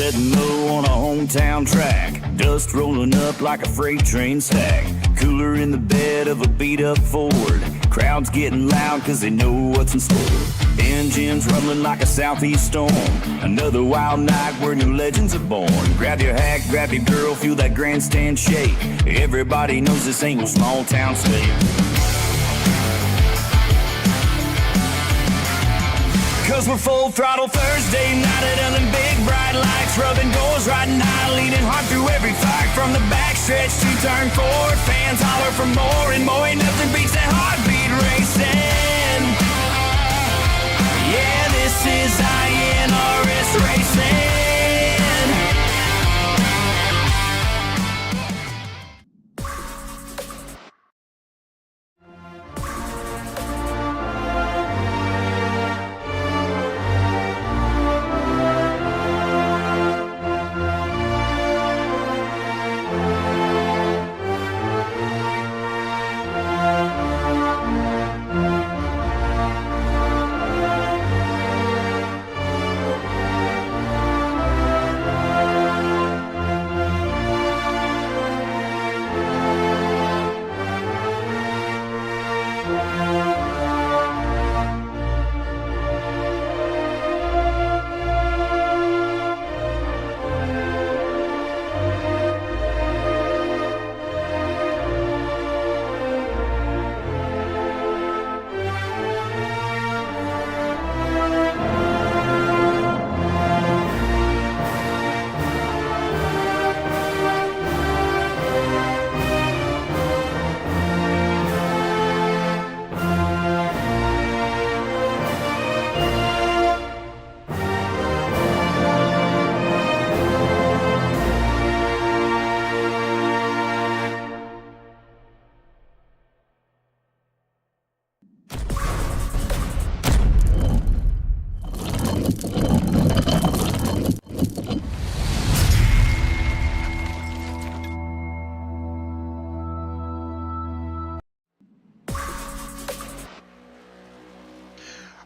Setting low on a hometown track, dust rolling up like a freight train stack. Cooler in the bed of a beat-up Ford. Crowds getting loud cause they know what's in store. Engines rumbling like a southeast storm. Another wild night where new legends are born. Grab your hat, grab your girl, feel that grandstand shake. Everybody knows this ain't no small town state. Cause we're full throttle Thursday night at them big bright lights, rubbing doors, riding high, leading hard through every fight. From the backstretch to turn forward, fans holler for more and more. Ain't nothing beats that heartbeat racing. Yeah, this is iNRS racing.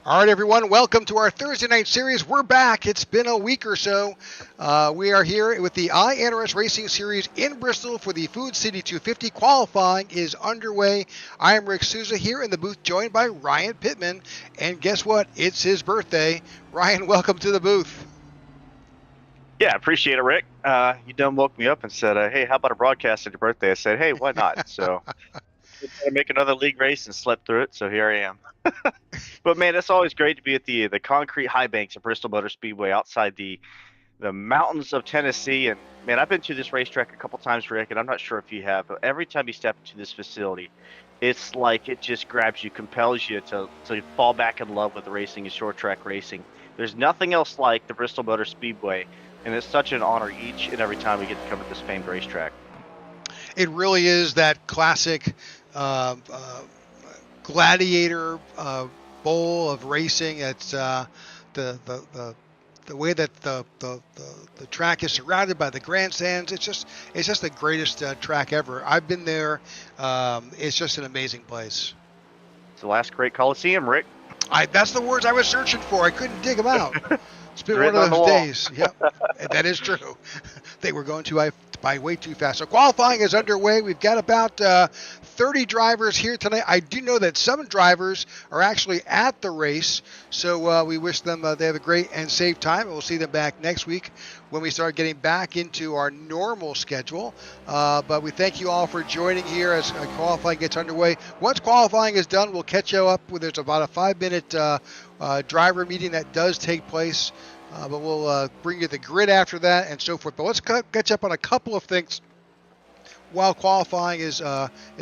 All right, everyone, welcome to our Thursday night series. We're back. It's been a week or so. We are here with the iNRS Racing Series in Bristol for the Food City 250. Qualifying is underway. I am Rick Souza here in the booth, joined by Ryan Pittman. And guess what? It's his birthday. Ryan, welcome to the booth. Yeah, appreciate it, Rick. You done woke me up and said, hey, how about a broadcast at your birthday? I said, hey, why not? So I make another league race and slept through it, so here I am. But man, it's always great to be at the concrete high banks of Bristol Motor Speedway outside the mountains of Tennessee. And man, I've been to this racetrack a couple times, Rick, and I'm not sure if you have, but every time you step into this facility, it's like it just grabs you, compels you to fall back in love with the racing and short track racing. There's nothing else like the Bristol Motor Speedway, and it's such an honor each and every time we get to come to this famed racetrack. It really is that classic gladiator bowl of racing. It's the way that the track is surrounded by the grandstands. It's just the greatest track ever. I've been there. It's just an amazing place. It's the last great Coliseum, Rick. That's the words I was searching for. I couldn't dig them out. It's been one of those days. Yep, that is true. They were going by way too fast. So qualifying is underway. We've got about 30 drivers here tonight. I do know that some drivers are actually at the race, so we wish them they have a great and safe time. And we'll see them back next week when we start getting back into our normal schedule. But we thank you all for joining here as qualifying gets underway. Once qualifying is done, we'll catch you up. There's about a 5-minute driver meeting that does take place. But we'll bring you the grid after that and so forth. But let's catch up on a couple of things while qualifying is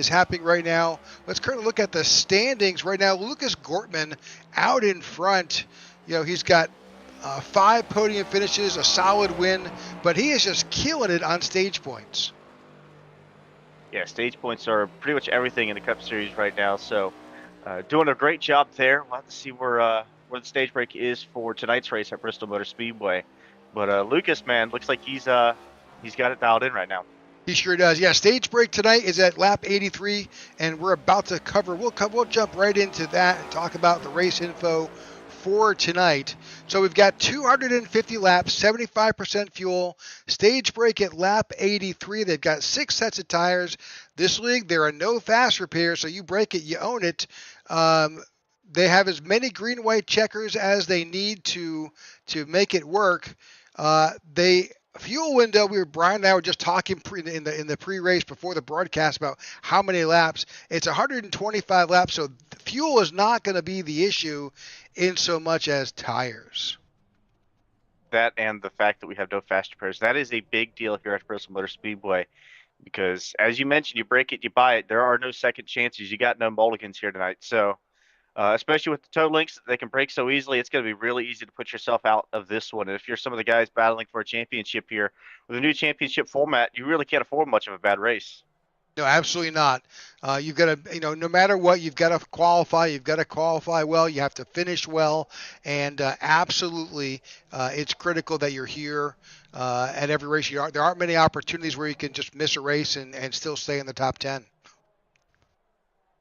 happening right now. Let's currently look at the standings right now. Lucas Gortman out in front. You know, he's got 5 podium finishes, a solid win, but he is just killing it on stage points. Yeah, stage points are pretty much everything in the Cup Series right now. So doing a great job there. We'll have to see where the stage break is for tonight's race at Bristol Motor Speedway. But Lucas, man, looks like he's got it dialed in right now. He sure does. Yeah, stage break tonight is at lap 83, and we're about to cover. We'll jump right into that and talk about the race info for tonight. So we've got 250 laps, 75% fuel, stage break at lap 83. They've got 6 sets of tires. This league, there are no fast repairs, so you break it, you own it. They have as many green white checkers as they need to make it work. They fuel window. Brian and I were just talking in the pre-race before the broadcast about how many laps. It's 125 laps, so fuel is not going to be the issue in so much as tires. That and the fact that we have no fast repairs, that is a big deal here at Bristol Motor Speedway, because as you mentioned, you break it, you buy it. There are no second chances. You got no mulligans here tonight. So especially with the toe links, they can break so easily. It's going to be really easy to put yourself out of this one. And if you're some of the guys battling for a championship here with a new championship format, you really can't afford much of a bad race. No, absolutely not. You've got to, no matter what, you've got to qualify. You've got to qualify well. You have to finish well. And absolutely, it's critical that you're here at every race. There aren't many opportunities where you can just miss a race and still stay in the top 10.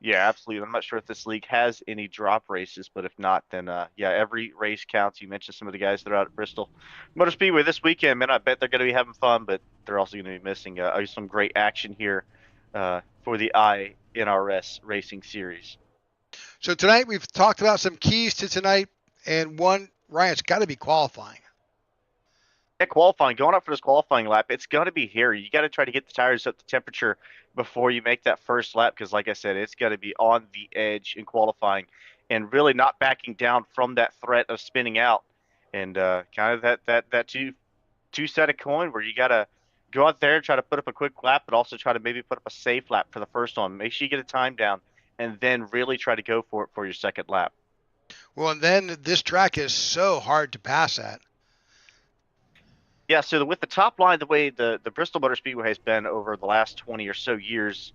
Yeah, absolutely. I'm not sure if this league has any drop races, but if not, then yeah, every race counts. You mentioned some of the guys that are out at Bristol Motor Speedway this weekend. Man, I bet they're going to be having fun, but they're also going to be missing some great action here for the iNRS Racing Series. So tonight we've talked about some keys to tonight, and one, Ryan, it's got to be qualifying. Yeah, qualifying, going up for this qualifying lap, it's going to be hairy. You got to try to get the tires up to temperature before you make that first lap, because like I said, it's got to be on the edge in qualifying and really not backing down from that threat of spinning out. And kind of that two-sided coin where you got to go out there and try to put up a quick lap, but also try to maybe put up a safe lap for the first one. Make sure you get a time down and then really try to go for it for your second lap. Well, and then this track is so hard to pass at. Yeah, so with the top line, the way the Bristol Motor Speedway has been over the last 20 or so years,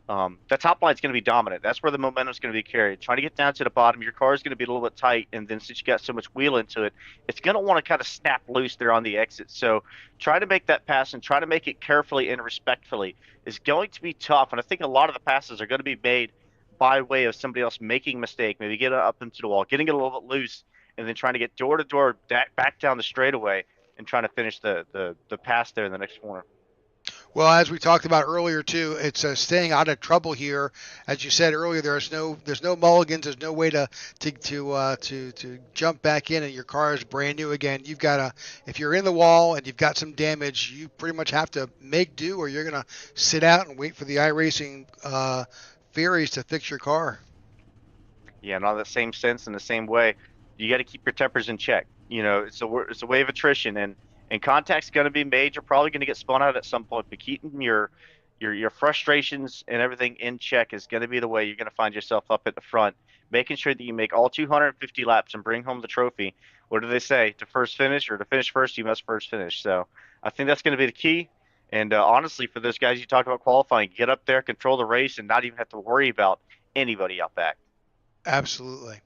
the top line is going to be dominant. That's where the momentum is going to be carried. Trying to get down to the bottom, your car is going to be a little bit tight, and then since you got so much wheel into it, it's going to want to kind of snap loose there on the exit. So try to make that pass and try to make it carefully and respectfully. Is going to be tough, and I think a lot of the passes are going to be made by way of somebody else making a mistake, maybe getting up into the wall, getting it a little bit loose, and then trying to get door to door back down the straightaway and trying to finish the pass there in the next corner. Well, as we talked about earlier too, it's staying out of trouble here. As you said earlier, there's no mulligans. There's no way to jump back in, and your car is brand new again. You've got to, if you're in the wall and you've got some damage, you pretty much have to make do, or you're gonna sit out and wait for the iRacing fairies to fix your car. Yeah, and on the same sense, in the same way, you got to keep your tempers in check. It's a way of attrition, and contact's going to be made. You're probably going to get spun out at some point, but keeping your frustrations and everything in check is going to be the way you're going to find yourself up at the front, making sure that you make all 250 laps and bring home the trophy. What do they say? To first finish, or to finish first, you must first finish. So I think that's going to be the key. And honestly, for those guys you talked about qualifying, get up there, control the race, and not even have to worry about anybody out back. Absolutely.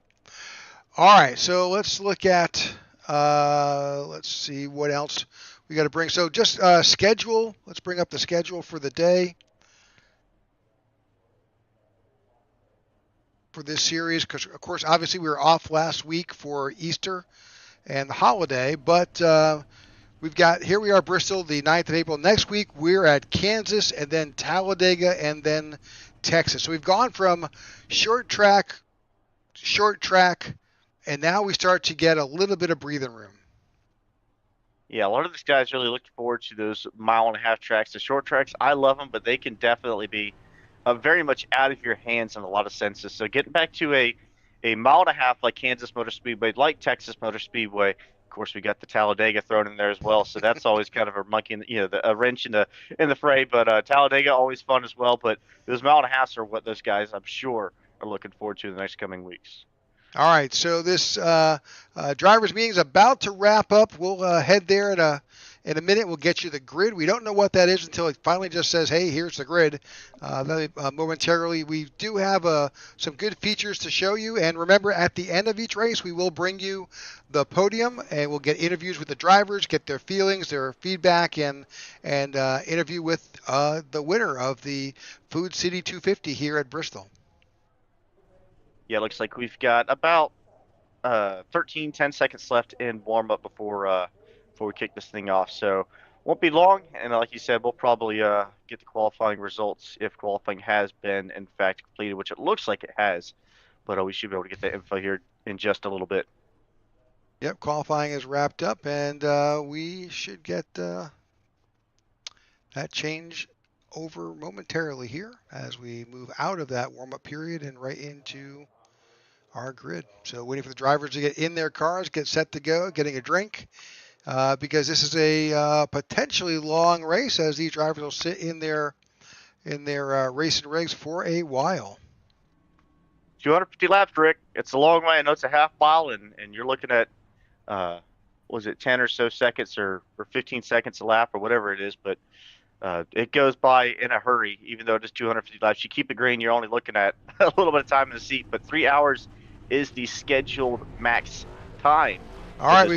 All right, so let's look at let's see what else we got to bring. So just schedule. Let's bring up the schedule for the day for this series, because of course, obviously, we were off last week for Easter and the holiday, but we are, Bristol, the 9th of April. Next week, we're at Kansas, and then Talladega, and then Texas. So we've gone from short track, and now we start to get a little bit of breathing room. Yeah, a lot of these guys really look forward to those 1.5 mile tracks. The short tracks, I love them, but they can definitely be very much out of your hands in a lot of senses. So getting back to a 1.5 mile like Kansas Motor Speedway, like Texas Motor Speedway. Of course, we got the Talladega thrown in there as well, so that's always kind of a monkey, a wrench in the fray. But Talladega always fun as well. But those 1.5 miles are what those guys, I'm sure, are looking forward to in the next coming weeks. All right, so this drivers' meeting is about to wrap up. We'll head there in a minute. We'll get you the grid. We don't know what that is until it finally just says, hey, here's the grid. Momentarily, we do have some good features to show you. And remember, at the end of each race, we will bring you the podium, and we'll get interviews with the drivers, get their feelings, their feedback, and interview with the winner of the Food City 250 here at Bristol. Yeah, it looks like we've got about 10 seconds left in warm up before we kick this thing off. So won't be long. And like you said, we'll probably get the qualifying results if qualifying has been in fact completed, which it looks like it has. But we should be able to get that info here in just a little bit. Yep, qualifying is wrapped up, and we should get that change over momentarily here as we move out of that warm-up period and right into our grid. So waiting for the drivers to get in their cars, get set to go, getting a drink, because this is a potentially long race as these drivers will sit in their racing rigs for a while. 250 laps, Rick. It's a long way. I know it's a half mile, and you're looking at was it 10 or so seconds or 15 seconds a lap or whatever it is, but it goes by in a hurry, even though it is 250 laps. You keep it green, you're only looking at a little bit of time in the seat, but 3 hours is the scheduled max time. All right,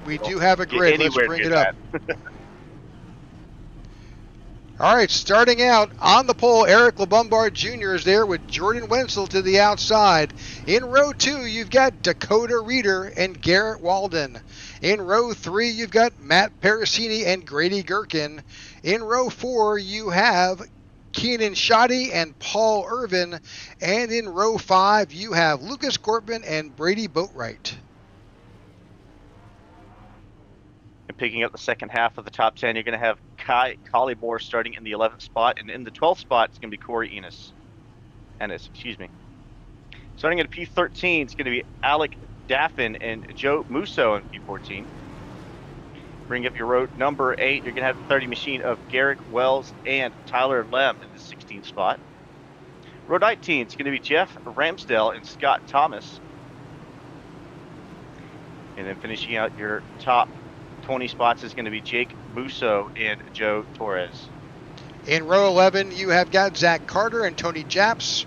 we do have a grid. Let's bring it up. All right, starting out on the pole, Eric LeBombard Jr. is there with Jordan Wenzel to the outside. In row 2, you've got Dakota Reeder and Garrett Walden. In row 3, you've got Matt Parasini and Grady Gherkin. In row 4, you have Keenan Shoddy and Paul Irvin. And in row 5, you have Lucas Corbin and Brady Boatwright. And picking up the second half of the top 10, you're going to have Kai Collibor starting in the 11th spot, and in the 12th spot, it's going to be Corey Ennis. Excuse me. Starting at P13, it's going to be Alec Daffin and Joe Musso in P14. Bring up your road number 8, you're going to have the 30 machine of Garrick Wells and Tyler Lem in the 16th spot. Road 19, it's going to be Jeff Ramsdale and Scott Thomas. And then finishing out your top 20 spots is going to be Jake Musso and Joe Torres. In row 11, you have got Zach Carter and Tony Japs.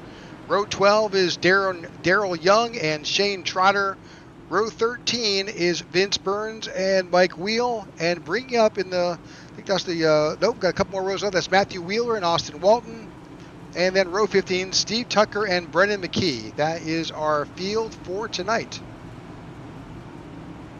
Row 12 is Daryl Young and Shane Trotter. Row 13 is Vince Burns and Mike Wheel. And bringing up in the, I think that's the, nope, got a couple more rows left. That's Matthew Wheeler and Austin Walton. And then row 15, Steve Tucker and Brennan McKee. That is our field for tonight.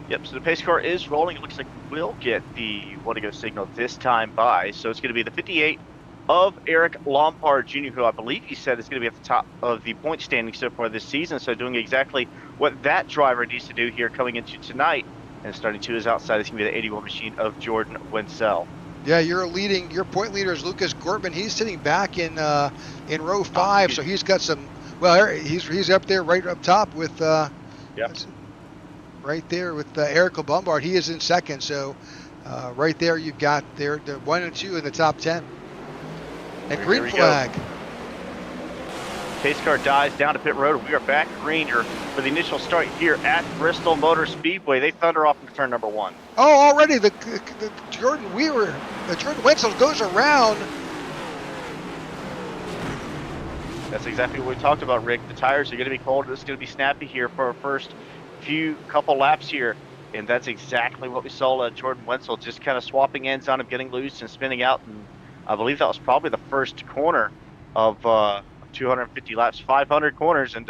Yep, so the pace car is rolling. It looks like we'll get the want-to-go signal this time by. So it's going to be the 58 of Eric Lombard Jr., who I believe he said is going to be at the top of the point standing so far this season. So doing exactly what that driver needs to do here coming into tonight. And starting to his outside is going to be the 81 machine of Jordan Wenzel. Yeah, your point leader is Lucas Gortman. He's sitting back in row 5, so he's got some. Well, he's up there, right up top with. Right there with Eric LeBombard. He is in second, so right there you've got the 1 and 2 in the top 10. And green flag. Pace car dives down to pit road. We are back green for the initial start here at Bristol Motor Speedway. They thunder off into turn number 1. Oh, already the Jordan Wenzel goes around. That's exactly what we talked about, Rick. The tires are going to be cold. It's going to be snappy here for our first couple laps here, and that's exactly what we saw. Jordan Wenzel just kind of swapping ends on him, getting loose and spinning out, and I believe that was probably the first corner of 250 laps, 500 corners, and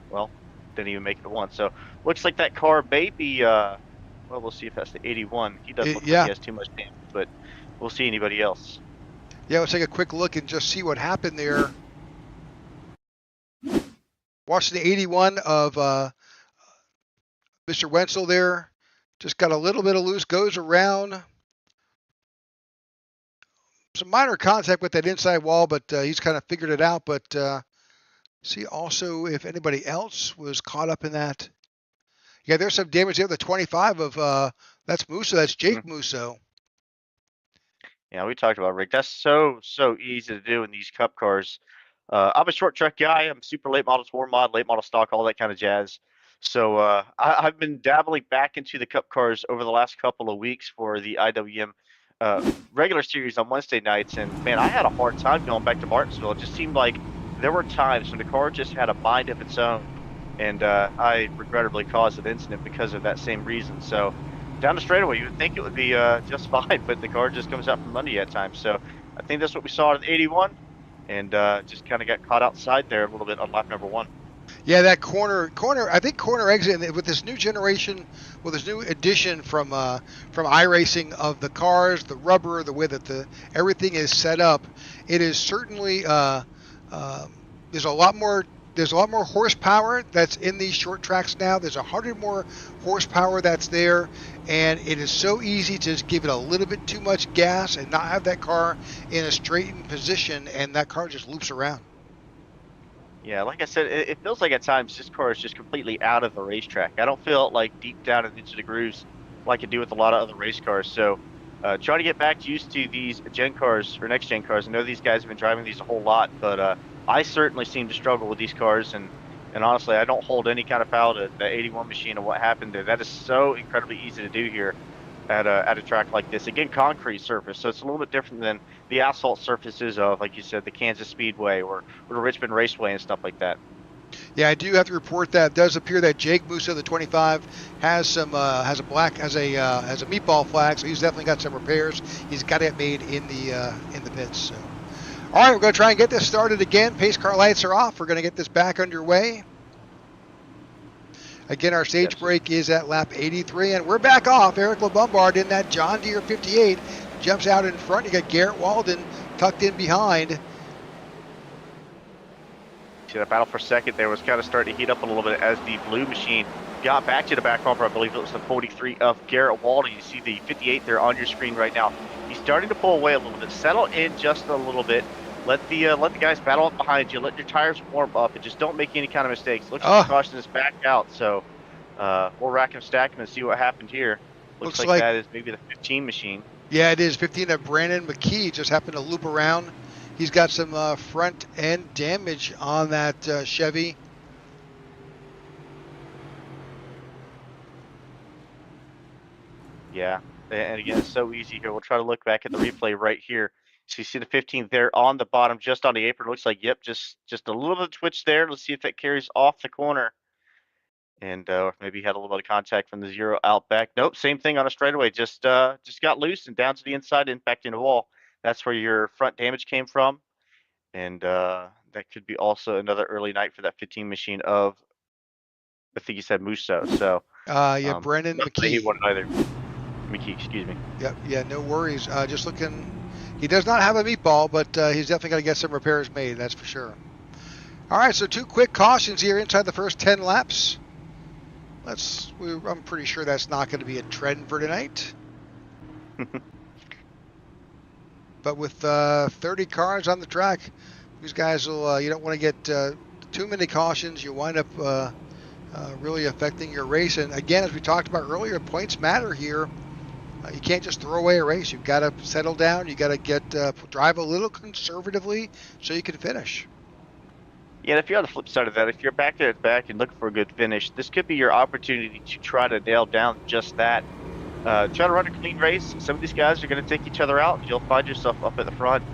well, didn't even make it to one. So looks like that car may be well, we'll see if that's the 81. He doesn't look like he has too much damage, but we'll see anybody else. Yeah, let's take a quick look and just see what happened there. Watching the 81 of Mr. Wenzel there, just got a little bit of loose, goes around. Some minor contact with that inside wall, but he's kind of figured it out. But see also if anybody else was caught up in that. Yeah, there's some damage there. The 25 of, that's Musso, that's Jake Musso. Yeah, we talked about, Rick. That's so easy to do in these cup cars. I'm a short track guy. I'm super late model, tour mod, late model stock, all that kind of jazz. So I've been dabbling back into the cup cars over the last couple of weeks for the IWM regular series on Wednesday nights. And man, I had a hard time going back to Martinsville. It just seemed like there were times when the car just had a mind of its own. And I regrettably caused an incident because of that same reason. So down the straightaway, you would think it would be just fine, but the car just comes out from under you at times. So I think that's what we saw in 81. And just kind of got caught outside there a little bit on lap number 1. Yeah, that corner. I think corner exit with this new generation, with this new addition from iRacing of the cars, the rubber, the way that the everything is set up. It is certainly um, there's a lot more. There's a lot more horsepower that's in these short tracks now. There's 100 more horsepower that's there, and it is so easy to just give it a little bit too much gas and not have that car in a straightened position, and that car just loops around. Yeah, like I said, it feels like at times this car is just completely out of the racetrack. I don't feel it like deep down and into the grooves like I do with a lot of other race cars. So, trying to get back used to these gen cars or next gen cars. I know these guys have been driving these a whole lot, but I certainly seem to struggle with these cars. And honestly, I don't hold any kind of foul to the 81 machine and what happened there. That is so incredibly easy to do here at a track like this. Again, concrete surface, so it's a little bit different than the asphalt surfaces of, like you said, the Kansas Speedway or the Richmond Raceway and stuff like that. Yeah, I do have to report that it does appear that Jake Musa, the 25, has a meatball flag, so he's definitely got some repairs. He's got it made in the pits. So. All right, we're going to try and get this started again. Pace car lights are off. We're going to get this back underway. Again, our stage break is at lap 83, and we're back off. Eric LeBombard in that John Deere 58 jumps out in front. You got Garrett Walden tucked in behind. See, that battle for second there was kind of starting to heat up a little bit as the blue machine got back to the back bumper. I believe it was the 43 of Garrett Walden. You see the 58 there on your screen right now. He's starting to pull away a little bit. Settle in just a little bit. Let the guys battle up behind you. Let your tires warm up, and just don't make any kind of mistakes. Looks like the caution is back out, so we'll rack and stack him and see what happened here. Looks like that is maybe the 15 machine. Yeah, it is. 15 of Brandon McKee just happened to loop around. He's got some front end damage on that Chevy. Yeah, and again, it's so easy here. We'll try to look back at the replay right here. So you see the 15 there on the bottom, just on the apron. Looks like, yep, just a little bit of twitch there. Let's see if that carries off the corner. And maybe he had a little bit of contact from the zero out back. Nope, same thing on a straightaway. Just got loose and down to the inside, impacting the wall. That's where your front damage came from. And that could be also another early night for that 15 machine of, I think you said Musso. So yeah, Brandon McKee. He won either. McKee, excuse me. Yep, yeah, no worries. Just looking, he does not have a meatball, but he's definitely got to get some repairs made, that's for sure. All right, so 2 quick cautions here inside the first 10 laps. I'm pretty sure that's not going to be a trend for tonight. But with 30 cars on the track, these guys will, you don't want to get too many cautions. You wind up really affecting your race. And again, as we talked about earlier, points matter here. You can't just throw away a race. You've got to settle down. You got to drive a little conservatively so you can finish. Yeah, and if you're on the flip side of that, if you're back there at the back and looking for a good finish, this could be your opportunity to try to nail down just that. Try to run a clean race. Some of these guys are going to take each other out, and you'll find yourself up at the front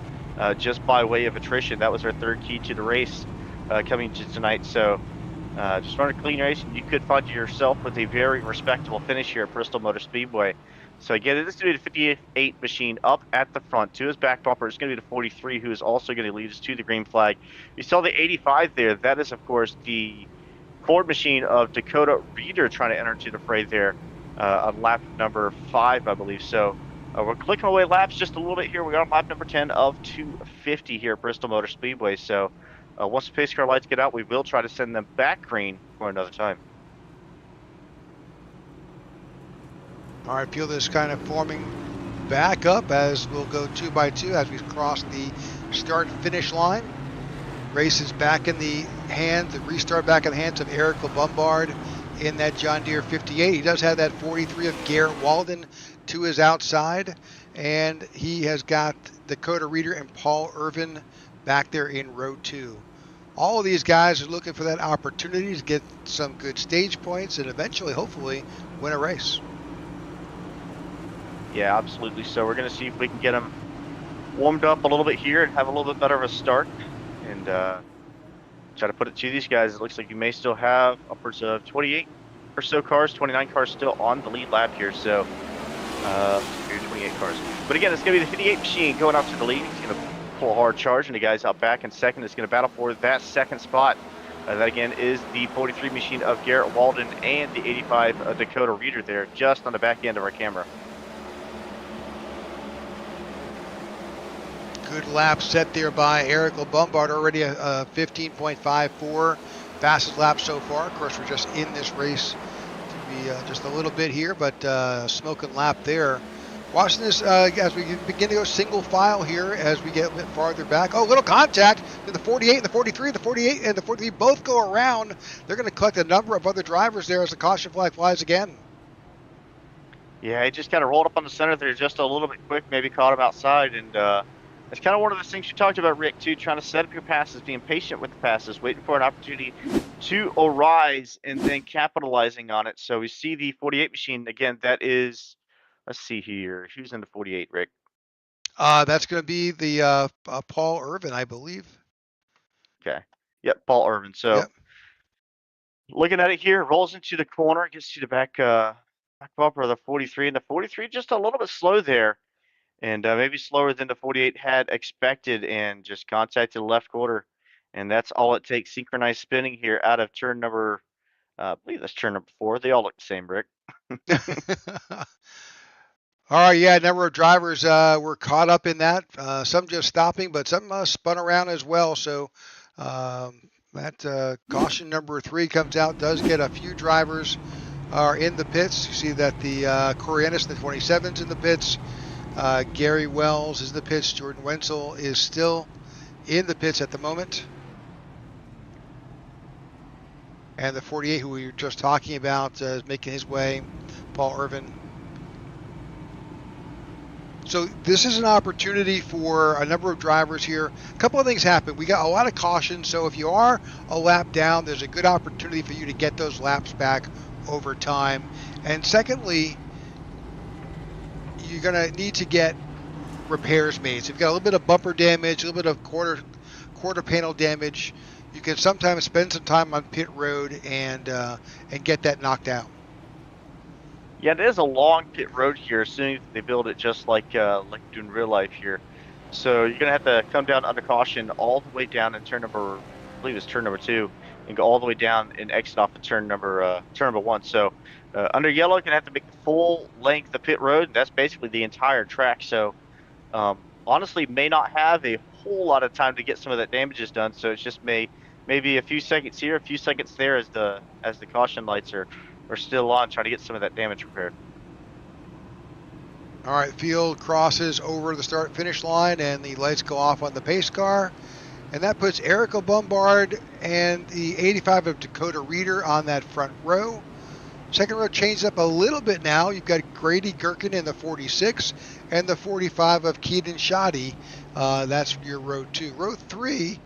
just by way of attrition. That was our third key to the race coming to tonight. So just run a clean race, and you could find yourself with a very respectable finish here at Bristol Motor Speedway. So again, this is going to be the 58 machine up at the front. To his back bumper is going to be the 43, who is also going to lead us to the green flag. You saw the 85 there. That is, of course, the Ford machine of Dakota Reeder trying to enter into the fray there on lap number 5, I believe. So we're clicking away laps just a little bit here. We're on lap number 10 of 250 here at Bristol Motor Speedway. So once the pace car lights get out, we will try to send them back green for another time. All right, field is kind of forming back up as we'll go 2 by 2 as we cross the start-finish line. Race is back in the hands, the restart back in the hands of Eric LeBombard in that John Deere 58. He does have that 43 of Garrett Walden to his outside, and he has got Dakota Reeder and Paul Irvin back there in row 2. All of these guys are looking for that opportunity to get some good stage points and eventually, hopefully, win a race. Yeah, absolutely. So we're going to see if we can get them warmed up a little bit here and have a little bit better of a start, and try to put it to these guys. It looks like you may still have upwards of 28 or so cars, 29 cars still on the lead lap here. So 28 cars. But again, it's going to be the 58 machine going out to the lead. He's going to pull a hard charge, and the guys out back in second is going to battle for that second spot. That again is the 43 machine of Garrett Walden and the 85 Dakota Reader there, just on the back end of our camera. Good lap set there by Eric LeBombard, already a 15.54 fastest lap so far. Of course, we're just in this race to be just a little bit here, but smoking lap there. Watching this as we begin to go single file here as we get a bit farther back. Oh, little contact. The 48, the 43, the 48, and the 43 both go around. They're going to collect a number of other drivers there as the caution flag flies again. Yeah, he just kind of rolled up on the center there just a little bit quick, maybe caught him outside, and it's kind of one of those things you talked about, Rick, too, trying to set up your passes, being patient with the passes, waiting for an opportunity to arise, and then capitalizing on it. So we see the 48 machine, again, that is, let's see here, who's in the 48, Rick? That's going to be the Paul Irvin, I believe. Okay. Yep, Paul Irvin. So yep. Looking at it here, rolls into the corner, gets to the back bumper of the 43, and the 43 just a little bit slow there. And maybe slower than the 48 had expected, and just contacted the left quarter. And that's all it takes. Synchronized spinning here out of turn number, I believe that's turn number 4. They all look the same, Rick. All right, yeah, a number of drivers were caught up in that. Some just stopping, but some spun around as well. So that caution number 3 comes out, does get a few drivers are in the pits. You see that the Corey Anderson, the 27's in the pits. Gary Wells is in the pits. Jordan Wenzel is still in the pits at the moment. And the 48, who we were just talking about, is making his way. Paul Irvin. So this is an opportunity for a number of drivers here. A couple of things happen. We got a lot of caution, so if you are a lap down, there's a good opportunity for you to get those laps back over time. And secondly, you're going to need to get repairs made. So if you've got a little bit of bumper damage, a little bit of quarter panel damage, you can sometimes spend some time on pit road and get that knocked out. Yeah, it is a long pit road here, assuming they build it just like doing real life here. So you're gonna have to come down under caution all the way down in turn number, I believe it's turn number 2, and go all the way down and exit off of turn number 1. So under yellow, you're gonna have to make the full length of pit road, and that's basically the entire track. So honestly, may not have a whole lot of time to get some of that damages done. So it's just maybe a few seconds here, a few seconds there as the caution lights are still on, trying to get some of that damage repaired. All right, field crosses over the start-finish line, and the lights go off on the pace car. And that puts Eric Bombard and the 85 of Dakota Reader on that front row. Second row changed up a little bit now. You've got Grady Gherkin in the 46 and the 45 of Keaton Shoddy. That's your row 2. Row 3,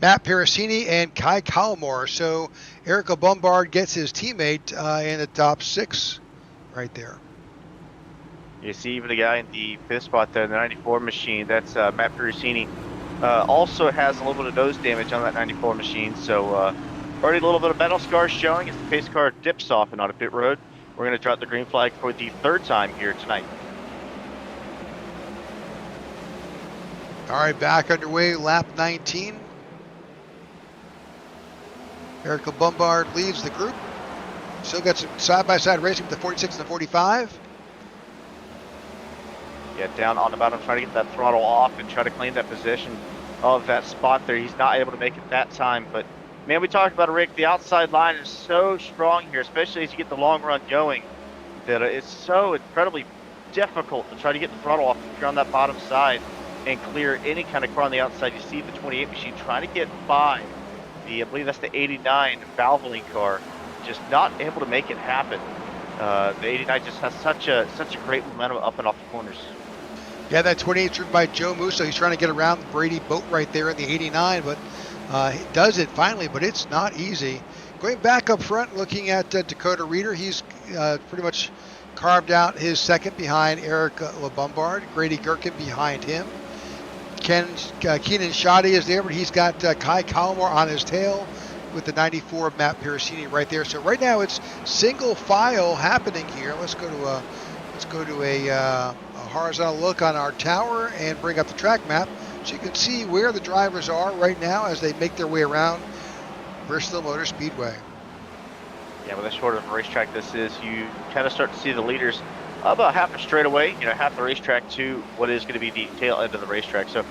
Matt Parasini and Kai Kalmore. So Eric Bombard gets his teammate in the top 6 right there. You see even the guy in the 5th spot there, the 94 machine, that's Matt Parasini. Also has a little bit of nose damage on that 94 machine. So already a little bit of metal scars showing as the pace car dips off and on a pit road. We're going to drop the green flag for the 3rd time here tonight. All right, back underway, lap 19. Eric Bombard leads the group. Still got some side-by-side racing with the 46 and the 45. Yeah, down on the bottom, trying to get that throttle off and try to claim that position of that spot there. He's not able to make it that time, but man, we talked about it, Rick. The outside line is so strong here, especially as you get the long run going, that it's so incredibly difficult to try to get the throttle off if you're on that bottom side and clear any kind of car on the outside. You see the 28 machine trying to get by I believe that's the 89 Valvoline car, just not able to make it happen. The 89 just has such a great momentum up and off the corners. Yeah, that 28 driven by Joe Musso. He's trying to get around the Brady boat right there in the 89, but he does it finally, but it's not easy. Going back up front, looking at Dakota Reader, he's pretty much carved out his second behind Eric LeBombard. Grady Gherkin behind him. Keenan Shoddy is there, but he's got Kai Kalmore on his tail with the 94 of Matt Parasini right there. So right now it's single file happening here. Let's go to a horizontal look on our tower and bring up the track map so you can see where the drivers are right now as they make their way around. Bristol Motor Speedway. Yeah, with as short of a racetrack this is, you kind of start to see the leaders about half a straightaway, half the racetrack to what is going to be the tail end of the racetrack. So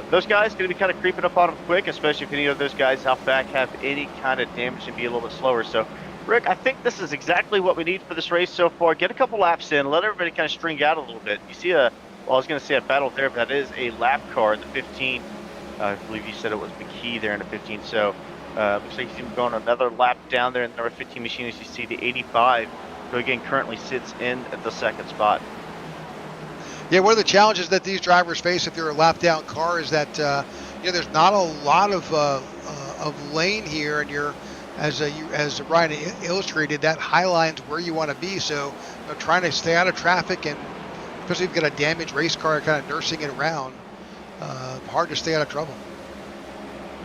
those guys going to be kind of creeping up on them quick, especially if any of those guys out back have any kind of damage and be a little bit slower. So, Rick, I think this is exactly what we need for this race so far. Get a couple laps in, let everybody kind of string out a little bit. You see I was going to say a battle there, but that is a lap car in the 15. I believe you said it was McKee there in the 15. So looks like he's going another lap down there in the number 15 machine. As you see, the 85, who again currently sits in at the second spot. Yeah, one of the challenges that these drivers face if they're a lap down car is that there's not a lot of lane here, and you're as Ryan illustrated, that high line's where you want to be. So trying to stay out of traffic, and especially if you've got a damaged race car kind of nursing it around, hard to stay out of trouble.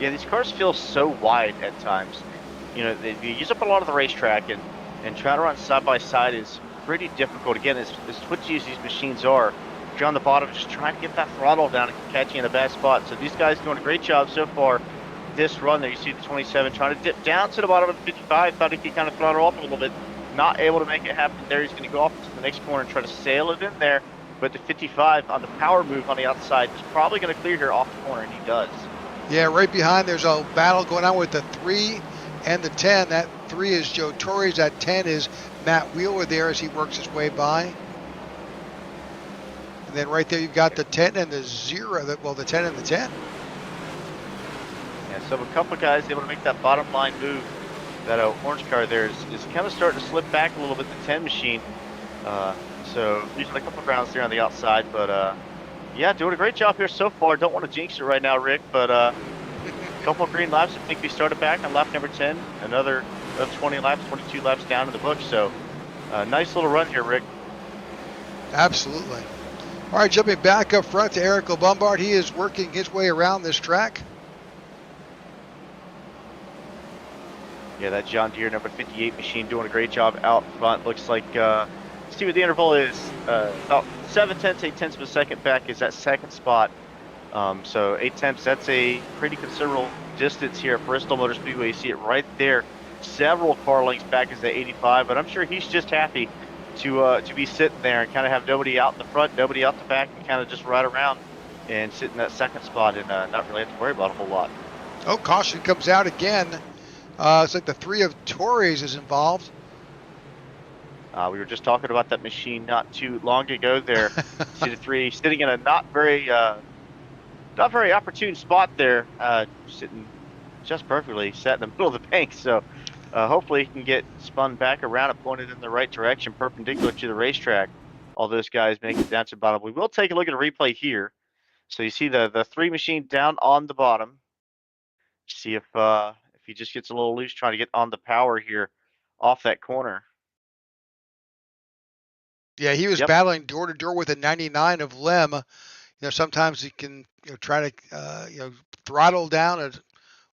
Yeah, these cars feel so wide at times. They use up a lot of the racetrack, and trying to run side by side is pretty difficult. Again, as twitchy as these machines are, if you're on the bottom, just trying to get that throttle down and catch you in a bad spot. So these guys doing a great job so far this run there. You see the 27 trying to dip down to the bottom of the 55, thought he could kind of throttle up a little bit. Not able to make it happen there. He's going to go off to the next corner and try to sail it in there. But the 55 on the power move on the outside is probably going to clear here off the corner, and he does. Yeah, right behind there's a battle going on with the 3 and the 10. That 3 is Joe Torres. That 10 is Matt Wheeler there as he works his way by. And then right there you've got the 10 and the 0. The 10 and the 10. Yeah, so a couple of guys able to make that bottom line move. That orange car there is kind of starting to slip back a little bit, the 10 machine. So losing a couple of rounds there on the outside. But yeah, doing a great job here so far. Don't want to jinx it right now, Rick, but a couple of green laps. I think we started back on lap number 10. Another 20 laps, 22 laps down in the book. So nice little run here, Rick. Absolutely. All right, jumping back up front to Eric LeBombard. He is working his way around this track. Yeah, that John Deere number 58 machine doing a great job out front. Looks like, see what the interval is, about 7/10, 8/10 of a second back is that second spot. So 8/10, that's a pretty considerable distance here at Bristol Motor Speedway. You see it right there. Several car lengths back is the 85, but I'm sure he's just happy to be sitting there and kind of have nobody out in the front, nobody out the back, and kind of just ride around and sit in that second spot and not really have to worry about a whole lot. Oh, caution comes out again. It's like the 3 of Torres is involved. We were just talking about that machine not too long ago there. See the 3 sitting in a not very opportune spot there, sitting just perfectly, sat in the middle of the bank. So hopefully he can get spun back around and pointed in the right direction, perpendicular to the racetrack. All those guys make it down to the bottom. We will take a look at a replay here. So you see the 3 machine down on the bottom. See if he just gets a little loose trying to get on the power here off that corner. Yeah, he was battling door to door with a 99 of Lem. Sometimes he can try to throttle down a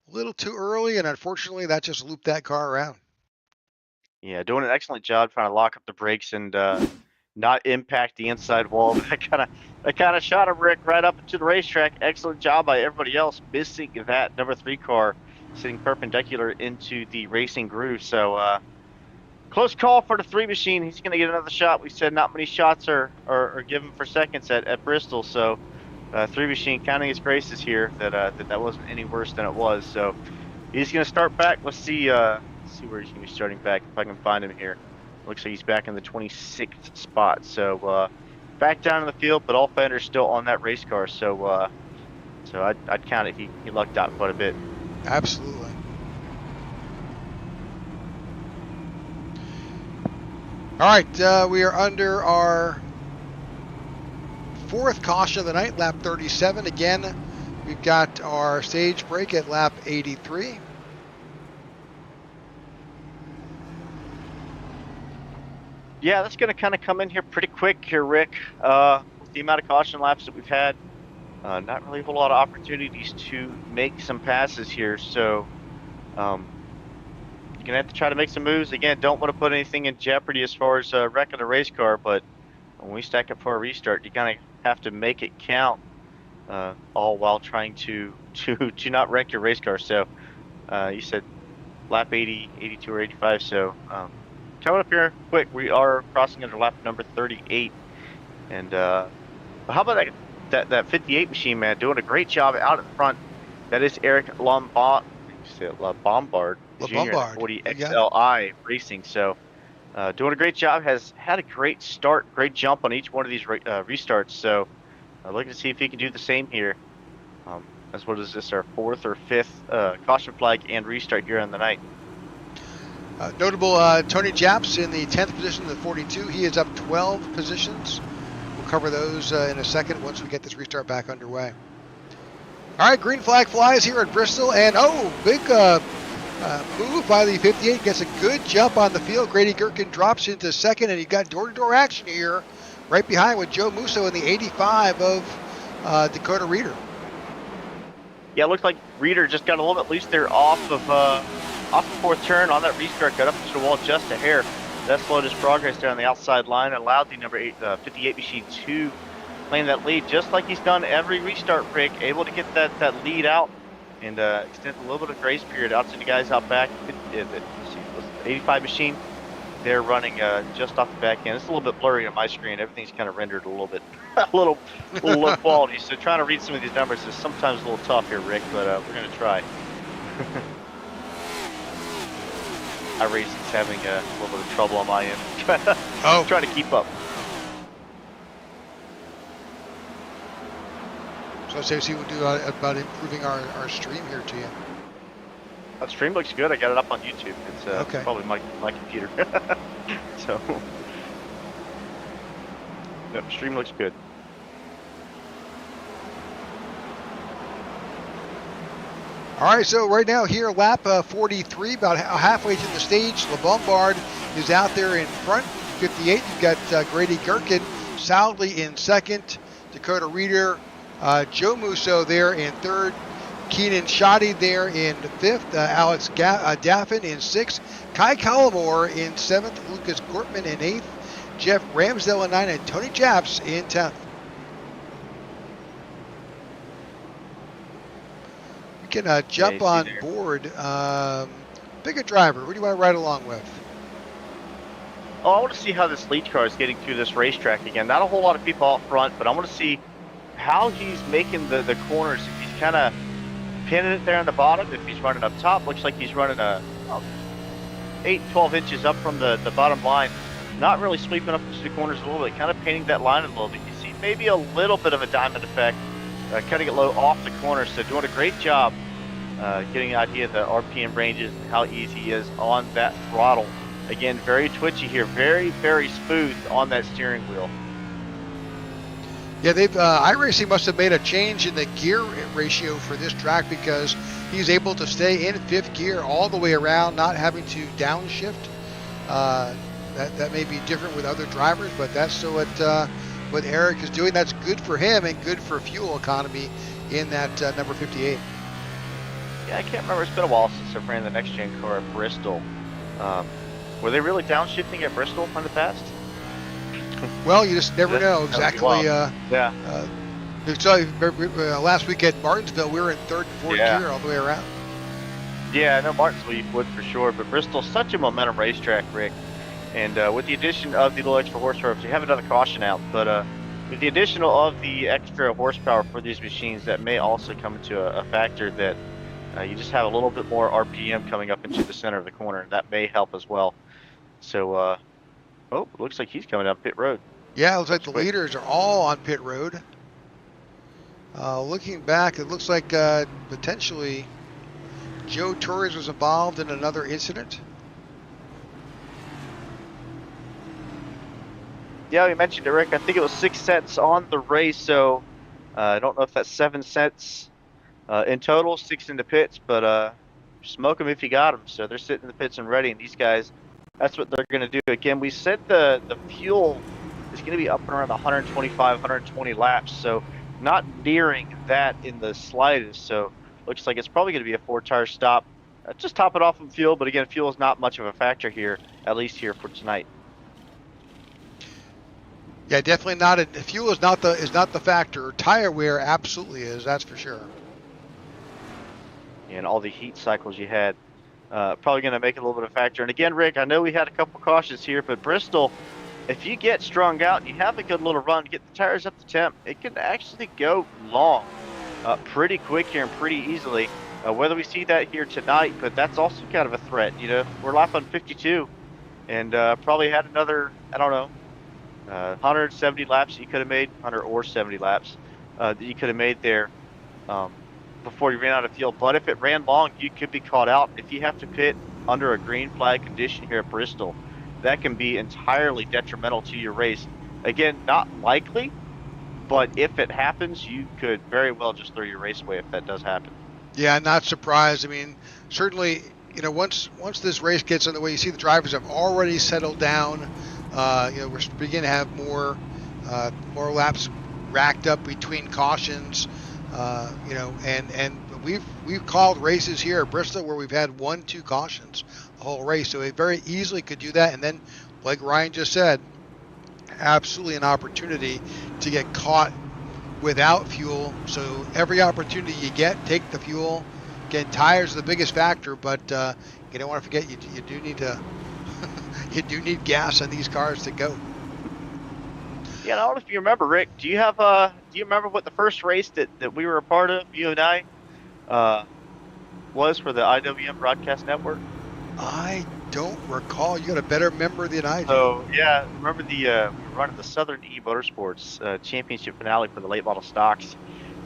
little too early, and unfortunately that just looped that car around. Yeah, doing an excellent job trying to lock up the brakes and not impact the inside wall. That kind of shot him, Rick, right up into the racetrack. Excellent job by everybody else, missing that number 3 car sitting perpendicular into the racing groove. So close call for the 3 machine. He's going to get another shot. We said not many shots are given for seconds at Bristol. So 3 machine counting his graces here that wasn't any worse than it was. So he's going to start back. Let's see where he's going to be starting back if I can find him here. Looks like he's back in the 26th spot. So back down in the field, but all fenders still on that race car. So I'd count it. He lucked out quite a bit. Absolutely. All right, we are under our 4th caution of the night, lap 37. Again, we've got our stage break at lap 83. Yeah, that's going to kind of come in here pretty quick here, Rick. With the amount of caution laps that we've had, not really a whole lot of opportunities to make some passes here. So you're going to have to try to make some moves. Again, don't want to put anything in jeopardy as far as wrecking the race car, but when we stack up for a restart, you kind of have to make it count, all while trying to not wreck your race car. So you said lap 80, 82 or 85. So coming up here quick, we are crossing under lap number 38. And how about that 58 machine, man, doing a great job out in front. That is Eric Bombard Jr. in 40 XLI Racing. So doing a great job. Has had a great start, great jump on each one of these restarts. So looking to see if he can do the same here. As what is this, our 4th or 5th caution flag and restart here on the night. Notable Tony Japs in the 10th position, the 42. He is up 12 positions. We'll cover those in a second once we get this restart back underway. All right, green flag flies here at Bristol, and big move by the 58. Gets a good jump on the field. Grady Gherkin drops into second, and you got door-to-door action here, right behind with Joe Musso in the 85 of Dakota Reeder. Yeah, it looked like Reeder just got a little bit loose there off the 4th turn on that restart. Got up to the wall just a hair. That slowed his progress there on the outside line and allowed the number 58 machine to claim that lead, just like he's done every restart, Rick. Able to get that lead out and extend a little bit of grace period out to the guys out back. 85 machine, they're running just off the back end. It's a little bit blurry on my screen. Everything's kind of rendered a little bit, a little low quality. So trying to read some of these numbers is sometimes a little tough here, Rick, but we're going to try. iRacing's having a little bit of trouble on my end. Trying to keep up. So let's see what we'll do about improving our stream here to you. That stream looks good. I got it up on YouTube. It's okay. Probably my computer. So, yep, stream looks good. All right, so right now here, lap 43, about halfway to the stage. LeBombard is out there in front, 58. You've got Grady Gherkin solidly in second. Dakota Reeder, Joe Musso there in third. Keenan Shoddy there in fifth. Alex Daffin in sixth. Kai Collimore in seventh. Lucas Gortman in eighth. Jeff Ramsdale in ninth. And Tony Japs in 10th. We can jump on board. Pick a driver. Who do you want to ride along with? Oh, I want to see how this lead car is getting through this racetrack again. Not a whole lot of people out front, but I want to see how he's making the corners. If he's kind of pinning it there on the bottom, if he's running up top, looks like he's running 12 inches up from the bottom line. Not really sweeping up into the corners a little bit, kind of painting that line a little bit. You see maybe a little bit of a diamond effect, cutting it low off the corner. So doing a great job getting an idea of the RPM ranges and how easy he is on that throttle. Again, very twitchy here, very, very smooth on that steering wheel. Yeah, iRacing must have made a change in the gear ratio for this track because he's able to stay in fifth gear all the way around, not having to downshift. That may be different with other drivers, but that's what Eric is doing. That's good for him and good for fuel economy in that number 58. Yeah, I can't remember. It's been a while since I ran the next gen car at Bristol. Were they really downshifting at Bristol in the past? Well, you just never know exactly. So last week at Martinsville, we were in third and fourth gear all the way around. Yeah, I know Martinsville you would for sure, but Bristol's such a momentum racetrack, Rick. And with the addition of the little extra horsepower, you have another caution out, but with the addition of the extra horsepower for these machines, that may also come into a factor that you just have a little bit more RPM coming up into the center of the corner. That may help as well. So, it looks like he's coming up pit road. Yeah, it looks like the leaders are all on pit road. Looking back, it looks like potentially Joe Torres was involved in another incident. Yeah, we mentioned it, Rick. I think it was 6 cents on the race, so I don't know if that's 7 cents in total, 6 in the pits, but smoke them if you got them. So they're sitting in the pits and ready, and these guys, that's what they're going to do. Again, we said the fuel is going to be up and around the 125, 120 laps, so not nearing that in the slightest. So looks like it's probably going to be a 4-tire stop. Just top it off with fuel, but again, fuel is not much of a factor here, at least here for tonight. Yeah, definitely not. Fuel is not the factor. Tire wear absolutely is. That's for sure. And all the heat cycles you had probably going to make it a little bit of a factor. And again, Rick, I know we had a couple cautions here, but Bristol, if you get strung out and you have a good little run, get the tires up to temp, it can actually go long, pretty quick here and pretty easily. Whether we see that here tonight, but that's also kind of a threat. You know, we're lap on 52, and probably had another, I don't know, 170 laps you could have made, 100 or 70 laps that you could have made there before you ran out of fuel. But if it ran long, you could be caught out. If you have to pit under a green flag condition here at Bristol, that can be entirely detrimental to your race. Again, not likely, but if it happens, you could very well just throw your race away if that does happen. Yeah, not surprised. I mean, certainly, you know, once this race gets underway, you see the drivers have already settled down. You know, we're beginning to have more laps racked up between cautions. You know, and we've called races here at Bristol where we've had 1-2 cautions the whole race, so it very easily could do that. And then, like Ryan just said, absolutely an opportunity to get caught without fuel. So every opportunity you get, take the fuel. Again, tires are the biggest factor, but you don't want to forget you do need to you do need gas on these cars to go. Yeah, I don't know if you remember, Rick. Do you remember what the first race that we were a part of, you and I, was for the IWM Broadcast Network? I don't recall. You got a better memory than I do. So yeah, remember we were running the Southern E Motorsports Championship finale for the late model stocks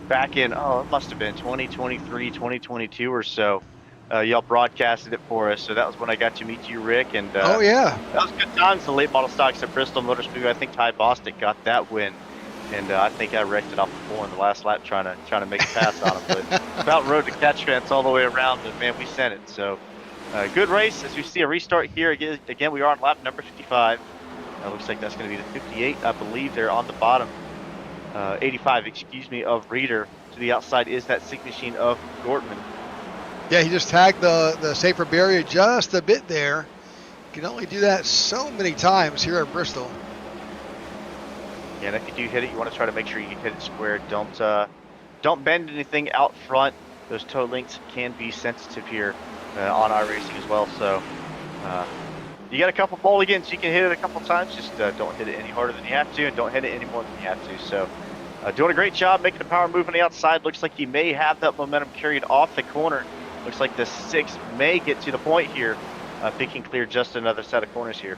back in, it must have been 2023, 2022 or so. Y'all broadcasted it for us, so that was when I got to meet you, Rick. And oh yeah, that was good times. The late model stocks at Bristol Motor Speedway. I think Ty Bostic got that win, and I think I wrecked it off the floor in the last lap trying to make a pass on him. But about rode the catch fence all the way around, but man, we sent it. So good race. As we see a restart here again, we are on lap number 55. Looks like that's going to be the 58, I believe. They're on the bottom. 85, excuse me, of Reeder. To the outside is that Sig machine of Gortman. Yeah, he just tagged the safer barrier just a bit there. You can only do that so many times here at Bristol. Yeah, and if you do hit it, you want to try to make sure you hit it square. Don't bend anything out front. Those toe links can be sensitive here on iRacing as well. So you got a couple mulligans. You can hit it a couple times. Just don't hit it any harder than you have to, and don't hit it any more than you have to. So doing a great job making the power move on the outside. Looks like he may have that momentum carried off the corner. Looks like the 6 may get to the point here, picking clear just another set of corners here.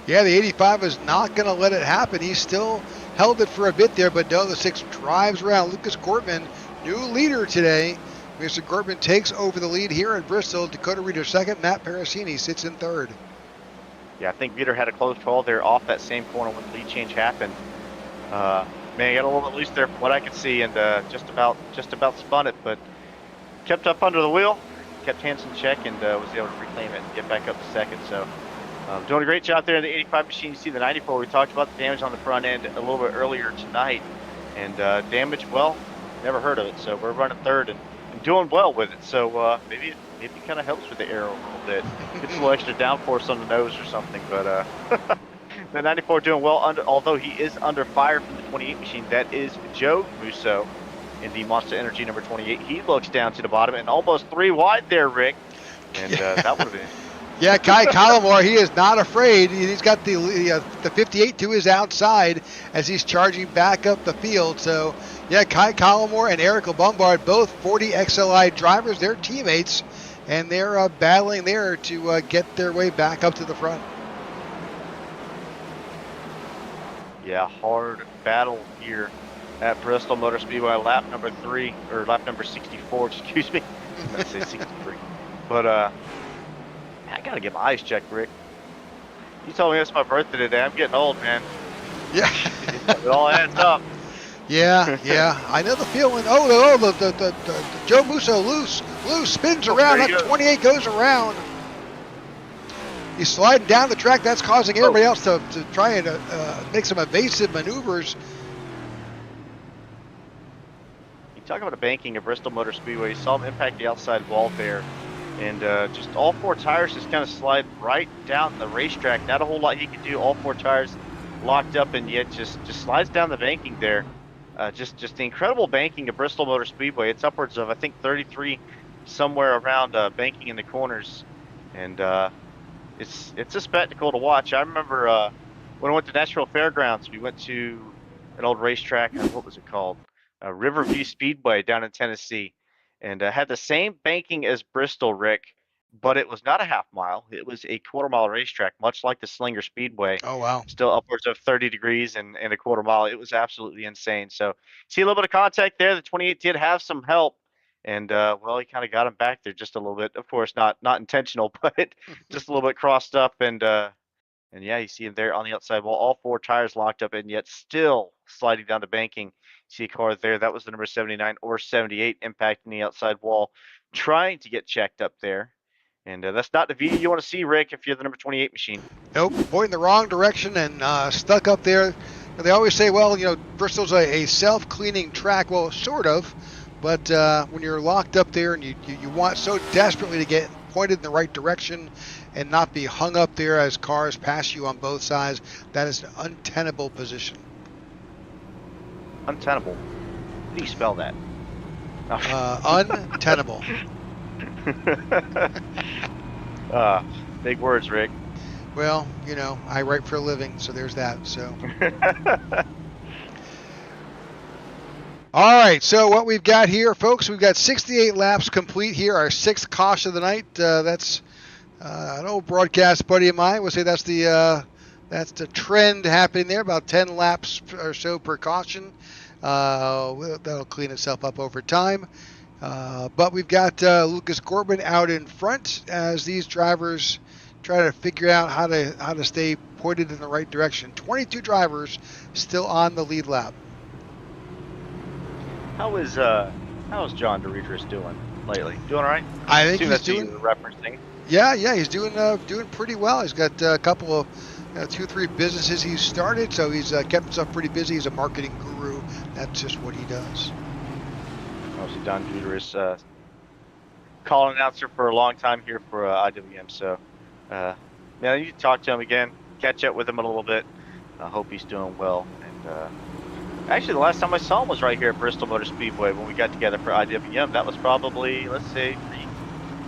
Yeah, the 85 is not going to let it happen. He still held it for a bit there, but no, the 6 drives around. Lucas Gortman, new leader today. Mr. Gortman takes over the lead here in Bristol. Dakota Reeder second. Matt Parasini sits in third. Yeah, I think Reeder had a close call there off that same corner when the lead change happened. Man, he got a little bit loose there from what I could see, and just about spun it, but kept up under the wheel, kept hands in check, and was able to reclaim it and get back up to second. So doing a great job there in the 85 machine. You see the 94, we talked about the damage on the front end a little bit earlier tonight. And damage, well, never heard of it. So we're running third and doing well with it. So maybe it kind of helps with the aero a little bit. Gets a little extra downforce on the nose or something. But the 94 doing well, although he is under fire from the 28 machine. That is Joe Musso in the Monster Energy number 28. He looks down to the bottom and almost 3 wide there, Rick. And that would have been... Yeah, Kai Collmore, he is not afraid. He's got the 58 to his outside as he's charging back up the field. So, yeah, Kai Collmore and Eric Bombard, both 40 XLI drivers. They're teammates, and they're battling there to get their way back up to the front. Yeah, hard battle here at Bristol Motor Speedway, lap number 64, excuse me. I'm going to say 63. But I got to get my eyes checked, Rick. You told me it's my birthday today. I'm getting old, man. Yeah. It all adds up. Yeah. I know the feeling. The Joe Musso loose, spins around. That 28 goes around. He's sliding down the track. That's causing everybody else to try and make some evasive maneuvers. You talk about a banking at Bristol Motor Speedway. You saw him impact the outside wall there. And just all 4 tires just kind of slide right down the racetrack. Not a whole lot he can do. All 4 tires locked up, and yet just slides down the banking there. Just the incredible banking at Bristol Motor Speedway. It's upwards of, I think, 33 somewhere around banking in the corners, and it's a spectacle to watch. I remember when I went to Nashville Fairgrounds, we went to an old racetrack. What was it called? Riverview Speedway down in Tennessee, and had the same banking as Bristol, Rick, but it was not a half mile. It was a quarter-mile racetrack, much like the Slinger Speedway. Oh, wow. Still upwards of 30 degrees and a quarter mile. It was absolutely insane. So see a little bit of contact there. The 28 did have some help, and well, he kind of got him back there just a little bit. Of course, not intentional, but just a little bit crossed up, and yeah, you see him there on the outside wall, all four tires locked up, and yet still sliding down the banking. See a car there. That was the number 79 or 78 impacting the outside wall, trying to get checked up there. And that's not the view you want to see, Rick, if you're the number 28 machine. Nope, pointing the wrong direction and stuck up there. They always say, well, Bristol's a self-cleaning track. Well, sort of, but when you're locked up there and you want so desperately to get pointed in the right direction and not be hung up there as cars pass you on both sides, that is an untenable position. Untenable? How do you spell that? Untenable. Big words, Rick. Well, I write for a living, so there's that. So, all right. So what we've got here, folks, we've got 68 laps complete here. Our sixth caution of the night. That's an old broadcast buddy of mine will say that's the trend happening there. About 10 laps or so per caution. That'll clean itself up over time. But we've got Lucas Corbin out in front as these drivers try to figure out how to stay pointed in the right direction. 22 drivers still on the lead lap. How is John DeRidris doing lately? Doing all right? I think he's doing referencing. Yeah, he's doing pretty well. He's got a couple of 2-3 businesses he's started, so he's kept himself pretty busy. He's a marketing guru. That's just what he does. Obviously, Don Juderis, call announcer for a long time here for IWM. So, you can talk to him again, catch up with him a little bit. I hope he's doing well. And actually, the last time I saw him was right here at Bristol Motor Speedway when we got together for IWM. That was probably, let's say,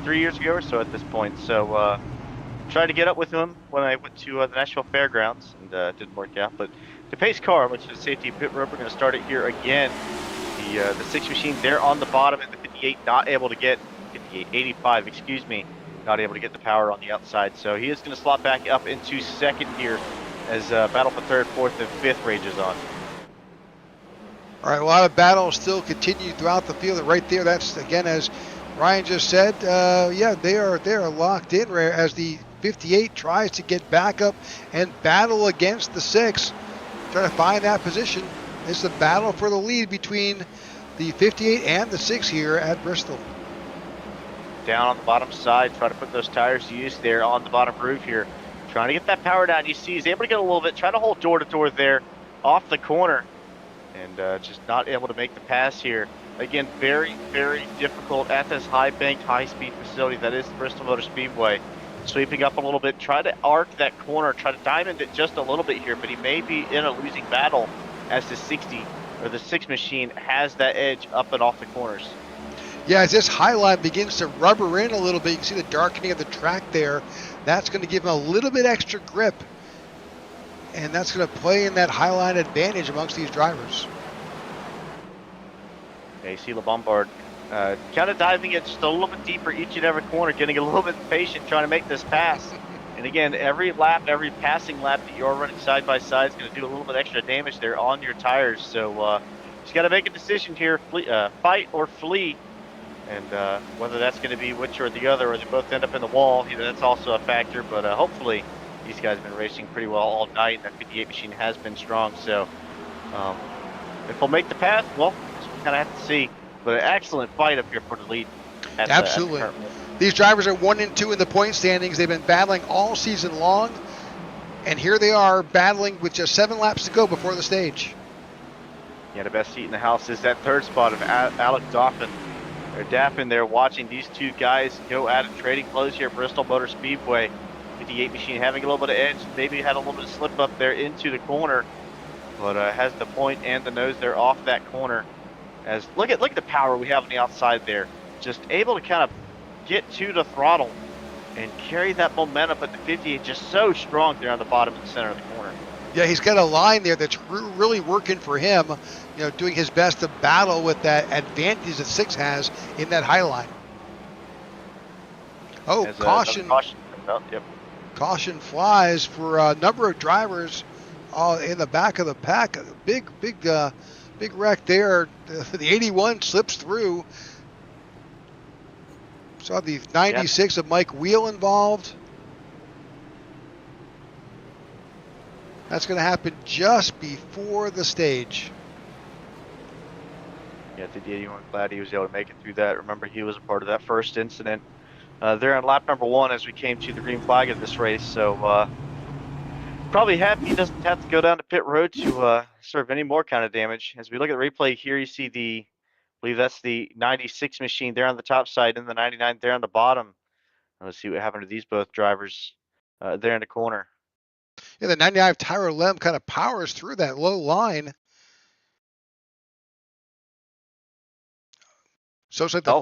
three years ago or so at this point. So, tried to get up with him when I went to the Nashville Fairgrounds, and didn't work out. But the pace car, which is the safety pit road, we're going to start it here again. The 6 machine there on the bottom, and the 58 not able to get 85, excuse me, not able to get the power on the outside. So he is going to slot back up into second here as battle for third, fourth, and fifth rages on. All right, a lot of battles still continue throughout the field. And right there, that's again as Ryan just said. They are locked in as the 58 tries to get back up and battle against the 6, trying to find that position. It's the battle for the lead between the 58 and the 6 here at Bristol. Down on the bottom side, trying to put those tires to use there on the bottom groove here. Trying to get that power down. You see he's able to get a little bit, trying to hold door to door there off the corner. And just not able to make the pass here. Again, very, very difficult at this high-banked, high-speed facility that is the Bristol Motor Speedway. Sweeping up a little bit, try to arc that corner, try to diamond it just a little bit here, but he may be in a losing battle as the 60 or the 6 machine has that edge up and off the corners. Yeah, as this high line begins to rubber in a little bit, you can see the darkening of the track there. That's going to give him a little bit extra grip, and that's going to play in that high line advantage amongst these drivers. Okay, you see LeBombard kind of diving it just a little bit deeper each and every corner, getting a little bit patient, trying to make this pass. And again, every lap, every passing lap that you're running side by side is going to do a little bit extra damage there on your tires. So just got to make a decision here, fight or flee. And whether that's going to be which or the other, or they both end up in the wall, that's also a factor. But hopefully these guys have been racing pretty well all night. That 58 machine has been strong. So if we'll make the path, well, we kind of have to see. But an excellent fight up here for the lead. Absolutely. These drivers are 1 and 2 in the point standings. They've been battling all season long. And here they are battling with just 7 laps to go before the stage. Yeah, the best seat in the house is that third spot of Alec Dauphin. They're dapping there watching these two guys go at it, trading close here at Bristol Motor Speedway. 58 machine having a little bit of edge, maybe had a little bit of slip up there into the corner, but has the point and the nose there off that corner. As look at the power we have on the outside there. just able to kind of get to the throttle and carry that momentum, but the 58 just so strong there on the bottom and center of the corner. Yeah, he's got a line there that's really working for him, doing his best to battle with that advantage that 6 has in that high line. Oh, caution. Caution comes out. Yep. Caution flies for a number of drivers in the back of the pack. Big wreck there. The 81 slips through. Saw the 96 of Mike Wheel involved. That's going to happen just before the stage. Yeah, the 81, glad he was able to make it through that. Remember, he was a part of that first incident there on lap number 1 as we came to the green flag of this race. So probably happy he doesn't have to go down to pit road to serve any more kind of damage. As we look at the replay here, you see I believe that's the 96 machine there on the top side and the 99 there on the bottom. Let's see what happened to these both drivers there in the corner. Yeah, the 99 Tyler Lem kind of powers through that low line. So it's like the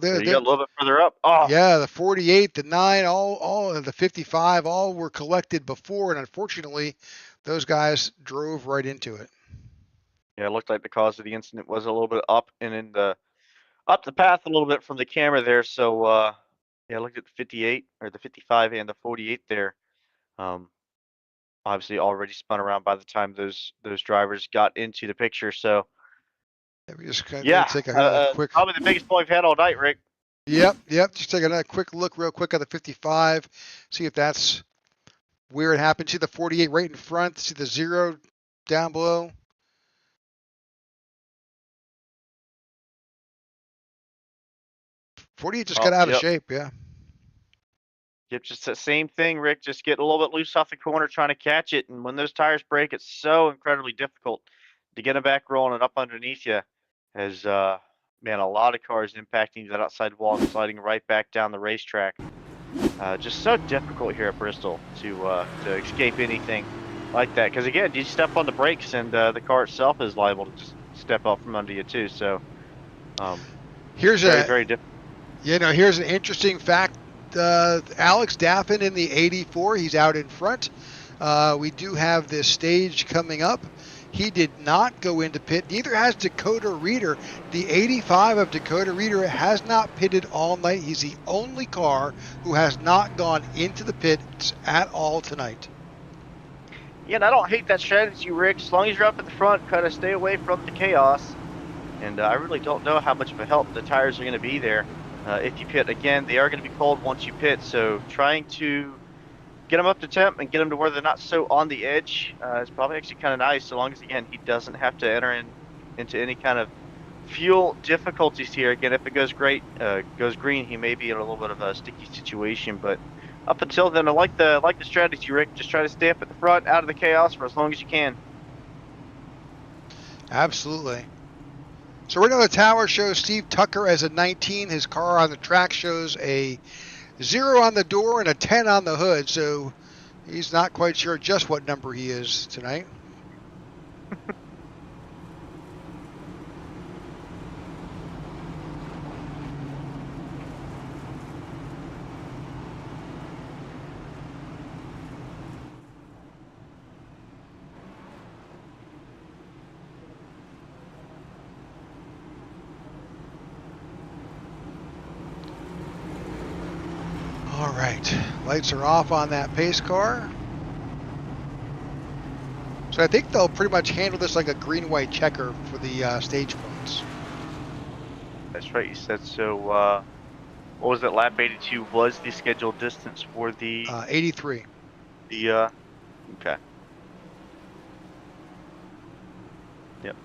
there you go, a little bit further up. Oh, yeah, the 48, the 9, all the 55, all were collected before, and unfortunately, those guys drove right into it. Yeah, it looked like the cause of the incident was a little bit up and up the path a little bit from the camera there. So yeah, looked at the 58 or the 55 and the 48 there. Obviously already spun around by the time those drivers got into the picture. So we just take a quick. Probably the biggest point we've had all night, Rick. Yep. Just take another quick look, real quick, at the 55. See if that's where it happened. See the 48 right in front. See the 0 down below. .48 just got out of shape. Yeah. Yep, just the same thing, Rick. Just getting a little bit loose off the corner, trying to catch it. And when those tires break, it's so incredibly difficult to get them back rolling and up underneath you. As man, a lot of cars impacting that outside wall and sliding right back down the racetrack. Just so difficult here at Bristol to escape anything like that. Because again, you step on the brakes and the car itself is liable to just step up from under you too. So here's very difficult. Here's an interesting fact. Alex Daffin in the 84, he's out in front. We do have this stage coming up. He did not go into pit. Neither has Dakota Reeder. The 85 of Dakota Reeder has not pitted all night. He's the only car who has not gone into the pits at all tonight. Yeah, and I don't hate that strategy, Rick. As long as you're up at the front, kind of stay away from the chaos. And I really don't know how much of a help the tires are going to be there. If you pit again, they are going to be cold once you pit, so trying to get them up to temp and get them to where they're not so on the edge is probably actually kind of nice, so long as, again, he doesn't have to enter into any kind of fuel difficulties here. Again, if it goes green, he may be in a little bit of a sticky situation, but up until then, I like the strategy, Rick. Just try to stay up at the front, out of the chaos for as long as you can. Absolutely. So right now the tower shows Steve Tucker as a 19. His car on the track shows a 0 on the door and a 10 on the hood. So he's not quite sure just what number he is tonight. All right, lights are off on that pace car. So I think they'll pretty much handle this like a green-white checker for the stage points. That's right, you said so. What was it, lap 82 was the scheduled distance for the... 83. Okay. Yep.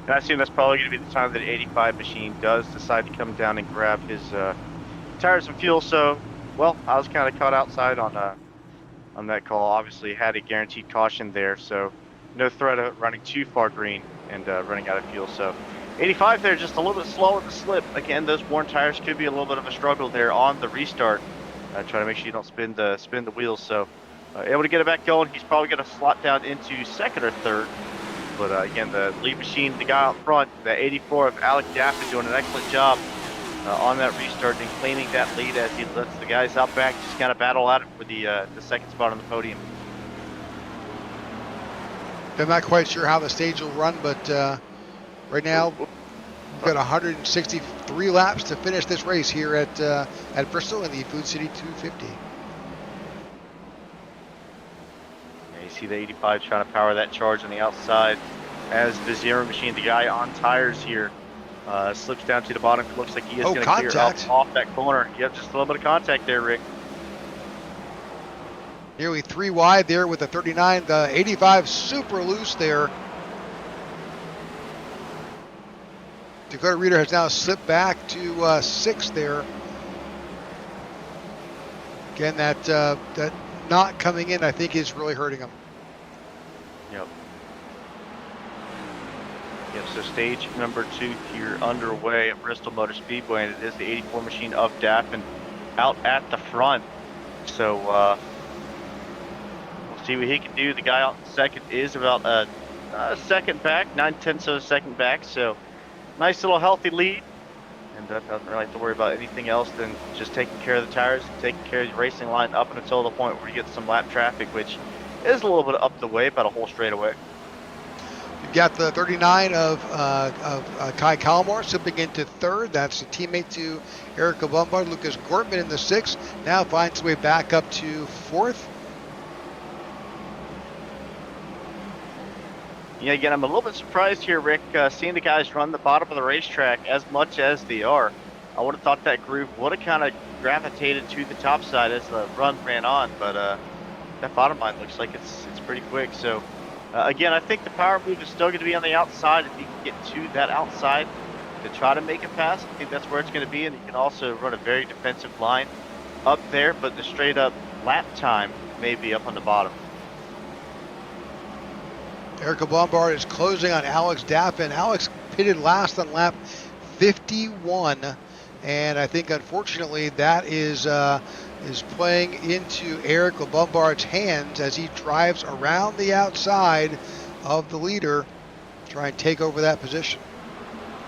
And I assume that's probably going to be the time that the 85 machine does decide to come down and grab his tires and fuel. So, well, I was kind of caught outside on that call. Obviously, had a guaranteed caution there, so no threat of running too far green and running out of fuel. So, 85 there, just a little bit slow in the slip. Again, those worn tires could be a little bit of a struggle there on the restart. Try to make sure you don't spin the wheels. So, able to get it back going. He's probably going to slot down into second or third. But again, the lead machine, the guy out front, the 84 of Alec Daffin, doing an excellent job on that restart and claiming that lead as he lets the guys out back just kind of battle at it for the second spot on the podium. I'm not quite sure how the stage will run, but right now we've got 163 laps to finish this race here at Bristol in the Food City 250. Yeah, you see the 85 trying to power that charge on the outside as the Zero machine, the guy on tires here, slips down to the bottom. It looks like he is going to clear up off that corner. Yep, just a little bit of contact there, Rick. Nearly 3 wide there with the 39. The 85 super loose there. Dakota Reader has now slipped back to 6th there. Again, that not coming in, I think, is really hurting him. Yep. Yep, so stage number 2 here underway at Bristol Motor Speedway, and it is the 84 machine of Daffin out at the front. So we'll see what he can do. The guy out in second is about a second back, 9/10 of a second back, so nice little healthy lead. And doesn't really have to worry about anything else than just taking care of the tires, taking care of the racing line up until the point where you get some lap traffic, which is a little bit up the way, about a whole straightaway. You've got the 39 of Kai Kalmar slipping into 3rd. That's a teammate to Erica Bombard. Lucas Gortman in the 6th. Now finds his way back up to 4th. Yeah, again, I'm a little bit surprised here, Rick, seeing the guys run the bottom of the racetrack as much as they are. I would have thought that group would have kind of gravitated to the top side as the run ran on, but that bottom line looks like it's pretty quick. So, again, I think the power move is still going to be on the outside. If you can get to that outside to try to make a pass, I think that's where it's going to be, and you can also run a very defensive line up there, but the straight-up lap time may be up on the bottom. Erica Bombard is closing on Alex Daffin. Alex pitted last on lap 51, and I think unfortunately that is playing into Erica Bombard's hands as he drives around the outside of the leader, try and take over that position.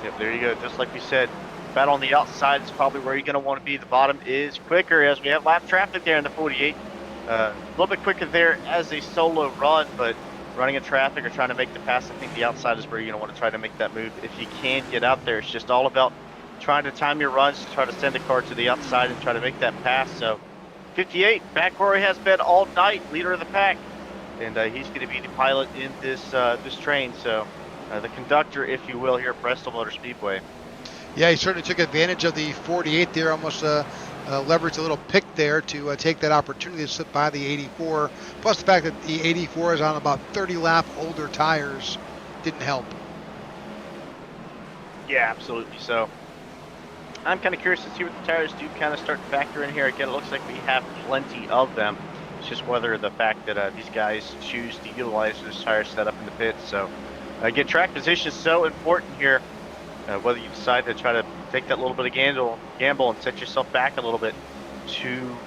Yep, there you go. Just like we said, battle on the outside is probably where you're going to want to be. The bottom is quicker as we have lap traffic there in the 48. A little bit quicker there as a solo run, but running in traffic or trying to make the pass, I think the outside is where you're going to want to try to make that move. If you can get out there, it's just all about trying to time your runs to try to send the car to the outside and try to make that pass. So 58, back where he has been all night, leader of the pack. And he's going to be the pilot in this train. So the conductor, if you will, here at Bristol Motor Speedway. Yeah, he certainly took advantage of the 48 there, almost leveraged a little pick there to take that opportunity to slip by the 84. Plus the fact that the 84 is on about 30 lap older tires didn't help. Yeah, absolutely. So I'm kind of curious to see what the tires do kind of start to factor in here. Again, it looks like we have plenty of them. It's just whether the fact that these guys choose to utilize this tire setup in the pits. So again, track position is so important here. Whether you decide to try to take that little bit of gamble and set yourself back a little bit to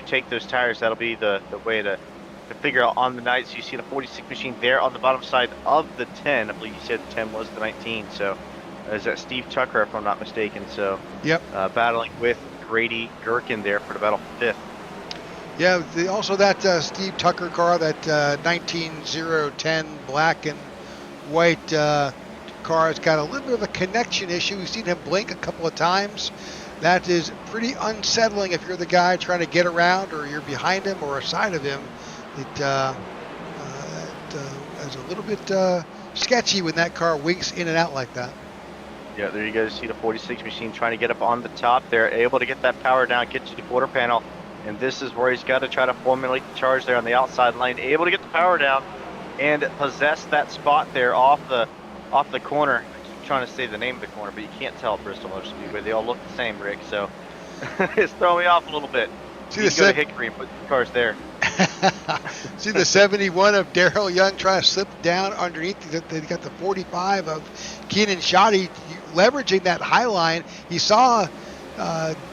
take those tires, that'll be the way to figure out on the night. So you see the 46 machine there on the bottom side of the 10. I believe you said 10 was the 19. So is that Steve Tucker, if I'm not mistaken? So yep, battling with Grady Gherkin there for the battle for 5th. Yeah, also that Steve Tucker car, that 19010 black and white car has got a little bit of a connection issue. We've seen him blink a couple of times. That is pretty unsettling if you're the guy trying to get around or you're behind him or aside of him. It is a little bit sketchy when that car winks in and out like that. Yeah, there you go. See the 46 machine trying to get up on the top there, able to get that power down, get to the quarter panel, and this is where he's got to try to formulate the charge there on the outside lane, able to get the power down and possess that spot there off the corner. I keep trying to say the name of the corner, but you can't tell at Bristol Motor Speedway. They all look the same, Rick, so it's throwing me off a little bit. See, you can go to Hickory and put the cars there. See the 71 of Darrell Young trying to slip down underneath. They got the 45 of Keenan Shoddy leveraging that high line. He saw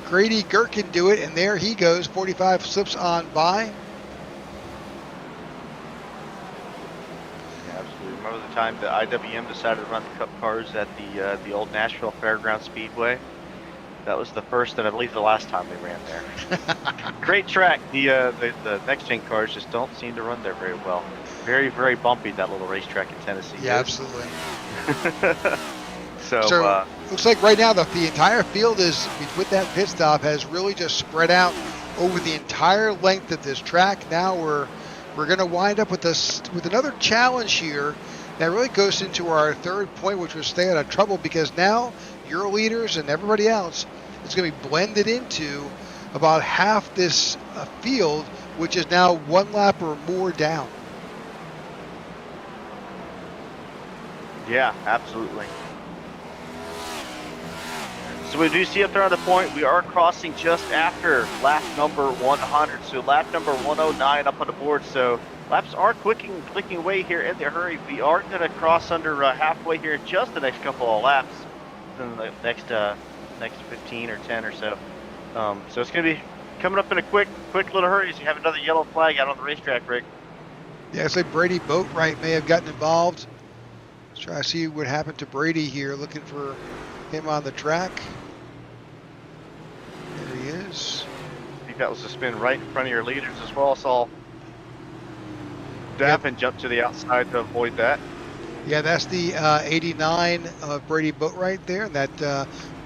Grady Gherkin do it, and there he goes. 45 slips on by. Yeah, absolutely. Remember the time the IWM decided to run the Cup cars at the old Nashville Fairgrounds Speedway. That was the first and I believe the last time they ran there. Great track. The next gen cars just don't seem to run there very well. Very, very bumpy, that little racetrack in Tennessee. Yeah, absolutely. So looks like right now the entire field is, with that pit stop, has really just spread out over the entire length of this track. Now we're going to wind up with another challenge here that really goes into our third point, which was stay out of trouble, because now your leaders and everybody else is going to be blended into about half this field, which is now one lap or more down. Yeah, absolutely. So we do see up there on the point, we are crossing just after lap number 100. So lap number 109 up on the board. So laps are clicking away here in the hurry. We are going to cross under halfway here in just the next couple of laps, in the next 15 or 10 or so. So it's going to be coming up in a quick little hurry. So you have another yellow flag out on the racetrack, Rick. Yeah, it's like Brady Boatwright may have gotten involved. Let's try to see what happened to Brady here, looking for him on the track. There he is. I think that was a spin right in front of your leaders as well. Saw Daffin jump to the outside to avoid that. Yeah, that's the 89 of Brady Boatwright there, and that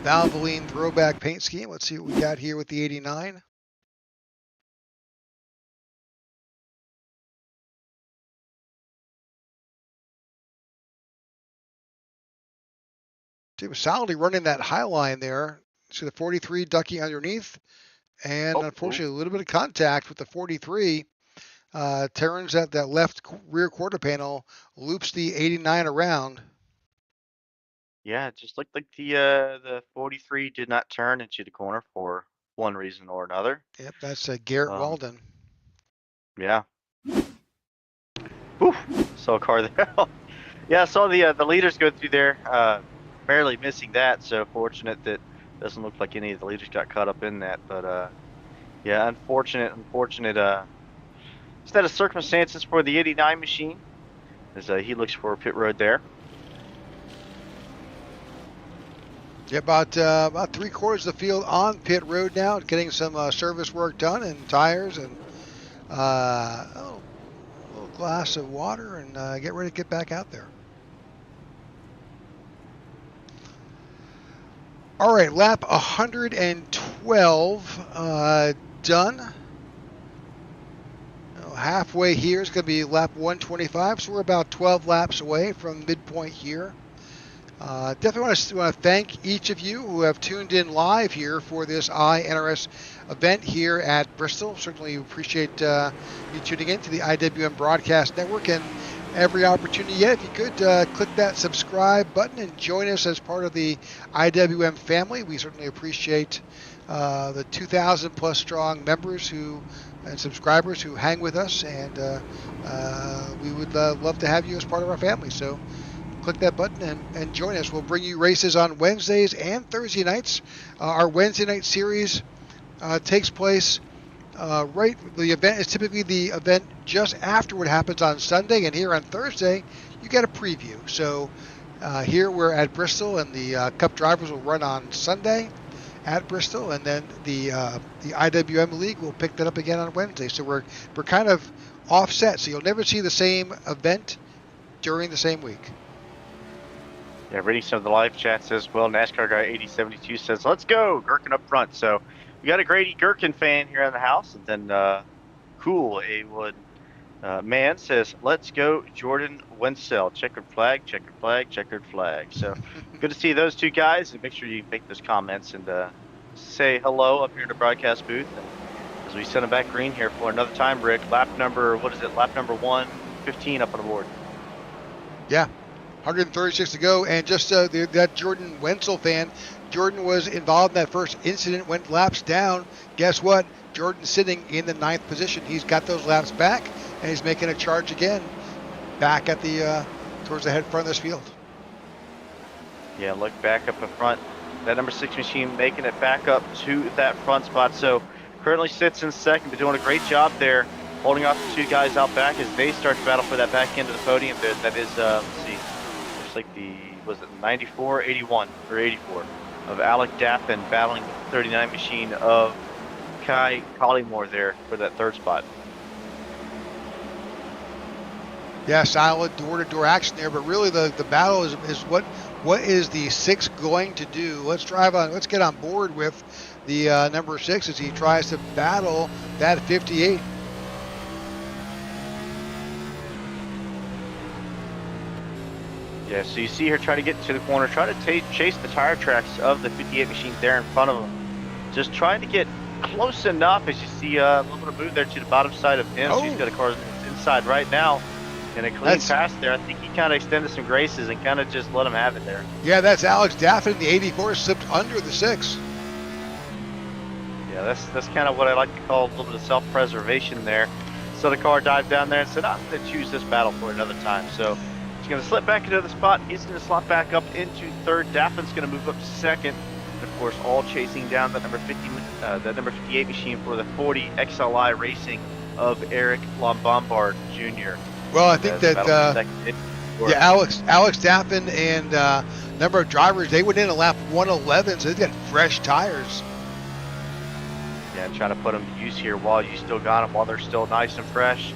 Valvoline throwback paint scheme. Let's see what we got here with the 89. He was solidly running that high line there. See the 43 ducking underneath, and unfortunately a little bit of contact with the 43. Turns out that left rear quarter panel, loops the 89 around. Yeah, it just looked like the 43 did not turn into the corner for one reason or another. Yep, that's Garrett Walden. Yeah. Oof, saw a car there. Yeah, I saw the leaders go through there, barely missing that. So fortunate that doesn't look like any of the leaders got caught up in that. But yeah, unfortunate set of circumstances for the 89 machine, as he looks for a pit road there. Yeah, about 3/4 of the field on pit road now, getting some service work done and tires and a little glass of water, and get ready to get back out there. All right, lap 112 done. Halfway here is going to be lap 125, so we're about 12 laps away from midpoint here. Definitely want to thank each of you who have tuned in live here for this iNRS event here at Bristol. Certainly appreciate you tuning in to the IWM Broadcast Network, and every opportunity yet, if you could click that subscribe button and join us as part of the IWM family. We certainly appreciate the 2,000 plus strong members and subscribers who hang with us, and we would love to have you as part of our family. So click that button and join us. We'll bring you races on Wednesdays and Thursday nights. Our Wednesday night series takes place the event is typically the event just after what happens on Sunday, and here on Thursday you get a preview. So here we're at Bristol, and the Cup drivers will run on Sunday at Bristol, and then the IWM League will pick that up again on Wednesday. So we're kind of offset, so you'll never see the same event during the same week. Yeah, reading some of the live chats as well. NASCAR guy 8072 says, "Let's go, Gherkin up front." So we got a Grady Gherkin fan here in the house, and then Cool A-Wood Man says, "Let's go, Jordan Wenzel. Checkered flag, checkered flag, checkered flag." So good to see those two guys, and make sure you make those comments and say hello up here in the broadcast booth. And as we send them back green here for another time, Rick, lap number 115 up on the board. Yeah, 136 to go, and just that Jordan Wenzel fan, Jordan was involved in that first incident, went laps down. Guess what? Jordan's sitting in the 9th position. He's got those laps back, and he's making a charge again back at the towards the head front of this field. Yeah, look back up in front. That number 6 machine making it back up to that front spot. So currently sits in second, but doing a great job there, holding off the two guys out back as they start to battle for that back end of the podium. That is, let's see, looks like was it 94, 81, or 84 of Alec Daffin battling the 39 machine of Kai Collymore there for that third spot. Yeah, solid door-to-door action there, but really the battle is what is the 6 going to do? Let's get on board with the number 6 as he tries to battle that 58. Yeah, so you see her try to get to the corner, try to chase the tire tracks of the 58 machine there in front of him. Just trying to get close enough, as you see a little bit of move there to the bottom side of him. Oh. So he's got a car inside right now. And a clean pass there. I think he kind of extended some graces and kind of just let him have it there. Yeah, that's Alex Daffin. The 84 slipped under the 6. Yeah, that's kind of what I like to call a little bit of self-preservation there. So the car dived down there and said, I'm going to choose this battle for another time. So he's going to slip back into the spot. He's going to slot back up into third. Daffin's going to move up to second. And of course, all chasing down that number 58 machine for the 40 XLI Racing of Eric Lombard Jr. Well, I think that Alex Daffin and number of drivers, they went in at lap 111, so they've got fresh tires. Yeah, trying to put them to use here while you still got them, while they're still nice and fresh,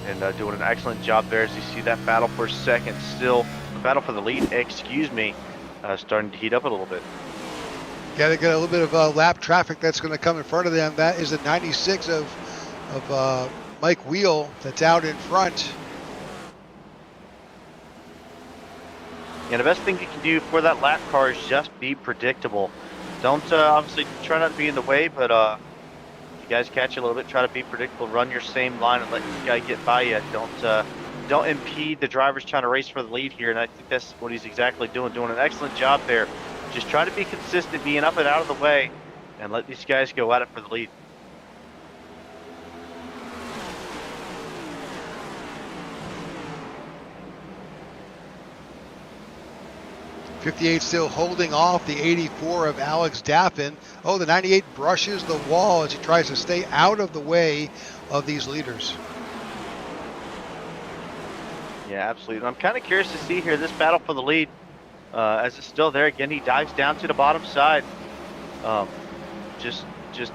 and doing an excellent job there. As you see that battle for second, still the battle for the lead, starting to heat up a little bit. Yeah, they got a little bit of lap traffic that's going to come in front of them. That is the 96 of Mike Wheel that's out in front. Yeah, the best thing you can do for that lap car is just be predictable. Don't obviously try not to be in the way, but if you guys catch a little bit, try to be predictable. Run your same line and let the guy get by you. Don't impede the drivers trying to race for the lead here, and I think that's what he's exactly doing an excellent job there. Just try to be consistent, being up and out of the way, and let these guys go at it for the lead. 58 still holding off the 84 of Alex Daffin. Oh, the 98 brushes the wall as he tries to stay out of the way of these leaders. Yeah, absolutely. I'm kind of curious to see here this battle for the lead as it's still there. Again, he dives down to the bottom side. Just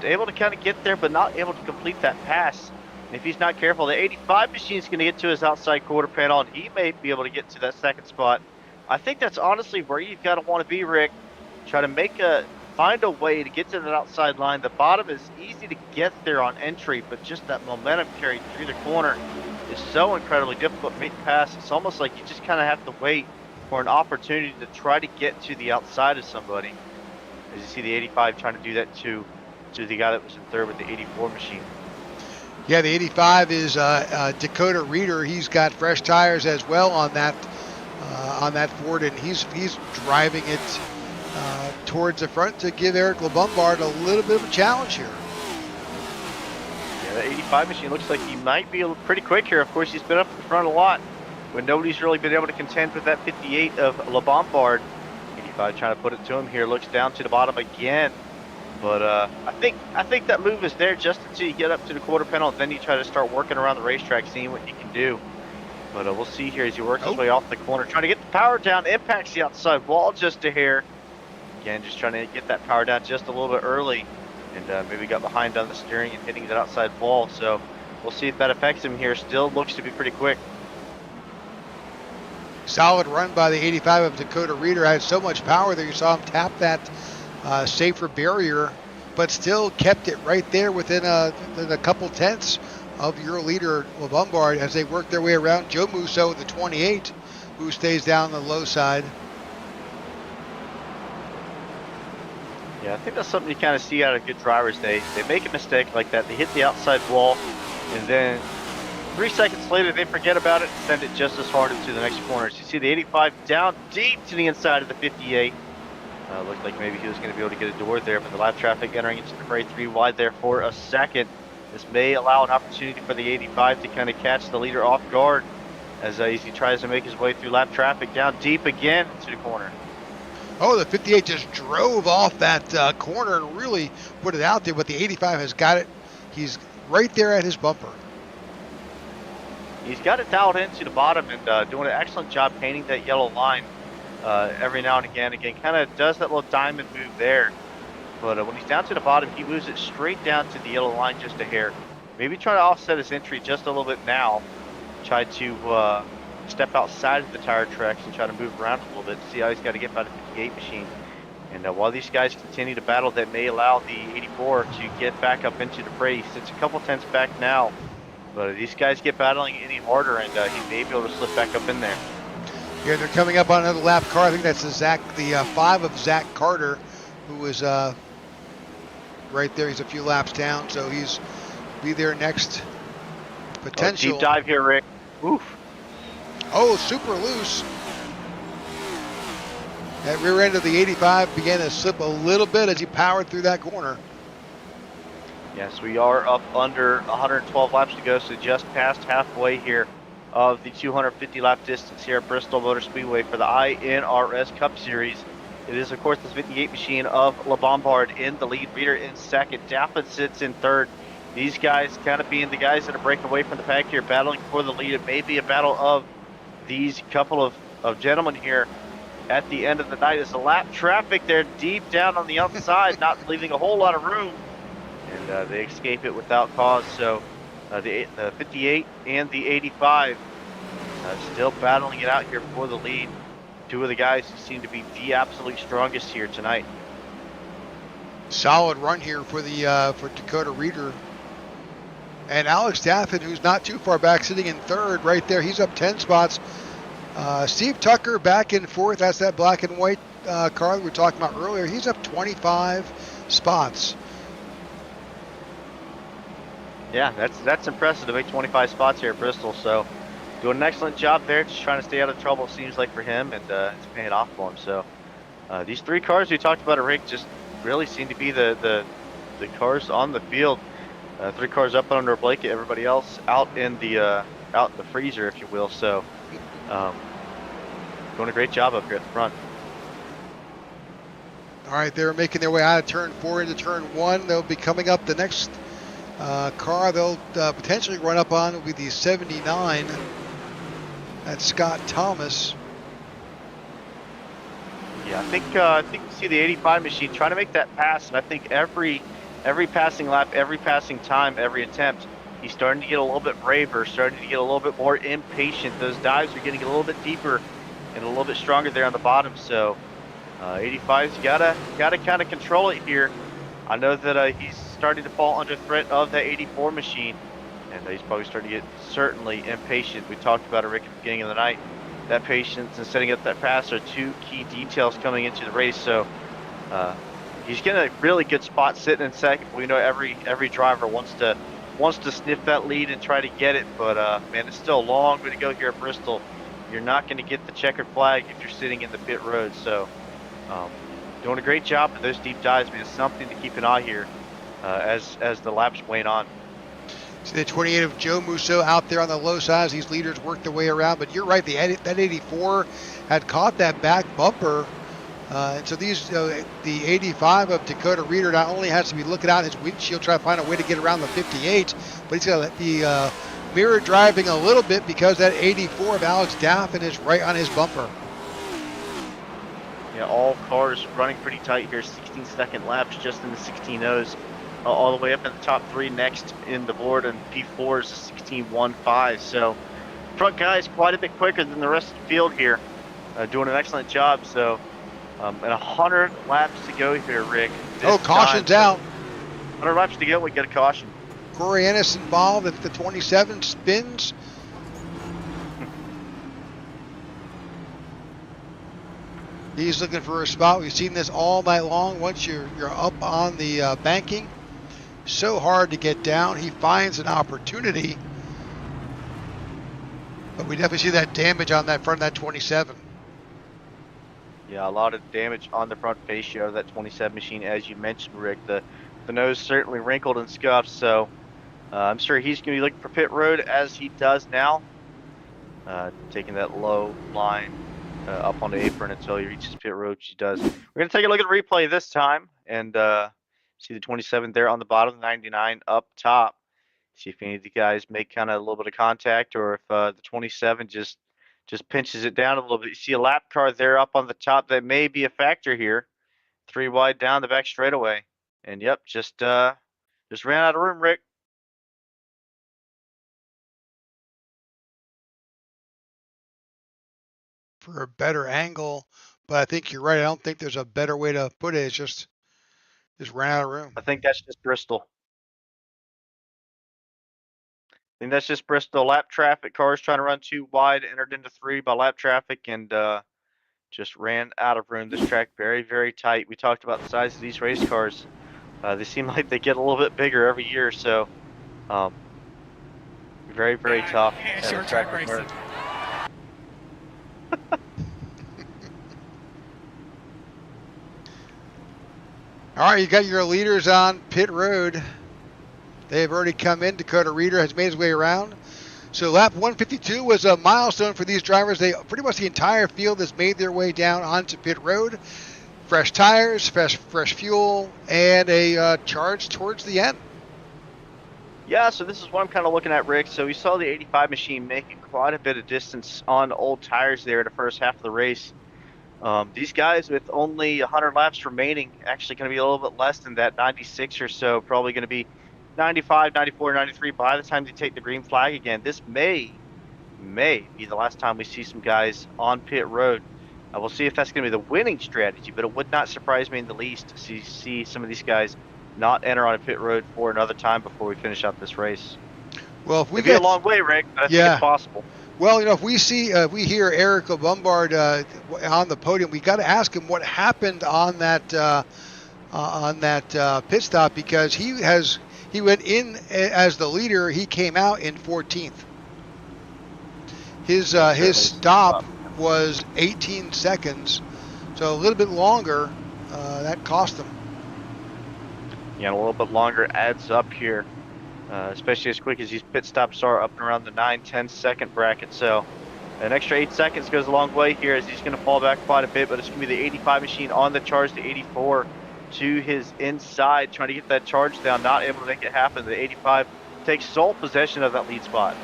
able to kind of get there, but not able to complete that pass. And if he's not careful, the 85 machine is going to get to his outside quarter panel, and he may be able to get to that second spot. I think that's honestly where you've got to want to be, Rick. Try to find a way to get to that outside line. The bottom is easy to get there on entry, but just that momentum carried through the corner is so incredibly difficult to make the pass. It's almost like you just kind of have to wait for an opportunity to try to get to the outside of somebody. As you see the 85 trying to do that to the guy that was in third with the 84 machine. Yeah, the 85 is Dakota Reeder. He's got fresh tires as well on that Ford, and he's driving it towards the front to give Eric Lombard a little bit of a challenge here. Yeah, the 85 machine looks like he might be pretty quick here. Of course, he's been up in front a lot, but nobody's really been able to contend with that 58 of Lombard. 85 trying to put it to him here, looks down to the bottom again. But I think that move is there just until you get up to the quarter panel, and then you try to start working around the racetrack, seeing what you can do. But we'll see here as he works his way off the corner, trying to get the power down, impacts the outside wall just a hair. Again, just trying to get that power down just a little bit early, and maybe got behind on the steering and hitting that outside wall. So we'll see if that affects him here. Still looks to be pretty quick. Solid run by the 85 of Dakota Reeder. Had so much power there. You saw him tap that safer barrier, but still kept it right there within a couple tenths of your leader, Lombard, as they work their way around Joe Musso, the 28, who stays down the low side. Yeah, I think that's something you kind of see out of good drivers. They make a mistake like that. They hit the outside wall, and then 3 seconds later, they forget about it and send it just as hard into the next corner. So you see the 85 down deep to the inside of the 58. Looked like maybe he was going to be able to get a door there, but the lap traffic entering into the fray 3 wide there for a second. This may allow an opportunity for the 85 to kind of catch the leader off guard as he tries to make his way through lap traffic down deep again into the corner. Oh, the 58 just drove off that corner and really put it out there, but the 85 has got it. He's right there at his bumper. He's got it dialed into the bottom and doing an excellent job painting that yellow line every now and again. Again, kind of does that little diamond move there. But when he's down to the bottom, he moves it straight down to the yellow line just a hair. Maybe try to offset his entry just a little bit now. Try to step outside of the tire tracks and try to move around a little bit. See how he's got to get by the 58 machine. And while these guys continue to battle, that may allow the 84 to get back up into the race. It's a couple tenths back now, but if these guys get battling any harder, and he may be able to slip back up in there. Yeah, they're coming up on another lap car. I think that's the 5 of Zach Carter, who is right there. He's a few laps down, so he's be there next. Potential. Deep dive here, Rick. Oof. Oh, super loose. That rear end of the 85 began to slip a little bit as he powered through that corner. Yes, we are up under 112 laps to go, so just past halfway here of the 250 lap distance here at Bristol Motor Speedway for the iNRS Cup Series. It is, of course, the 58 machine of LeBombard in the lead, Reeder in second, Daffin sits in third. These guys kind of being the guys that are breaking away from the pack here, battling for the lead. It may be a battle of these couple of gentlemen here at the end of the night. As the lap traffic there deep down on the outside, not leaving a whole lot of room. And they escape it without cause. So the 58 and the 85 still battling it out here for the lead. Two of the guys who seem to be the absolute strongest here tonight. Solid run here for the for Dakota Reeder. And Alex Daffin, who's not too far back, sitting in third right there. He's up 10 spots. Steve Tucker back in fourth. That's that black and white car that we were talking about earlier. He's up 25 spots. Yeah, that's impressive to make 25 spots here at Bristol. So doing an excellent job there, just trying to stay out of trouble, it seems like, for him, and it's paying off for him. So these three cars we talked about at Rick just really seem to be the cars on the field. 3 cars up under a blanket, everybody else out in the freezer, if you will. So doing a great job up here at the front. All right, they're making their way out of turn 4 into turn 1. They'll be coming up. The next car they'll potentially run up on will be the 79. That's Scott Thomas. Yeah, I think you see the 85 machine trying to make that pass, and I think every passing lap, every passing time, every attempt, he's starting to get a little bit braver, starting to get a little bit more impatient. Those dives are getting a little bit deeper and a little bit stronger there on the bottom. So 85's gotta kind of control it here. I know that he's starting to fall under threat of that 84 machine, and he's probably starting to get certainly impatient. We talked about it, Rick, at the beginning of the night. That patience and setting up that pass are 2 key details coming into the race. So he's getting a really good spot sitting in second. We know every driver wants to sniff that lead and try to get it, but man, it's still a long way to go here at Bristol. You're not going to get the checkered flag if you're sitting in the pit road. So doing a great job with those deep dives, man. Something to keep an eye here as the laps wane on. See the 28 of Joe Musso out there on the low side as these leaders work their way around. But you're right, that 84 had caught that back bumper. And so the 85 of Dakota Reeder not only has to be looking out his windshield, try to find a way to get around the 58, but he's got to be mirror driving a little bit because that 84 of Alex Daffin is right on his bumper. Yeah, all cars running pretty tight here, 16-second laps just in the 16.0s. All the way up in the top 3 next in the board, and P4 is a 16.15. So front guys quite a bit quicker than the rest of the field here, doing an excellent job. So and 100 laps to go here, Rick. Caution's out. 100 laps to go, we get a caution. Corey Ennis involved at the 27 spins. He's looking for a spot. We've seen this all night long. Once you're up on the banking, so hard to get down. He finds an opportunity, but we definitely see that damage on that front of that 27. Yeah, a lot of damage on the front fascia of that 27 machine, as you mentioned, Rick. The nose certainly wrinkled and scuffed, so I'm sure he's going to be looking for pit road as he does now, taking that low line up on the apron until he reaches pit road, which he does. We're going to take a look at the replay this time and see the 27 there on the bottom, 99 up top. See if any of the guys make kind of a little bit of contact, or if the 27 just pinches it down a little bit. You see a lap car there up on the top that may be a factor here. 3 wide down the back straightaway, and yep, just ran out of room, Rick. For a better angle, but I think you're right. I don't think there's a better way to put it. It's just ran out of room. I think that's just Bristol. I think that's just Bristol. Lap traffic, cars trying to run 2 wide, entered into 3 by lap traffic, and just ran out of room. This track very, very tight. We talked about the size of these race cars. They seem like they get a little bit bigger every year, so very, very tough. Short track racing. All right, you got your leaders on pit road. They've already come in. Dakota Reeder has made his way around. So lap 152 was a milestone for these drivers. They pretty much the entire field has made their way down onto pit road. Fresh tires, fresh fuel, and a charge towards the end. Yeah, so this is what I'm kind of looking at, Rick. So we saw the 85 machine making quite a bit of distance on old tires there in the first half of the race. These guys with only 100 laps remaining, actually going to be a little bit less than that, 96 or so, probably going to be 95, 94, 93 by the time they take the green flag again. This may be the last time we see some guys on pit road. We'll see if that's going to be the winning strategy, but it would not surprise me in the least to see some of these guys not enter on a pit road for another time before we finish up this race. Well, if we It'd be a long way, Rick, but I think it's possible. Well, if we hear Eric Lombard on the podium, we got to ask him what happened on that pit stop, because he went in as the leader. He came out in 14th. His stop was 18 seconds, so a little bit longer. That cost him. Yeah, a little bit longer adds up here, especially as quick as these pit stops are up and around the 9-10 second bracket. So an extra 8 seconds goes a long way here, as he's going to fall back quite a bit, but it's going to be the 85 machine on the charge to 84 to his inside, trying to get that charge down, not able to make it happen. The 85 takes sole possession of that lead spot.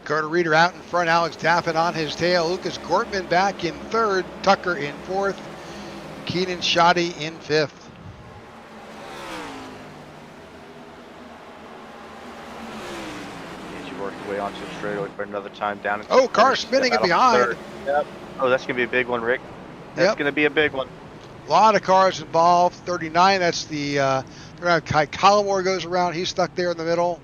Carter Reeder out in front, Alex Taffin on his tail, Lucas Gortman back in third, Tucker in fourth, Keenan Shoddy in fifth. As you work your way onto the straightaway for another time down. Car spinning it behind. Yep. Oh, that's going to be a big one, Rick. That's going to be a big one. A lot of cars involved. 39, that's the Kai Collmore goes around. He's stuck there in the middle.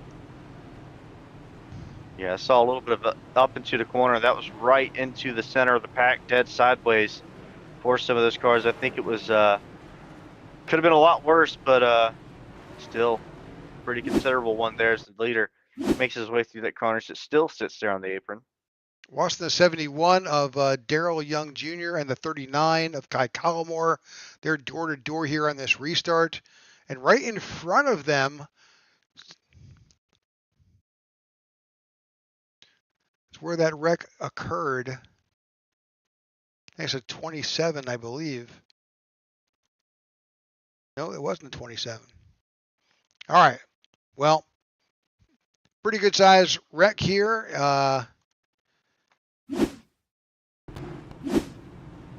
Yeah, I saw a little bit of up into the corner. That was right into the center of the pack, dead sideways for some of those cars. I think it was, could have been a lot worse, but still pretty considerable one there as the leader makes his way through that corner. It still sits there on the apron. Washington 71 of Daryl Young Jr. and the 39 of Kai Collmore. They're door to door here on this restart. And right in front of them is where that wreck occurred. I think it's a 27, I believe. No, it wasn't a 27. All right. Well, pretty good size wreck here.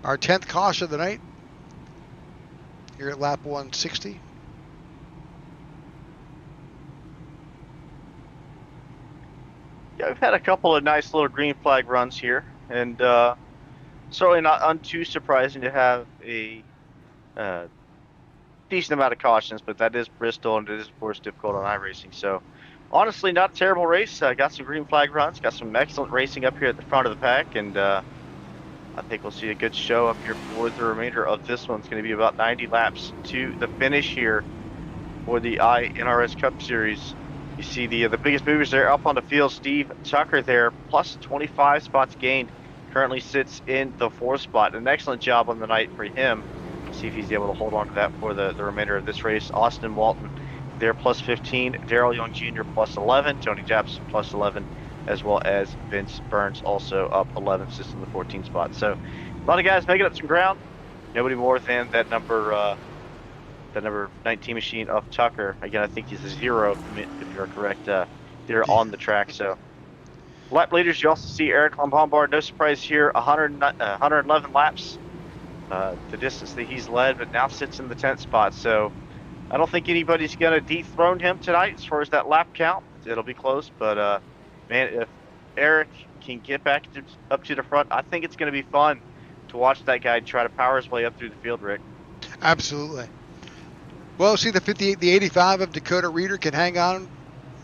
Our 10th caution of the night here at lap 160. Yeah, we've had a couple of nice little green flag runs here, and certainly not too surprising to have a decent amount of cautions, but that is Bristol, and it is, of course, difficult on iRacing. So, honestly, not a terrible race. Got some green flag runs, got some excellent racing up here at the front of the pack, and I think we'll see a good show up here for the remainder of this one. It's going to be about 90 laps to the finish here for the iNRS Cup Series. You see the biggest movers there up on the field. Steve Tucker there, plus 25 spots gained. Currently sits in the 4th spot. An excellent job on the night for him. See if he's able to hold on to that for the remainder of this race. Austin Walton there, plus 15. Daryl Young Jr. plus 11. Tony Japs plus 11. As well as Vince Burns also up 11, sits in the 14th spot. So a lot of guys making up some ground. Nobody more than that number the number 19 machine of Tucker. Again, I think he's a 0, if you're correct, there on the track. So lap leaders, you also see Eric Lombard. No surprise here, 111 laps, the distance that he's led, but now sits in the 10th spot. So I don't think anybody's going to dethrone him tonight as far as that lap count. It'll be close, but man, if Eric can get back up to the front, I think it's going to be fun to watch that guy try to power his way up through the field, Rick. Absolutely. Well, see, the 58, the 85 of Dakota Reeder can hang on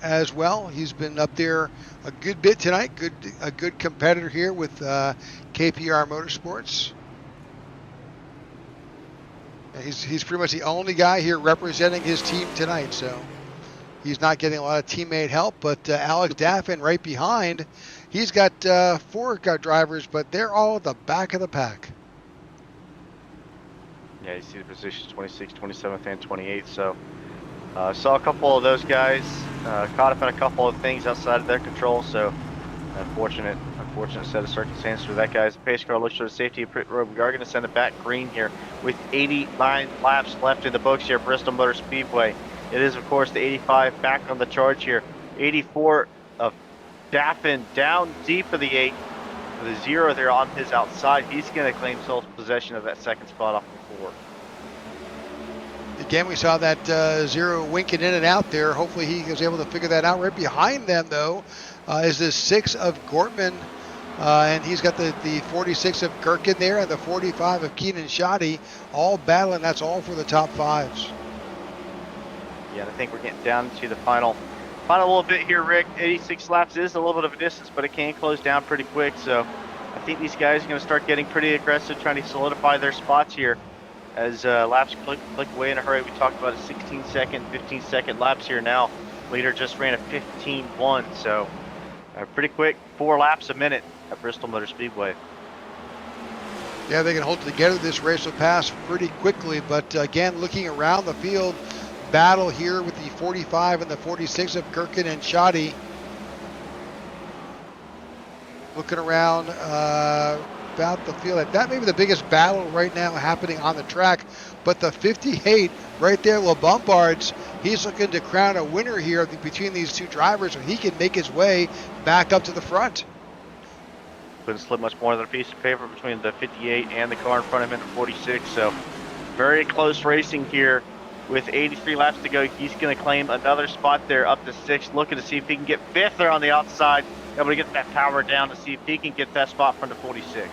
as well. He's been up there a good bit tonight. A good competitor here with KPR Motorsports. And he's pretty much the only guy here representing his team tonight, so he's not getting a lot of teammate help. But Alex Daffin right behind, he's got 4 drivers, but they're all at the back of the pack. Yeah, you see the positions 26th, 27th, and 28th. So saw a couple of those guys caught up in a couple of things outside of their control. So unfortunate set of circumstances for that guy. As the pace car looks for the safety of pit road, we are going to send it back green here with 89 laps left in the books here at Bristol Motor Speedway. It is, of course, the 85 back on the charge here. 84 of Daffin down deep for the 8. With a 0 there on his outside. He's going to claim sole possession of that second spot off the 4. Again, we saw that 0 winking in and out there. Hopefully he was able to figure that out. Right behind them, though, is this 6 of Gortman. And he's got the 46 of Gherkin there and the 45 of Keenan Shoddy, all battling. That's all for the top 5s. Yeah, I think we're getting down to the final little bit here, Rick. 86 laps is a little bit of a distance, but it can close down pretty quick. So I think these guys are going to start getting pretty aggressive, trying to solidify their spots here as laps click away in a hurry. We talked about a 16-second, 15-second laps here now. Leader just ran a 15-1, so pretty quick, 4 laps a minute at Bristol Motor Speedway. Yeah, they can hold together. This race will pass pretty quickly, but again, looking around the field, battle here with the 45 and the 46 of Gherkin and Shoddy. Looking around about the field, that may be the biggest battle right now happening on the track. But the 58 right there, LeBompard's, he's looking to crown a winner here between these 2 drivers, and he can make his way back up to the front. Couldn't slip much more than a piece of paper between the 58 and the car in front of him in the 46. So very close racing here. With 83 laps to go, he's going to claim another spot there up to 6th, looking to see if he can get 5th there on the outside, able to get that power down to see if he can get that spot from the 46.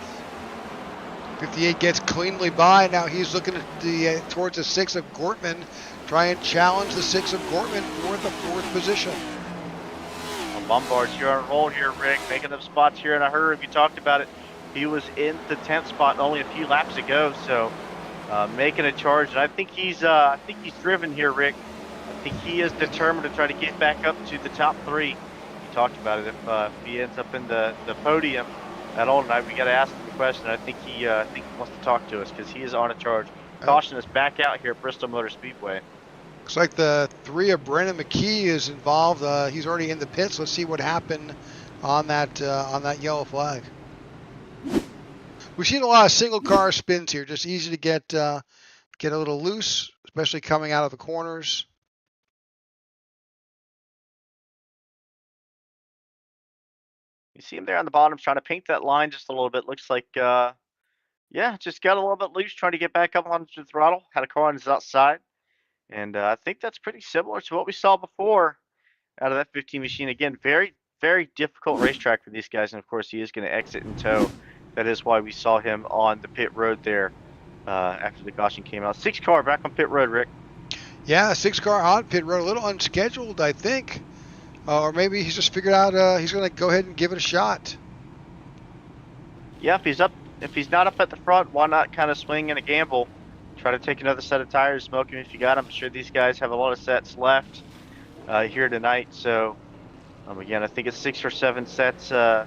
58 gets cleanly by. Now he's looking at towards the 6 of Gortman, try and challenge the 6 of Gortman for the 4th position. Lombard's here on a roll here, Rick, making them spots here in a hurry. We talked about it. He was in the 10th spot only a few laps ago, so making a charge. And I think he's driven here, Rick. I think he is determined to try to get back up to the top 3. We talked about it. If he ends up in the podium at all tonight, we got to ask him the question. I think he wants to talk to us because he is on a charge. Caution is back out here at Bristol Motor Speedway. Looks like the 3 of Brennan McKee is involved. He's already in the pits. Let's see what happened on that yellow flag. We've seen a lot of single car spins here. Just easy to get a little loose, especially coming out of the corners. You see him there on the bottom trying to paint that line just a little bit. Looks like, just got a little bit loose trying to get back up onto the throttle. Had a car on his outside. And I think that's pretty similar to what we saw before out of that 15 machine. Again, very, very difficult racetrack for these guys. And, of course, he is going to exit in tow. That is why we saw him on the pit road there after the caution came out. 6 car back on pit road, Rick. Yeah, 6 car on pit road. A little unscheduled, I think. Or maybe he's just figured out he's going to go ahead and give it a shot. Yeah, if he's not up at the front, why not kind of swing in a gamble? Try to take another set of tires, smoke them if you got them. I'm sure these guys have a lot of sets left here tonight. So, again, I think it's 6 or 7 sets, the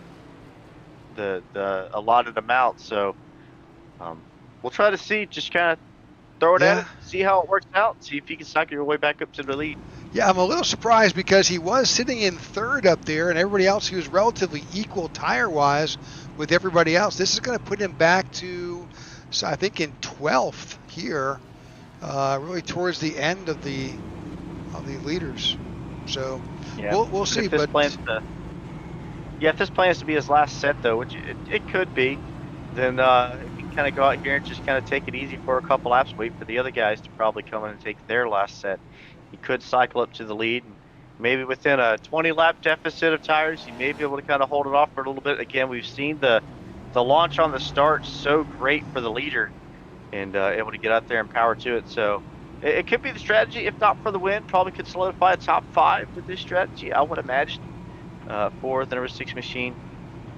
allotted amount. So, we'll try to see, just kind of throw it at it, see how it works out, see if you can suck your way back up to the lead. Yeah, I'm a little surprised because he was sitting in 3rd up there, and everybody else, he was relatively equal tire-wise with everybody else. This is going to put him back to, so I think, in 12th here. really towards the end of the leaders. So Yeah. we'll see. If this But if this plans to be his last set, though, which it could be, then he can kind of go out here and just kind of take it easy for a couple laps, wait for the other guys to probably come in and take their last set. He could cycle up to the lead, and maybe within a 20-lap deficit of tires, he may be able to kind of hold it off for a little bit. Again, we've seen the launch on the start so great for the leader, and able to get out there and power to it. So it could be the strategy, if not for the win. Probably could solidify a top 5 with this strategy, I would imagine, for the number 6 machine.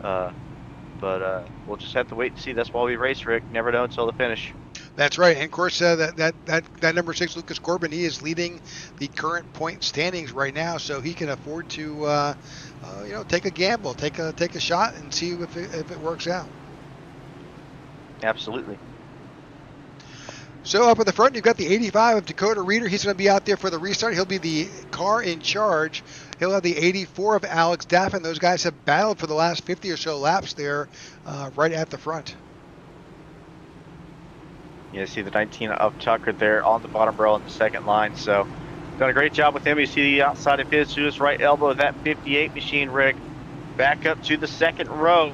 But we'll just have to wait and see. That's why we race, Rick. Never know until the finish. that's right. And of course, that number 6, Lucas Corbin, he is leading the current point standings right now, so he can afford to take a gamble, take a shot, and see if it works out. Absolutely. So up at the front, you've got the 85 of Dakota Reeder. He's going to be out there for the restart. He'll be the car in charge. He'll have the 84 of Alex Daffin. Those guys have battled for the last 50 or so laps there, right at the front. You see the 19 of Tucker there on the bottom row on the second line. So done a great job with him. You see the outside of his to his right elbow of that 58 machine, Rick. Back up to the second row.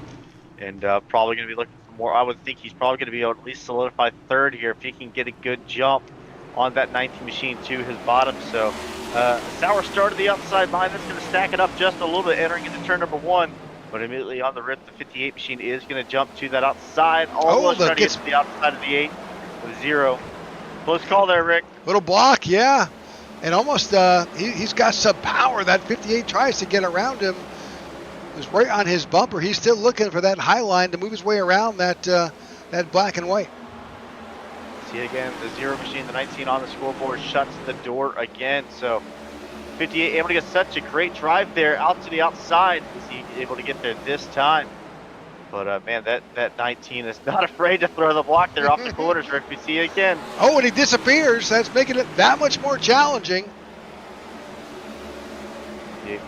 And probably going to be looking for more. I would think he's probably going to be able to at least solidify third here if he can get a good jump on that 19 machine to his bottom. So a sour start of the outside line. That's going to stack it up just a little bit entering into turn number 1. But immediately on the rip, the 58 machine is going to jump to that outside. Almost trying to get to the outside of the 8 with 0. Close call there, Rick. Little block, yeah. And almost, he's got some power. That 58 tries to get around him. It was right on his bumper. He's still looking for that high line to move his way around that black and white. See again, the 0 machine, the 19 on the scoreboard shuts the door again. So 58 able to get such a great drive there out to the outside. Is he able to get there this time? But man, that 19 is not afraid to throw the block there off the corners, Rick. We see it again. Oh, and he disappears. That's making it that much more challenging.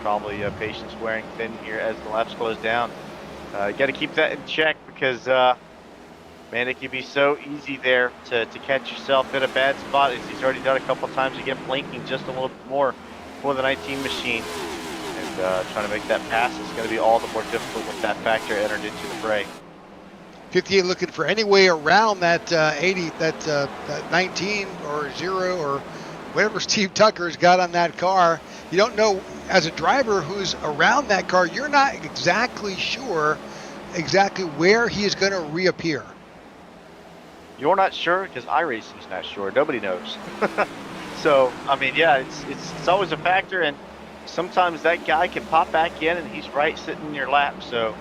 Probably patience wearing thin here as the laps close down. You got to keep that in check because, man, it can be so easy there to catch yourself in a bad spot. As he's already done a couple of times again, blinking just a little bit more for the 19 machine. And trying to make that pass is going to be all the more difficult with that factor entered into the fray. 58 looking for any way around that 80, that 19 or 0 or whatever Steve Tucker's got on that car. You don't know, as a driver who's around that car, you're not exactly sure exactly where he is going to reappear. You're not sure because iRacing's not sure. Nobody knows. So, I mean, yeah, it's always a factor, and sometimes that guy can pop back in and he's right sitting in your lap. So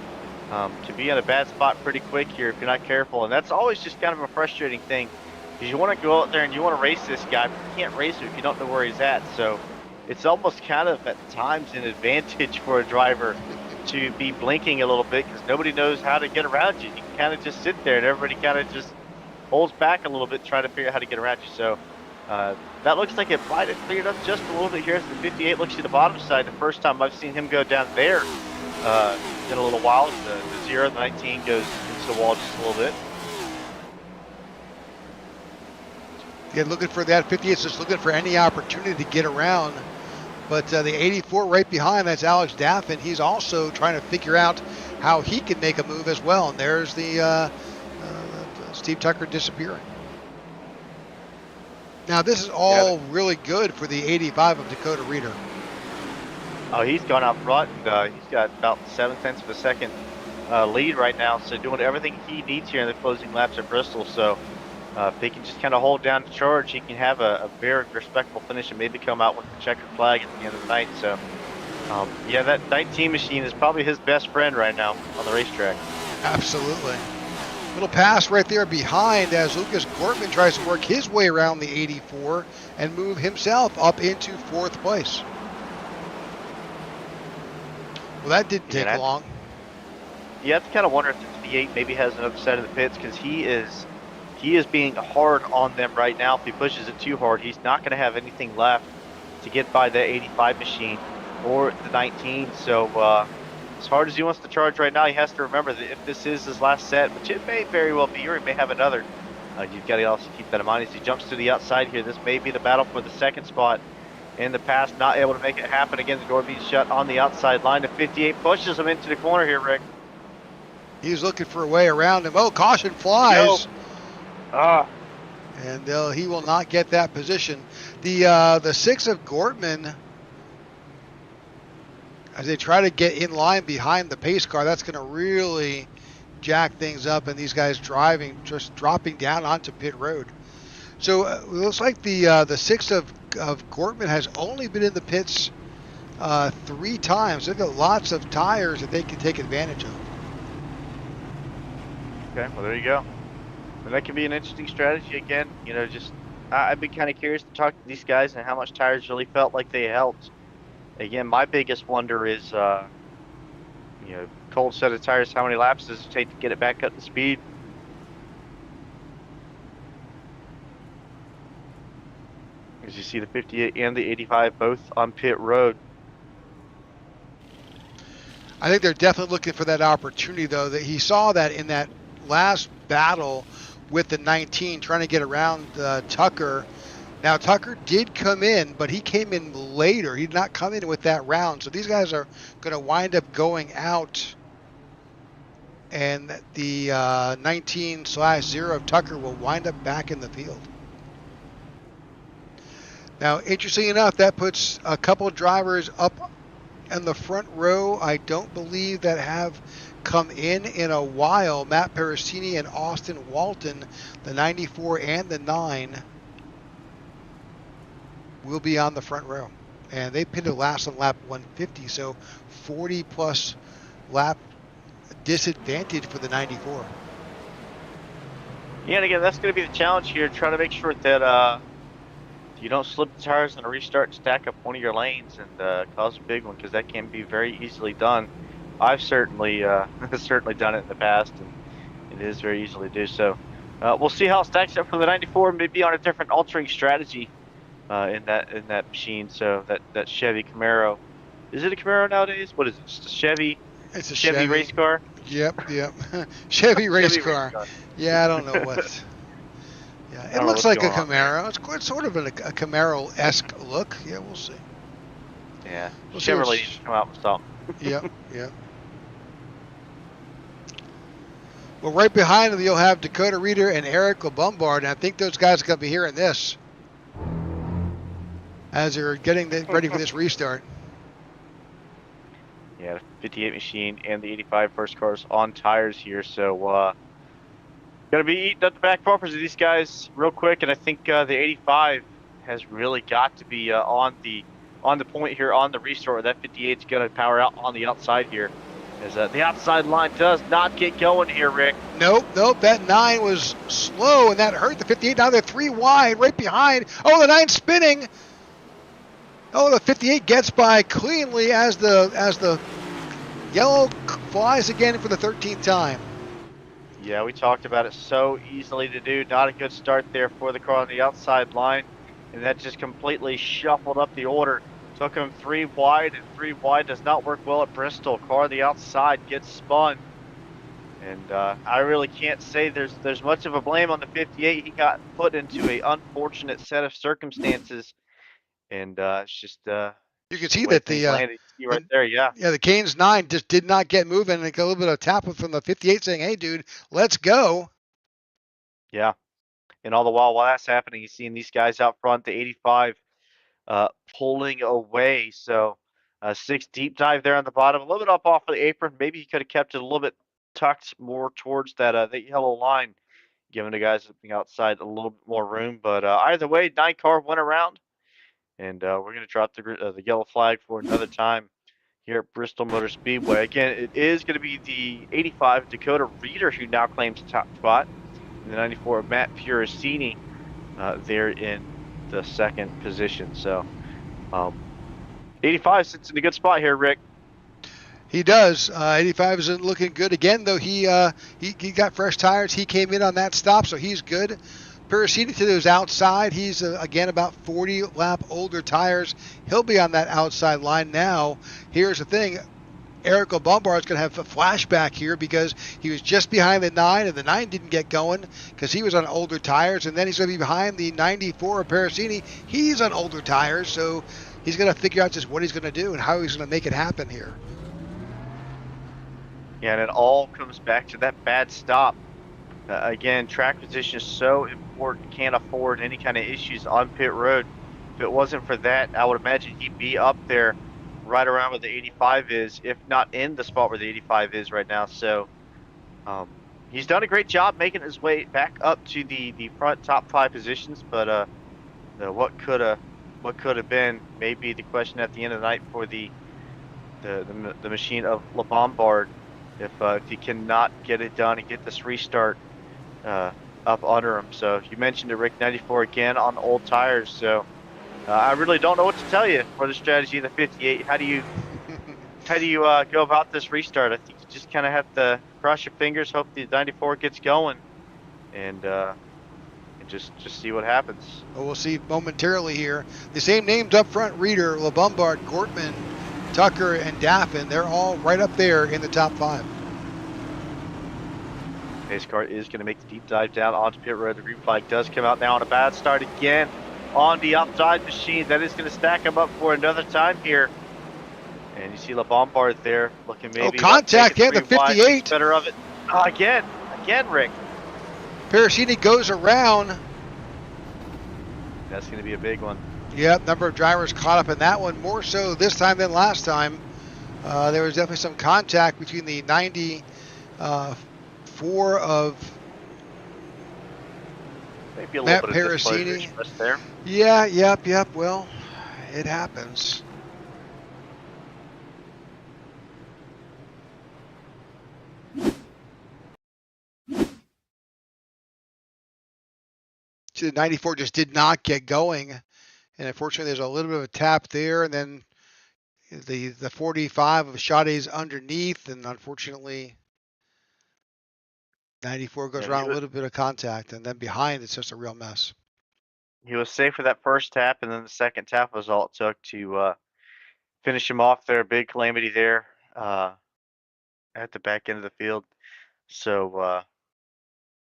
to be in a bad spot pretty quick here if you're not careful. And that's always just kind of a frustrating thing because you want to go out there and you want to race this guy, but you can't race him if you don't know where he's at. So it's almost kind of at times an advantage for a driver to be blinking a little bit because nobody knows how to get around you. You can kind of just sit there and everybody kind of just holds back a little bit trying to figure out how to get around you. So that looks like it might have cleared up just a little bit here as the 58 looks to the bottom side. The first time I've seen him go down there in a little while. The 0, the 19 goes into the wall just a little bit. Again, looking for that 58, just looking for any opportunity to get around. But the 84 right behind, that's Alex Daffin. He's also trying to figure out how he can make a move as well. And there's the Steve Tucker disappearing. Now, this is all really good for the 85 of Dakota Reeder. Oh, he's gone out front, and he's got about 0.7 of a second lead right now. So doing everything he needs here in the closing laps at Bristol. So if they can just kind of hold down the charge, he can have a very respectable finish and maybe come out with the checkered flag at the end of the night. So, yeah, that 19 machine is probably his best friend right now on the racetrack. Absolutely. Little pass right there behind as Lucas Corbin tries to work his way around the 84 and move himself up into 4th place. Well, that didn't take long. You have to kind of wonder if the 58 maybe has another side of the pits because he is being hard on them right now. If he pushes it too hard, he's not going to have anything left to get by the 85 machine or the 19. So as hard as he wants to charge right now, he has to remember that if this is his last set, which it may very well be, or he may have another, You've got to also keep that in mind as he jumps to the outside here. This may be the battle for the second spot. In the past, not able to make it happen again. The door being shut on the outside line. The 58 pushes him into the corner here, Rick. He's looking for a way around him. Oh, caution flies. And he will not get that position. The 6 of Gortman, as they try to get in line behind the pace car, that's going to really jack things up, and these guys driving, just dropping down onto pit road. So it looks like the 6 of Gortman has only been in the pits 3 times. They've got lots of tires that they can take advantage of. Okay, well, there you go. And that can be an interesting strategy again. I've been kind of curious to talk to these guys and how much tires really felt like they helped. Again, my biggest wonder is, cold set of tires, how many laps does it take to get it back up to speed? As you see the 58 and the 85 both on pit road. I think they're definitely looking for that opportunity, though. That he saw that in that last battle with the 19, trying to get around Tucker. Now, Tucker did come in, but he came in later. He did not come in with that round. So these guys are going to wind up going out, and the 19/0 of Tucker will wind up back in the field. Now, interesting enough, that puts a couple of drivers up in the front row. I don't believe that have come in a while. Matt Pericini and Austin Walton, the 94 and the 9, will be on the front row. And they pitted last on lap 150, so 40-plus lap disadvantage for the 94. Yeah, and again, that's going to be the challenge here, trying to make sure that you don't slip the tires on a restart and stack up one of your lanes and cause a big one, because that can be very easily done. I've certainly certainly done it in the past, and it is very easily to do so. We'll see how it stacks up for the 94, maybe on a different altering strategy in that machine. So that Chevy Camaro, is it a Camaro nowadays? What is it? Just a Chevy? It's a Chevy race car. Yep. Chevy race car. Yeah, I don't know what. Yeah, it looks like a Camaro. It's quite sort of a Camaro-esque look. Yeah, we'll see. Yeah, Chevrolet needs to come out with something. Yep. Well, right behind them, you'll have Dakota Reeder and Eric LeBombard, and I think those guys are going to be hearing this as they're getting ready for this restart. Yeah, the 58 machine and the 85 first cars on tires here, so going to be eating up the back bumpers of these guys real quick, and I think the 85 has really got to be on the point here on the restart. That 58 is going to power out on the outside here, as the outside line does not get going here, Rick. Nope. That 9 was slow, and that hurt the 58. Now they're 3 wide, right behind. Oh, the 9 spinning. Oh, the 58 gets by cleanly as the yellow flies again for the 13th time. Yeah, we talked about it, so easily to do. Not a good start there for the car on the outside line, and that just completely shuffled up the order. Took him 3 wide, and 3 wide does not work well at Bristol. Car on the outside gets spun, and I really can't say there's much of a blame on the 58. He got put into an unfortunate set of circumstances, and it's just you can see that the right there, the Canes 9 just did not get moving, and a little bit of tap from the 58 saying, "Hey, dude, let's go." Yeah, and all the while that's happening, you're seeing these guys out front, the 85 pulling away. So 6 deep dive there on the bottom, a little bit up off of the apron. Maybe he could have kept it a little bit tucked more towards that yellow line, giving the guys something outside a little bit more room. But either way, 9 car went around, and we're going to drop the yellow flag for another time here at Bristol Motor Speedway. Again, it is going to be the 85 Dakota Reeder who now claims the top spot, and the 94 Matt Puricini there in the second position. So 85 sits in a good spot here, Rick. He does. 85 isn't looking good again, though. He got fresh tires. He came in on that stop, so he's good. Pericini to those outside. He's again about 40 lap older tires. He'll be on that outside line now. Here's the thing: Eric Lombard is going to have a flashback here because he was just behind the 9, and the 9 didn't get going because he was on older tires, and then he's going to be behind the 94 of Pericini. He's on older tires, so he's going to figure out just what he's going to do and how he's going to make it happen here. Yeah, and it all comes back to that bad stop. Again, track position is so important. Can't afford any kind of issues on pit road. If it wasn't for that, I would imagine he'd be up there right around where the 85 is, if not in the spot where the 85 is right now. So he's done a great job making his way back up to the front top 5 positions, but what could have been may be the question at the end of the night for the machine of Lombard if he cannot get it done and get this restart up under him. So you mentioned it, Rick, 94 again on old tires. So I really don't know what to tell you for the strategy of the 58. How do you go about this restart? I think you just kind of have to cross your fingers, hope the 94 gets going, and just see what happens. Well, we'll see momentarily here. The same names up front: Reeder, Lombard, Gortman, Tucker, and Daffin. They're all right up there in the top 5. NASCAR is going to make the deep dive down onto pit road. The green flag does come out now on a bad start again on the outside machine. That is going to stack him up for another time here. And you see Lombard there looking maybe. Oh, contact there, the 58. Better of it. Again, Rick. Pericini goes around. That's going to be a big one. Yep, number of drivers caught up in that one, more so this time than last time. There was definitely some contact between the 94 of maybe a Matt little bit Pericini. Of there. Yeah, yep. Well, it happens. See, the 94 just did not get going. And unfortunately, there's a little bit of a tap there, and then the 45 of Sade's underneath, and unfortunately, 94 goes around a little bit of contact, and then behind, it's just a real mess. He was safe for that first tap, and then the second tap was all it took to finish him off there. Big calamity there at the back end of the field. So,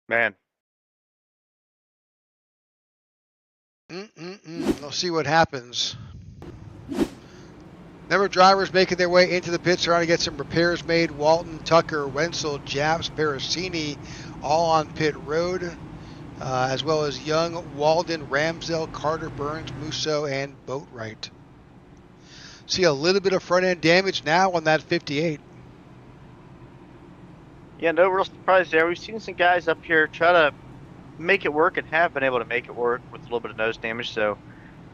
man. We'll see what happens. Number of drivers making their way into the pits trying to get some repairs made. Walton, Tucker, Wenzel, Japs, Pericini, all on pit road, as well as Young, Walden, Ramsdell, Carter, Burns, Musso, and Boatwright. See a little bit of front end damage now on that 58. Yeah, no real surprise there. We've seen some guys up here try to make it work and have been able to make it work with a little bit of nose damage. So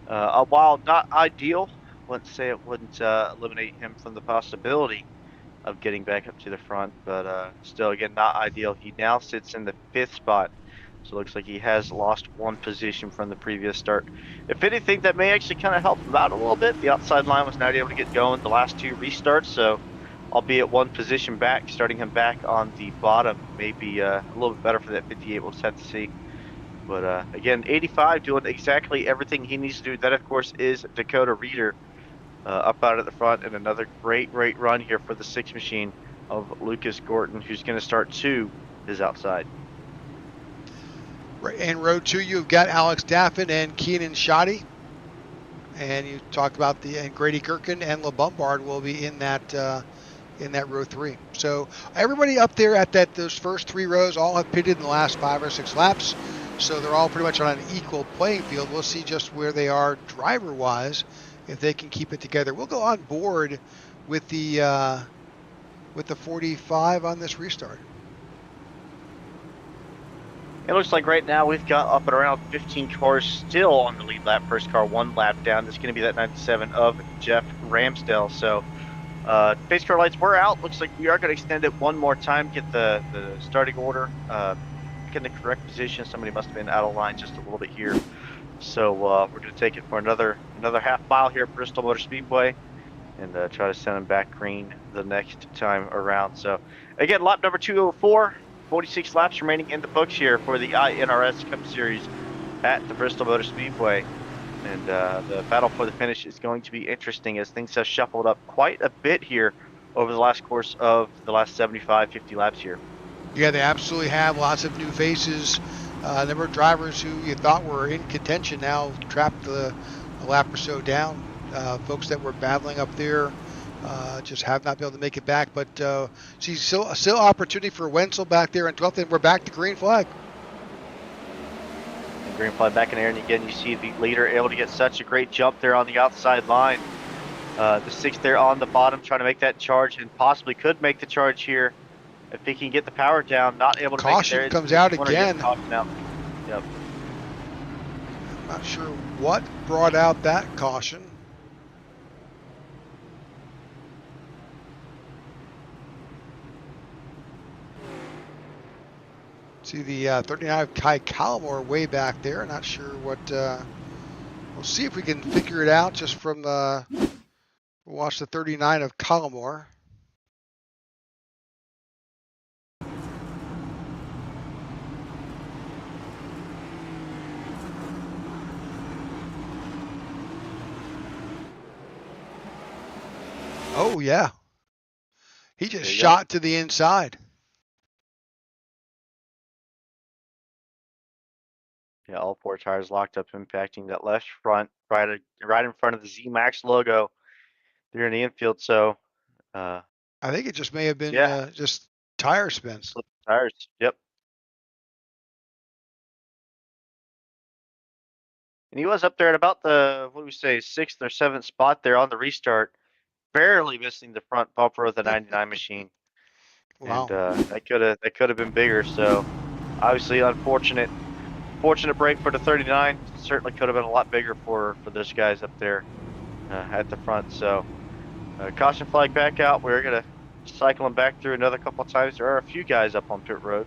while not ideal, I wouldn't say it wouldn't eliminate him from the possibility of getting back up to the front, but still, again, not ideal. He now sits in the 5th spot, so it looks like he has lost 1 position from the previous start. If anything, that may actually kind of help him out a little bit. The outside line was not able to get going the last 2 restarts, so albeit 1 position back, starting him back on the bottom may be a little bit better for that 58. We'll just have to see. But again, 85 doing exactly everything he needs to do. That, of course, is Dakota Reeder up out at the front, and another great run here for the 6 machine of Lucas Gorton, who's going to start 2 his outside. In row 2, you've got Alex Daffin and Keenan Shoddy. And you talk about and Grady Gherkin and Lombard will be in that row 3. So everybody up there at those first 3 rows all have pitted in the last 5 or 6 laps. So they're all pretty much on an equal playing field. We'll see just where they are driver-wise, if they can keep it together. We'll go on board with the 45 on this restart. It looks like right now we've got up and around 15 cars still on the lead lap. First car 1 lap down. This is going to be that 97 of Jeff Ramsdell. So pace car lights were out. Looks like we are going to extend it 1 more time, get the starting order in the correct position. Somebody must have been out of line just a little bit here. So we're going to take it for another half mile here at Bristol Motor Speedway and try to send them back green the next time around. So again, lap number 204, 46 laps remaining in the books here for the iNRS Cup Series at the Bristol Motor Speedway. And the battle for the finish is going to be interesting as things have shuffled up quite a bit here over the last course of the last 75, 50 laps here. Yeah, they absolutely have. Lots of new faces. A number of drivers who you thought were in contention now trapped a lap or so down. Folks that were battling up there just have not been able to make it back. But see, still opportunity for Wenzel back there in 12th, and we're back to green flag. And green flag back in there, and again, you see the leader able to get such a great jump there on the outside line. The 6th there on the bottom, trying to make that charge, and possibly could make the charge here if he can get the power down. Not able to Caution make it there. Comes out again. Caution out. Yep. I'm not sure what brought out that caution. See the 39 of Kai Calmore way back there. Not sure what. We'll see if we can figure it out just from the. We'll watch the 39 of Calmore. Oh yeah, he just shot to the inside. Yeah, all 4 tires locked up, impacting that left front, right in front of the Z-Max logo there in the infield. So, I think it just may have been just tire spin. Slip tires. Yep. And he was up there at about the, what do we say, 6th or 7th spot there on the restart, barely missing the front bumper of the 99 machine. Wow. And that could have been bigger. So, obviously, unfortunate break for the 39. Certainly could have been a lot bigger for those guys up there at the front. So caution flag back out. We're gonna cycle them back through another couple of times. There are a few guys up on pit road.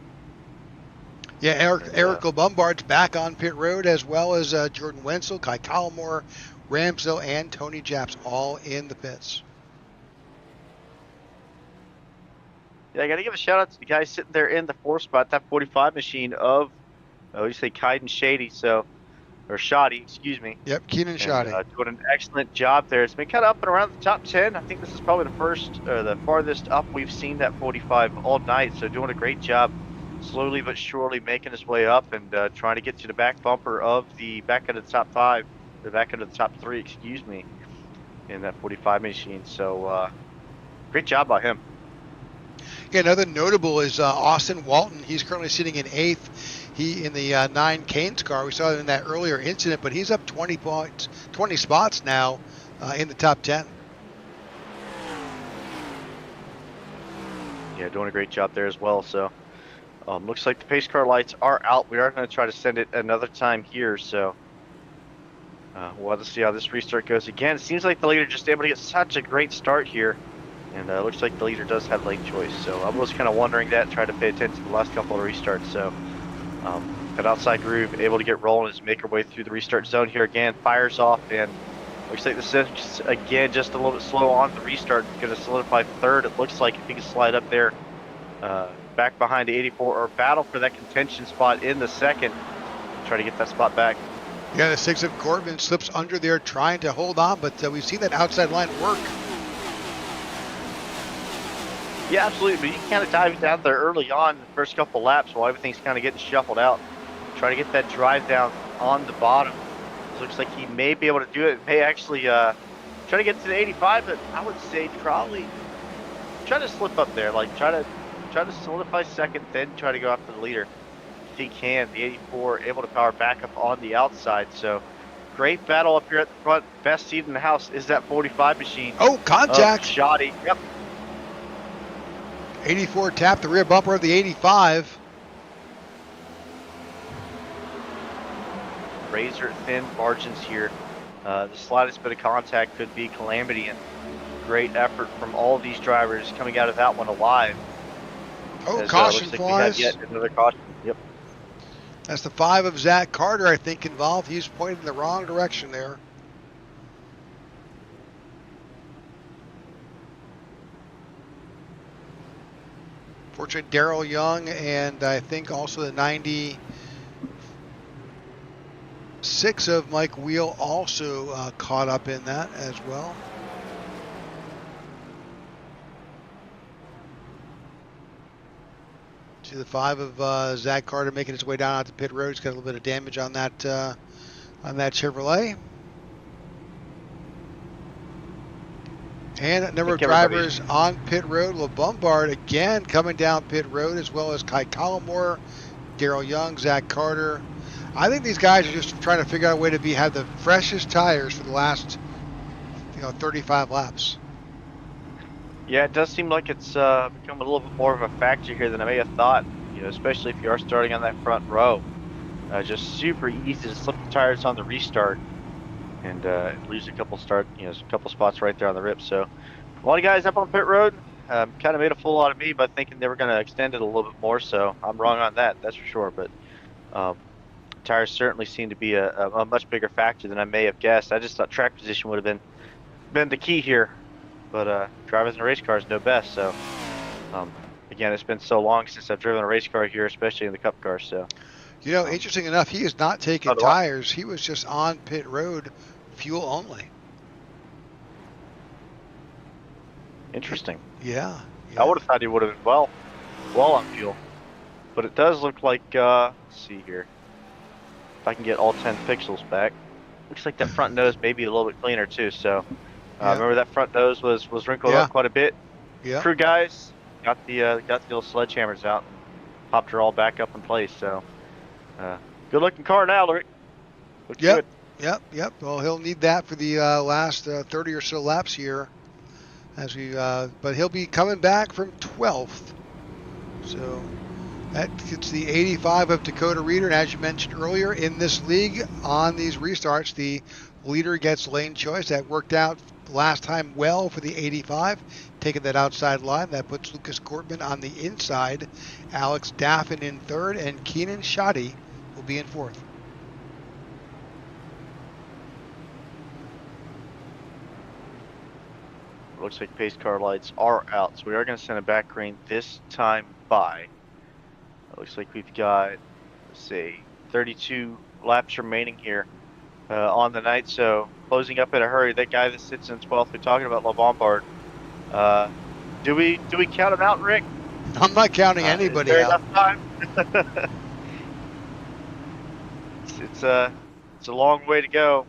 Yeah, Eric Lombard's back on pit road, as well as Jordan Wenzel, Kai Calmore, Ramsdell, and Tony Japs, all in the pits. Yeah, I got to give a shout out to the guy sitting there in the 4th spot, that 45 machine of, you say Kaiden Shady, or Shoddy, excuse me. Yep, Keenan Shoddy. Doing an excellent job there. It's been kind of up and around the top 10. I think this is probably the farthest up we've seen that 45 all night. So doing a great job, slowly but surely making his way up and trying to get to the back bumper of the back end of the top 5, the back end of the top 3, excuse me, in that 45 machine. So great job by him. Yeah, another notable is Austin Walton. He's currently sitting in 8th. He in the 9 Canes car. We saw it in that earlier incident, but he's up 20 points, 20 spots now in the top 10. Yeah, doing a great job there as well. So looks like the pace car lights are out. We are going to try to send it another time here. So we'll have to see how this restart goes. Again, it seems like the leader just able to get such a great start here. And it looks like the leader does have lane choice. So I was kind of wondering that, trying to pay attention to the last couple of restarts. So that outside groove, able to get rolling as make our way through the restart zone here again. Fires off, and looks like this is, again, just a little bit slow on the restart. Going to solidify 3rd. It looks like if he can slide up there back behind the 84, or battle for that contention spot in the 2nd. Try to get that spot back. Yeah, the 6 of Corbin slips under there trying to hold on, but we've seen that outside line work. Yeah, absolutely. But you can kind of dive down there early on in the first couple laps while everything's kind of getting shuffled out. Try to get that drive down on the bottom. It looks like he may be able to do it. May actually try to get to the 85, but I would say probably try to slip up there. Like try to solidify 2nd, then try to go after the leader if he can. The 84 able to power back up on the outside. So great battle up here at the front. Best seat in the house is that 45 machine. Oh, contact! Shoddy. Yep. 84 tapped the rear bumper of the 85. Razor thin margins here. The slightest bit of contact could be calamity, and great effort from all of these drivers coming out of that one alive. Oh, caution flies. Yet another caution. Yep. That's the 5 of Zach Carter, I think, involved. He's pointing in the wrong direction there. Fortunately, Daryl Young, and I think also the 96 of Mike Wheel also caught up in that as well. See the 5 of Zach Carter making his way down out to pit road. He's got a little bit of damage on that Chevrolet. And a number of drivers on pit road. LeBombard again coming down pit road, as well as Kai Collmore, Daryl Young, Zach Carter. I think these guys are just trying to figure out a way to have the freshest tires for the last 35 laps. Yeah, it does seem like it's become a little bit more of a factor here than I may have thought. Especially if you are starting on that front row. Just super easy to slip the tires on the restart and lose a couple spots right there on the rip. So a lot of guys up on pit road kind of made a fool out of me by thinking they were going to extend it a little bit more. So I'm wrong on that's for sure. But tires certainly seem to be a much bigger factor than I may have guessed. I just thought track position would have been the key here. But drivers in race cars know best. So again, it's been so long since I've driven a race car here, especially in the Cup car. So, interesting enough, he is not taking tires. He was just on pit road, fuel only. Interesting. Yeah. I would have thought he would have been well on fuel. But it does look like, let's see here. If I can get all 10 pixels back. Looks like that front nose may be a little bit cleaner too. So, remember that front nose was wrinkled up quite a bit. Yeah. Crew guys got the old sledgehammers out and popped her all back up in place. So, good looking car now, Rick. Looks good. Yep. Well, he'll need that for the last 30 or so laps here, but he'll be coming back from 12th. So that gets the 85 of Dakota Reeder, and as you mentioned earlier, in this league on these restarts, the leader gets lane choice. That worked out last time well for the 85, taking that outside line. That puts Lucas Gortman on the inside, Alex Daffin in third, and Keenan Shoddy will be in fourth. Looks like pace car lights are out, so we are going to send a back green this time by. It looks like we've got, let's see, 32 laps remaining here on the night, so closing up in a hurry. That guy that sits in 12th, we're talking about LeBombard. Do we count him out, Rick? I'm not counting anybody is there out. Enough time? it's a long way to go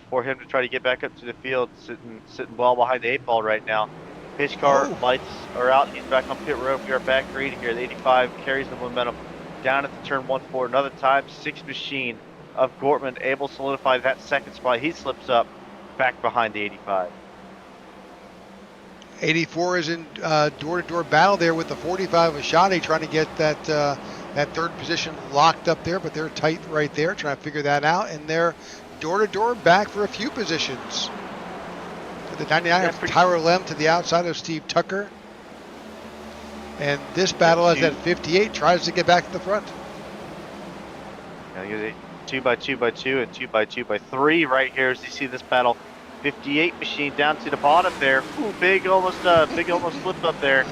for him to try to get back up to the field, sitting well behind the 8 ball right now. Pace car lights are out. He's back on pit road. We are back green here. The 85 carries the momentum down at the turn 1-4. Another time, 6 machine of Gortman able to solidify that second spot. He slips up back behind the 85. 84 is in door-to-door battle there with the 45 of Shoddy, trying to get that third position locked up there, but they're tight right there, trying to figure that out, and they're door-to-door back for a few positions. The 99 of Tyler Lem to the outside of Steve Tucker. And this battle is at 58, tries to get back to the front. Now you get 2x2x2 and 2x2x3 right here as you see this battle. 58 machine down to the bottom there. Ooh, big almost slip up there.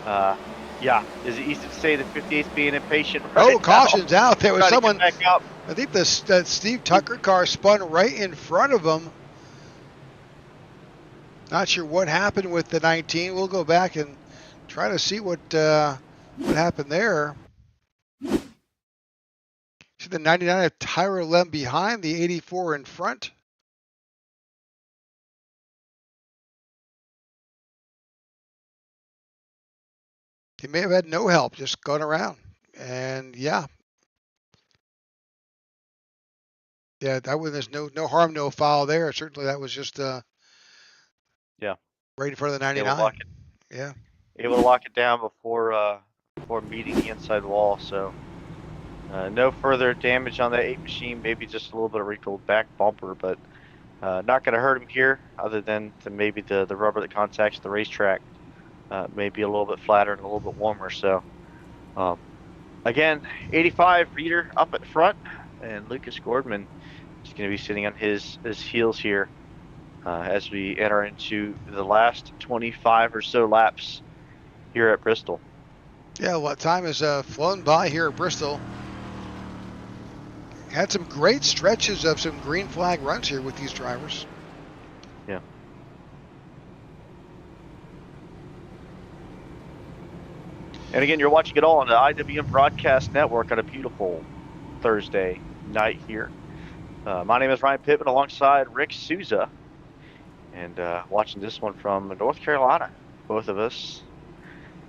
Yeah, is it easy to say that 58's being impatient? Right caution's out. There was someone. Back up. I think the Steve Tucker car spun right in front of him. Not sure what happened with the 19. We'll go back and try to see what happened there. See the 99 of Tyra Lem behind, the 84 in front. He may have had no help, just going around. And yeah, that was, there's no harm, no foul there. Certainly that was just right in front of the 99. Able to lock it down before meeting the inside wall. So no further damage on that 8 machine. Maybe just a little bit of wrinkled back bumper, but not going to hurt him here, other than maybe the rubber that contacts the racetrack may be a little bit flatter and a little bit warmer. So again, 85 Reeder up at front, and Lucas Gortman is going to be sitting on his heels here as we enter into the last 25 or so laps here at Bristol. Yeah, well, time has flown by here at Bristol. Had some great stretches of some green flag runs here with these drivers. Yeah. And again, you're watching it all on the IWM Broadcast Network on a beautiful Thursday night here. My name is Ryan Pittman alongside Rick Souza, and watching this one from North Carolina. Both of us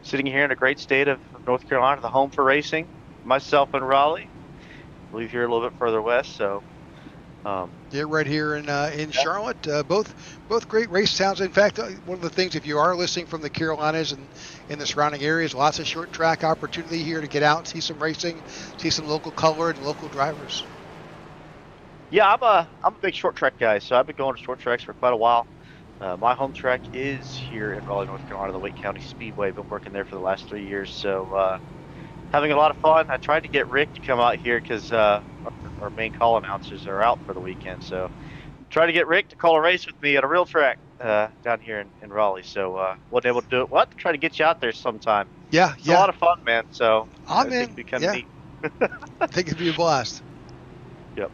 sitting here in the great state of North Carolina, the home for racing. Myself in Raleigh, I believe you're a little bit further west, so. Yeah, right here in Charlotte. Both great race towns. In fact, one of the things, if you are listening from the Carolinas and in the surrounding areas, lots of short track opportunity here to get out, see some racing, see some local color and local drivers. Yeah, I'm a big short track guy, so I've been going to short tracks for quite a while. My home track is here in Raleigh, North Carolina, the Wake County Speedway. Been working there for the last 3 years, so having a lot of fun. I tried to get Rick to come out here because our main call announcers are out for the weekend. So try to get Rick to call a race with me at a real track down here in Raleigh. So wasn't able to do it. We'll have to try to get you out there sometime. Yeah, It's a lot of fun, man. So I'm I think in. it'd be kind of neat. I think it'd be a blast. Yep.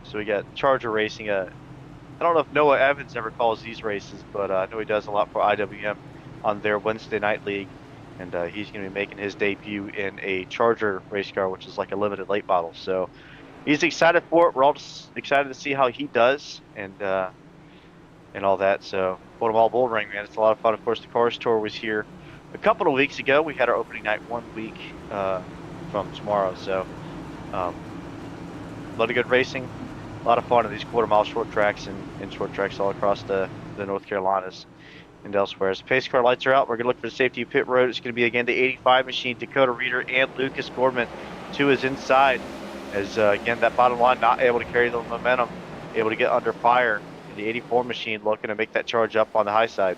So we got Charger Racing. I don't know if Noah Evans ever calls these races, but I know he does a lot for IWM on their Wednesday night league. And he's going to be making his debut in a Charger race car, which is like a limited late model. So he's excited for it. We're all just excited to see how he does and all that. So Baltimore Bull Ring, man, it's a lot of fun. Of course, the Cars Tour was here a couple of weeks ago. We had our opening night 1 week from tomorrow. So a lot of good racing, a lot of fun in these quarter-mile short tracks and short tracks all across the North Carolinas and elsewhere. As the pace car lights are out, we're going to look for the safety of pit road. It's going to be, again, the 85 machine, Dakota Reeder and Lucas Gorman to his inside. As, again, that bottom line not able to carry the momentum, able to get under fire. And the 84 machine looking to make that charge up on the high side.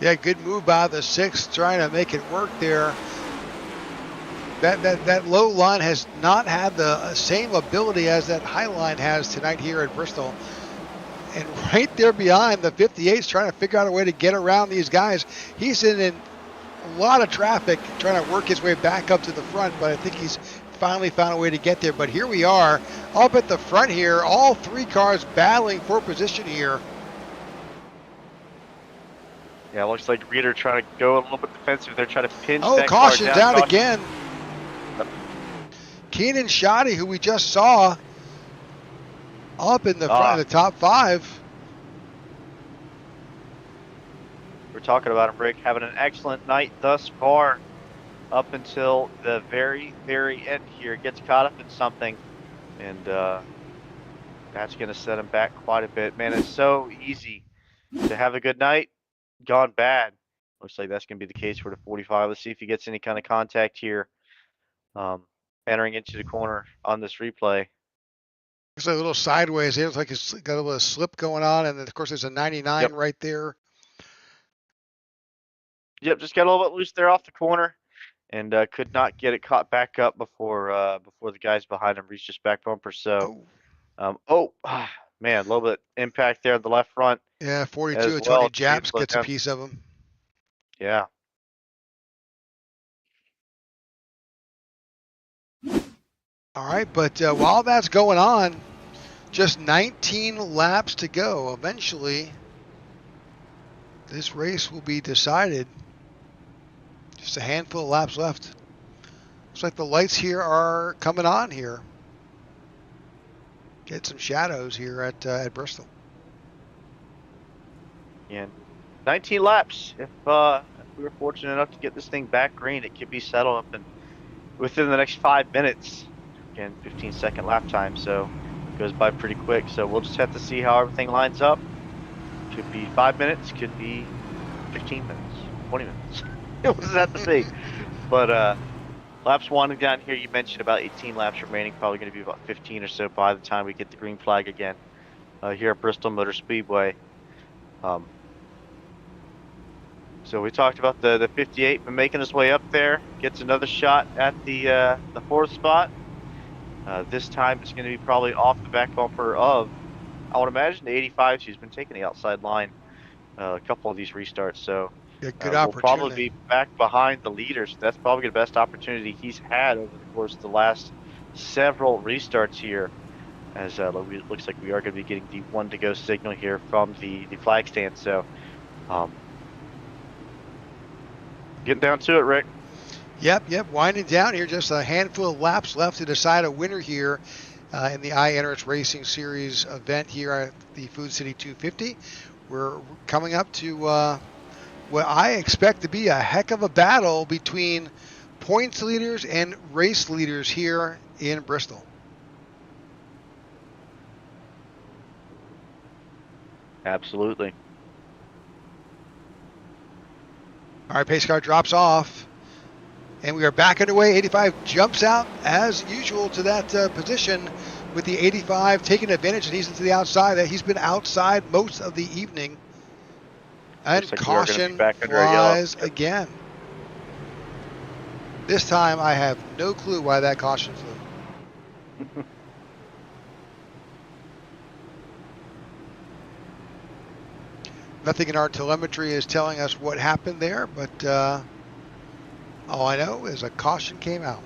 Yeah, good move by the 6, trying to make it work there. That low line has not had the same ability as that high line has tonight here at Bristol. And right there behind, the 58's trying to figure out a way to get around these guys. He's in a lot of traffic trying to work his way back up to the front, but I think he's finally found a way to get there. But here we are up at the front here, all 3 cars battling for position here. Yeah, it looks like Reeder trying to go a little bit defensive. They're trying to pinch that caution's car down. out again. Keenan Shoddy, who we just saw up in the front of the top 5. We're talking about him, Rick, having an excellent night thus far up until the very, very end here. Gets caught up in something, and that's going to set him back quite a bit. Man, it's so easy to have a good night, gone bad. Looks like that's going to be the case for the 45. Let's see if he gets any kind of contact here entering into the corner on this replay. Looks like a little sideways. It looks like it's got a little slip going on, and then of course there's a 99 right there. Yep, just got a little bit loose there off the corner, and could not get it caught back up before the guys behind him reached his back bumper. So, man, a little bit impact there on the left front. Yeah, 42. Tony Japs gets a piece of him. Yeah. All right, but while that's going on, just 19 laps to go. Eventually, this race will be decided. Just a handful of laps left. Looks like the lights here are coming on here. Get some shadows here at Bristol. And 19 laps. If we were fortunate enough to get this thing back green, it could be settled up and within the next 5 minutes. Again, 15-second lap time, so it goes by pretty quick. So we'll just have to see how everything lines up. Could be 5 minutes, could be 15 minutes, 20 minutes. We'll just have to see. But laps winding down here, you mentioned about 18 laps remaining, probably going to be about 15 or so by the time we get the green flag again here at Bristol Motor Speedway. So we talked about the 58, been making his way up there, gets another shot at the 4th spot. This time it's going to be probably off the back bumper of, I would imagine, the 85. She's been taking the outside line a couple of these restarts. So we'll probably be back behind the leaders. That's probably the best opportunity he's had over the course of the last several restarts here. As it looks like we are going to be getting the 1 to go signal here from the flag stand. So getting down to it, Rick. Yep. Winding down here, just a handful of laps left to decide a winner here in the iNRS Racing Series event here at the Food City 250. We're coming up to what I expect to be a heck of a battle between points leaders and race leaders here in Bristol. Absolutely. All right, pace car drops off. And we are back underway. 85 jumps out as usual to that position with the 85 taking advantage, and he's into the outside. He's been outside most of the evening. And like caution flies again. This time I have no clue why that caution flew. Nothing in our telemetry is telling us what happened there, but all I know is a caution came out.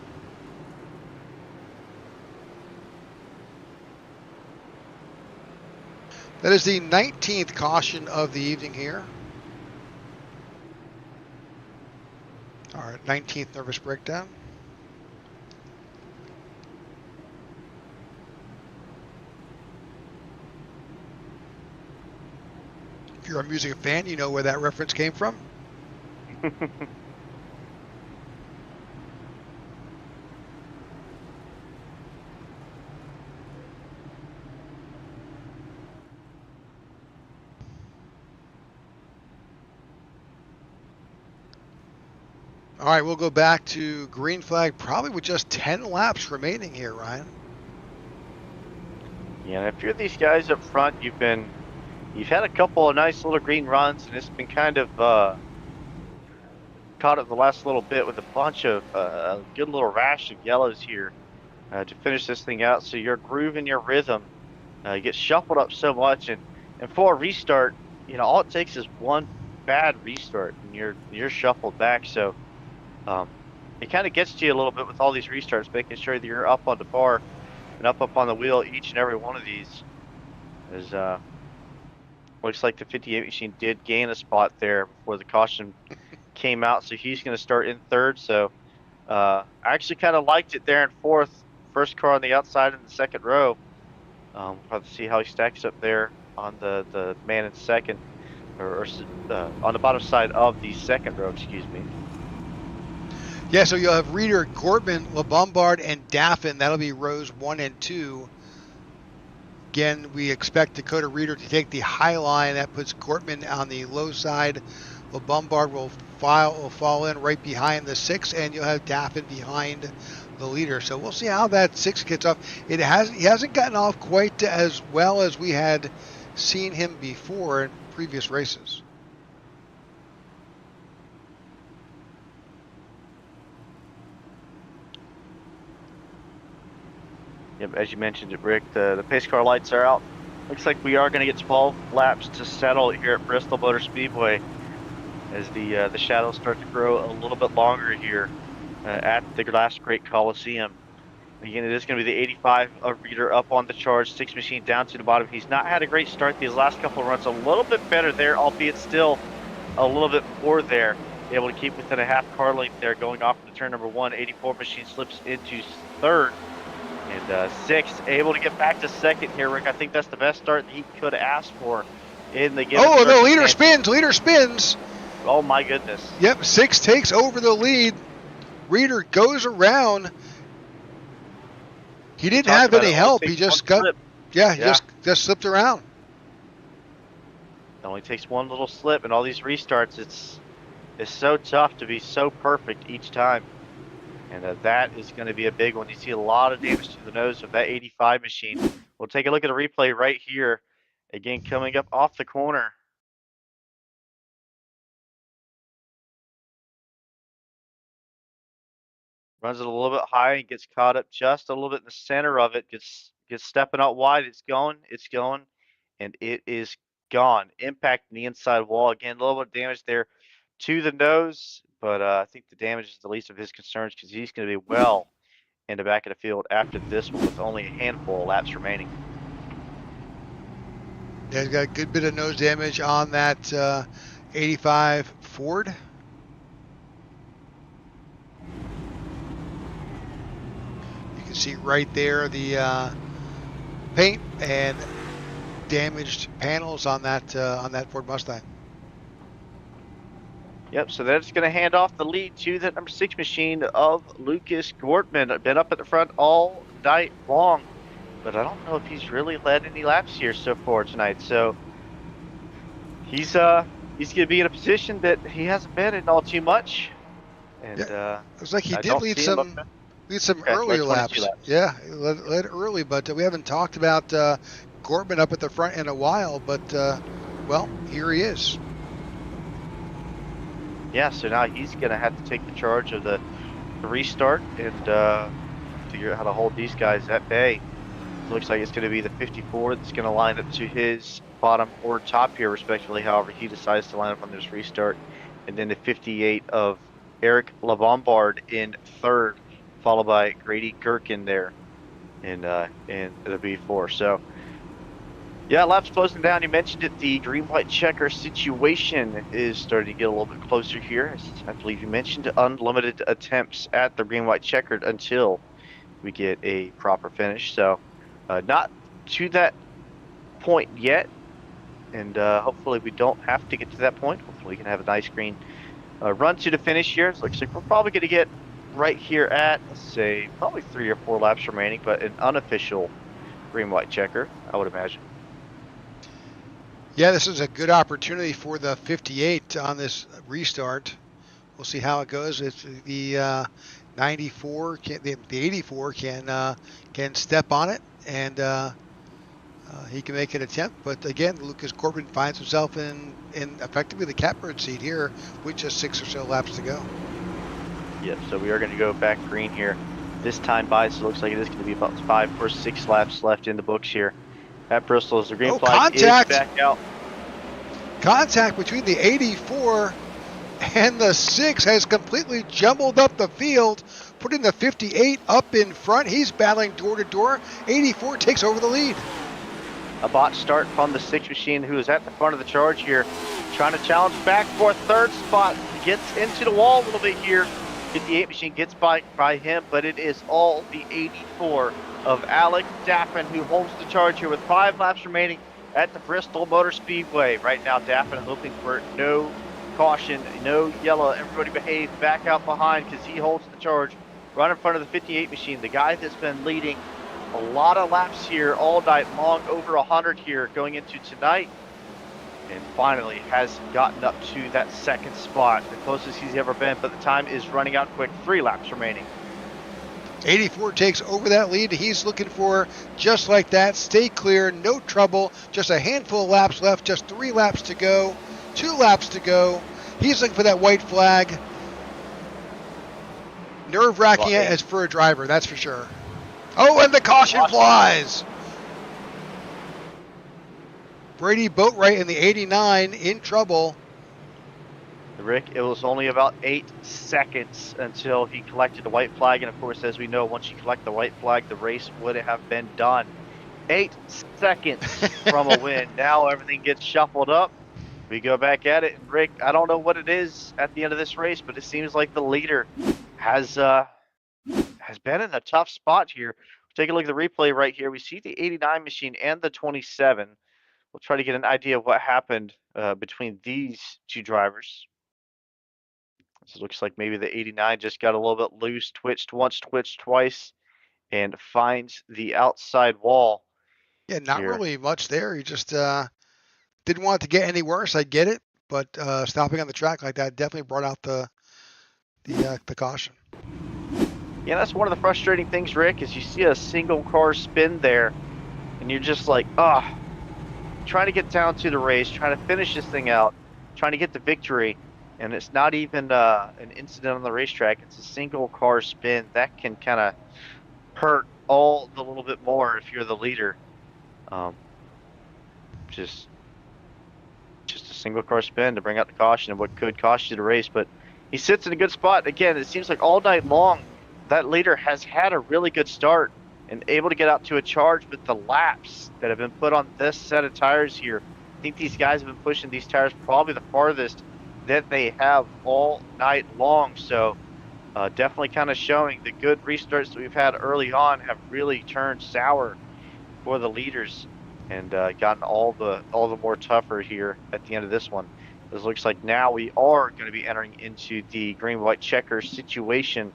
That is the 19th caution of the evening here. Our 19th nervous breakdown. If you're a music fan, you know where that reference came from. All right, we'll go back to green flag probably with just 10 laps remaining here, Ryan. Yeah, and if you're these guys up front, you've had a couple of nice little green runs, and it's been kind of caught up the last little bit with a bunch of a good little rash of yellows here to finish this thing out. So your groove and your rhythm get shuffled up so much, and for a restart, all it takes is one bad restart, and you're shuffled back. So it kind of gets to you a little bit with all these restarts, making sure that you're up on the bar and up on the wheel each and every one of these. As looks like the 58 machine did gain a spot there before the caution came out, so he's going to start in third. So I actually kind of liked it there in fourth. First car on the outside in the second row. We'll have to see how he stacks up there on the man in second, or on the bottom side of the second row, excuse me. Yeah, so you'll have Reeder, Gortman, LeBombard, and Daffin. That'll be rows 1 and 2. Again, we expect Dakota Reeder to take the high line. That puts Gortman on the low side. LeBombard will fall in right behind the 6, and you'll have Daffin behind the leader. So we'll see how that 6 gets off. He hasn't gotten off quite as well as we had seen him before in previous races. Yep, as you mentioned it, Rick, the pace car lights are out. Looks like we are going to get 12 laps to settle here at Bristol Motor Speedway as the shadows start to grow a little bit longer here at the last great Coliseum. Again, it is going to be the 85 Reeder up on the charge, 6 machine down to the bottom. He's not had a great start these last couple of runs. A little bit better there, albeit still a little bit poor there. Able to keep within a half car length there going off into turn number 1. 84 machine slips into third. And 6 able to get back to second here, Rick. I think that's the best start that he could have asked for in the game. Oh, the leader spins. Oh, my goodness. Yep, 6 takes over the lead. Reeder goes around. He didn't have any help. He just got, just slipped around. It only takes one little slip, and all these restarts, it's so tough to be so perfect each time. And that is going to be a big one. You see a lot of damage to the nose of that 85 machine. We'll take a look at the replay right here. Again, coming up off the corner. Runs it a little bit high and gets caught up just a little bit in the center of it. Gets stepping out wide. It's going, and it is gone. Impacting the inside wall. Again, a little bit of damage there to the nose, but I think the damage is the least of his concerns because he's going to be well in the back of the field after this one with only a handful of laps remaining. Yeah, he's got a good bit of nose damage on that 85 Ford. see right there the paint and damaged panels on that Ford Mustang. Yep, so that's going to hand off the lead to the number 6 machine of Lucas Gortman. Been up at the front all night long, but I don't know if he's really led any laps here so far tonight. So he's going to be in a position that he hasn't been in all too much. And looks like he I did don't lead see him some okay, earlier led 22 laps. Yeah, he led early, but we haven't talked about Gortman up at the front in a while. But well, here he is. Yeah, so now he's going to have to take the charge of the restart and figure out how to hold these guys at bay. It looks like it's going to be the 54 that's going to line up to his bottom or top here, respectively, however he decides to line up on this restart. And then the 58 of Eric LaBombard in third, followed by Grady Gherkin there in the B4. So, yeah, laps closing down. You mentioned it. The green-white checker situation is starting to get a little bit closer here. I believe you mentioned unlimited attempts at the green-white checkered until we get a proper finish. So, not to that point yet, and hopefully we don't have to get to that point. Hopefully we can have a nice green run to the finish here. It looks like we're probably going to get right here at, let's say, probably 3 or 4 laps remaining, but an unofficial green-white checker, I would imagine. Yeah, this is a good opportunity for the 58 on this restart. We'll see how it goes. If the 94, the 84 can step on it, and he can make an attempt. But again, Lucas Gortman finds himself in effectively the catbird seat here with just 6 or so laps to go. Yep, so we are going to go back green here this time by, so it looks like it is going to be about 5 or 6 laps left in the books here at Bristol as the green flag is back out. Contact between the 84 and the 6 has completely jumbled up the field, putting the 58 up in front. He's battling door to door. 84 takes over the lead. A botch start from the 6 machine, who is at the front of the charge here, trying to challenge back for a third spot. Gets into the wall a little bit here. 58 machine gets by him, but it is all the 84 of Alec Daffin who holds the charge here with 5 laps remaining at the Bristol Motor Speedway. Right now, Daffin hoping for no caution, no yellow. Everybody behave back out behind because he holds the charge right in front of the 58 machine. The guy that's been leading a lot of laps here all night long, over 100 here going into tonight, and finally has gotten up to that 2nd spot, the closest he's ever been, but the time is running out quick. 3 laps remaining. 84 takes over that lead. He's looking for, just like that, stay clear, no trouble, just a handful of laps left, just 3 laps to go, 2 laps to go. He's looking for that white flag. Nerve-wracking as for a driver, that's for sure. Oh, and the caution flies. Brady Boatwright in the 89 in trouble. Rick, it was only about 8 seconds until he collected the white flag. And of course, as we know, once you collect the white flag, the race would have been done. 8 seconds from a win. Now everything gets shuffled up. We go back at it. And Rick, I don't know what it is at the end of this race, but it seems like the leader has been in a tough spot here. Take a look at the replay right here. We see the 89 machine and the 27. We'll try to get an idea of what happened between these 2 drivers. So it looks like maybe the 89 just got a little bit loose, twitched once, twitched twice, and finds the outside wall. Yeah, not really much there. He just didn't want it to get any worse. I get it, but stopping on the track like that definitely brought out the caution. Yeah, that's one of the frustrating things, Rick, is you see a single car spin there, and you're just like, trying to get down to the race, trying to finish this thing out, trying to get the victory, and it's not even an incident on the racetrack. It's a single car spin. That can kind of hurt all the little bit more if you're the leader. Just a single car spin to bring out the caution and what could cost you the race. But he sits in a good spot. Again, it seems like all night long, that leader has had a really good start and able to get out to a charge with the laps that have been put on this set of tires here. I think these guys have been pushing these tires probably the farthest that they have all night long. So definitely kind of showing the good restarts that we've had early on have really turned sour for the leaders and gotten all the more tougher here at the end of this one. It looks like now we are going to be entering into the green-white checker situation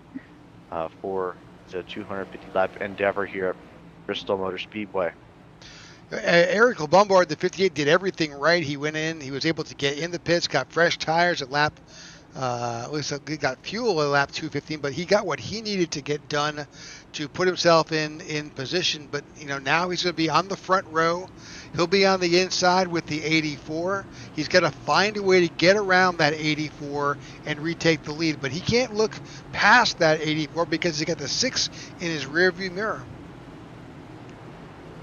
for the 250 lap endeavor here at Bristol Motor Speedway. Eric Lombard, the 58, did everything right. He went in. He was able to get in the pits, got fresh tires at lap. At least he got fuel at lap 215, but he got what he needed to get done to put himself in position. But now he's going to be on the front row. He'll be on the inside with the 84. He's got to find a way to get around that 84 and retake the lead. But he can't look past that 84 because he's got the 6 in his rearview mirror.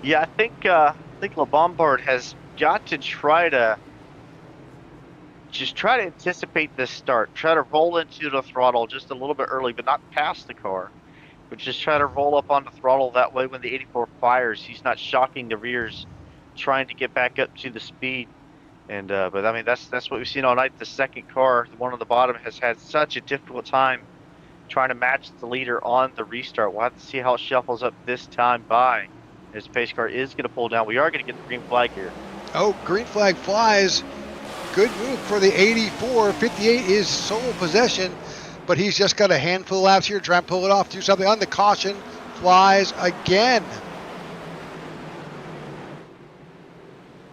Yeah, I think LeBombard has got to try to anticipate this start. Try to roll into the throttle just a little bit early, but not past the car. But just try to roll up on the throttle. That way when the 84 fires, he's not shocking the rears, trying to get back up to the speed. And but I mean, that's what we've seen all night. The second car, the one on the bottom, has had such a difficult time trying to match the leader on the restart. We'll have to see how it shuffles up this time by. His pace car is going to pull down. We are going to get the green flag here. Oh, green flag flies. Good move for the 84. 58 is sole possession, but he's just got a handful of laps here. Try and pull it off. Do something on the caution. Flies again.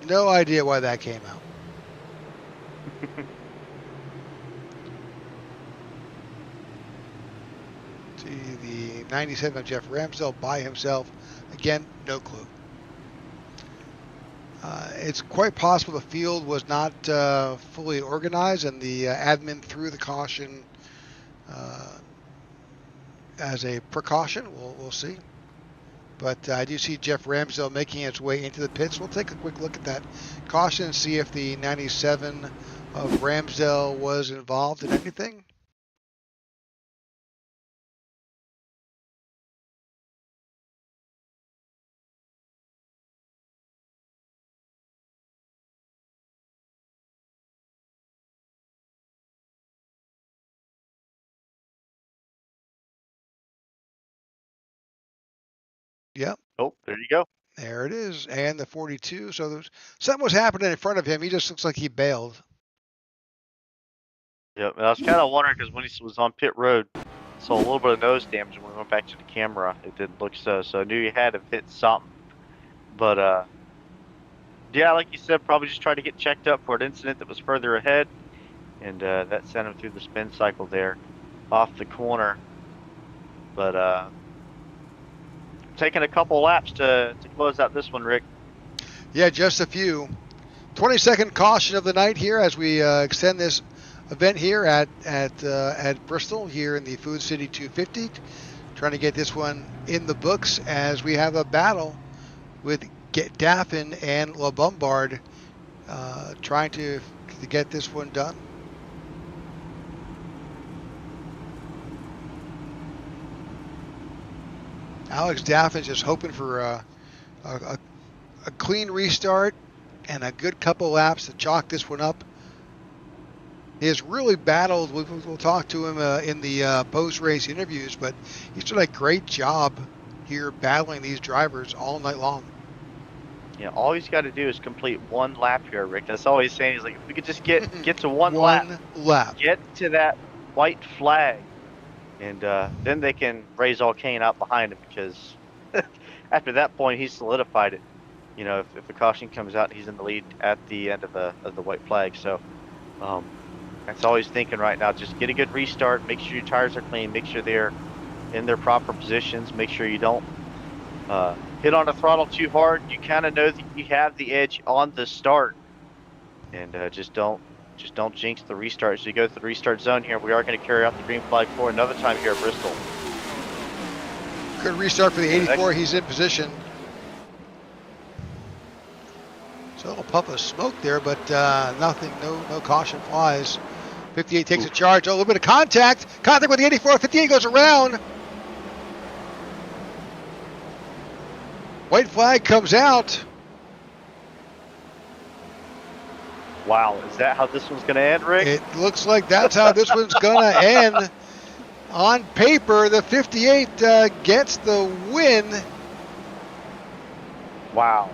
No idea why that came out. See the 97 of Jeff Ramsdell by himself. Again, no clue. It's quite possible the field was not fully organized and the admin threw the caution as a precaution. We'll see. But I do see Jeff Ramsdell making its way into the pits. We'll take a quick look at that caution and see if the 97 of Ramsdell was involved in anything. Yep. Oh, there you go. There it is. And the 42. So there's something was happening in front of him. He just looks like he bailed. Yep. I was kind of wondering because when he was on pit road, saw a little bit of nose damage. When we went back to the camera, it didn't look so. So I knew he had to hit something. But yeah, like you said, probably just tried to get checked up for an incident that was further ahead, and that sent him through the spin cycle there, off the corner. But taking a couple laps to close out this one, Rick. Yeah, just a few. 22nd caution of the night here as we extend this event here at Bristol here in the Food City 250. Trying to get this one in the books as we have a battle with Daffin and LeBombard trying to get this one done. Alex Daffin's just hoping for a clean restart and a good couple laps to chalk this one up. He has really battled. We'll talk to him in the post-race interviews, but he's done a great job here battling these drivers all night long. Yeah, all he's got to do is complete one lap here, Rick. That's all he's saying. He's like, if we could just get to one lap, get to that white flag, and then they can raise all Kane out behind him, because after that point, he's solidified it. You know, if the caution comes out, he's in the lead at the end of the white flag. So that's all he's thinking right now. Just get a good restart, make sure your tires are clean, make sure they're in their proper positions, make sure you don't hit on the throttle too hard. You kind of know that you have the edge on the start, and just don't jinx the restart. As you go to the restart zone here, we are going to carry out the green flag for another time here at Bristol. Good restart for the 84. He's in position. So a puff of smoke there, but nothing. No caution flies. 58 takes a charge. Oh, a little bit of contact. Contact with the 84. 58 goes around. White flag comes out. Wow, is that how this one's going to end, Rick? It looks like that's how this one's going to end. On paper, the 58 gets the win. Wow.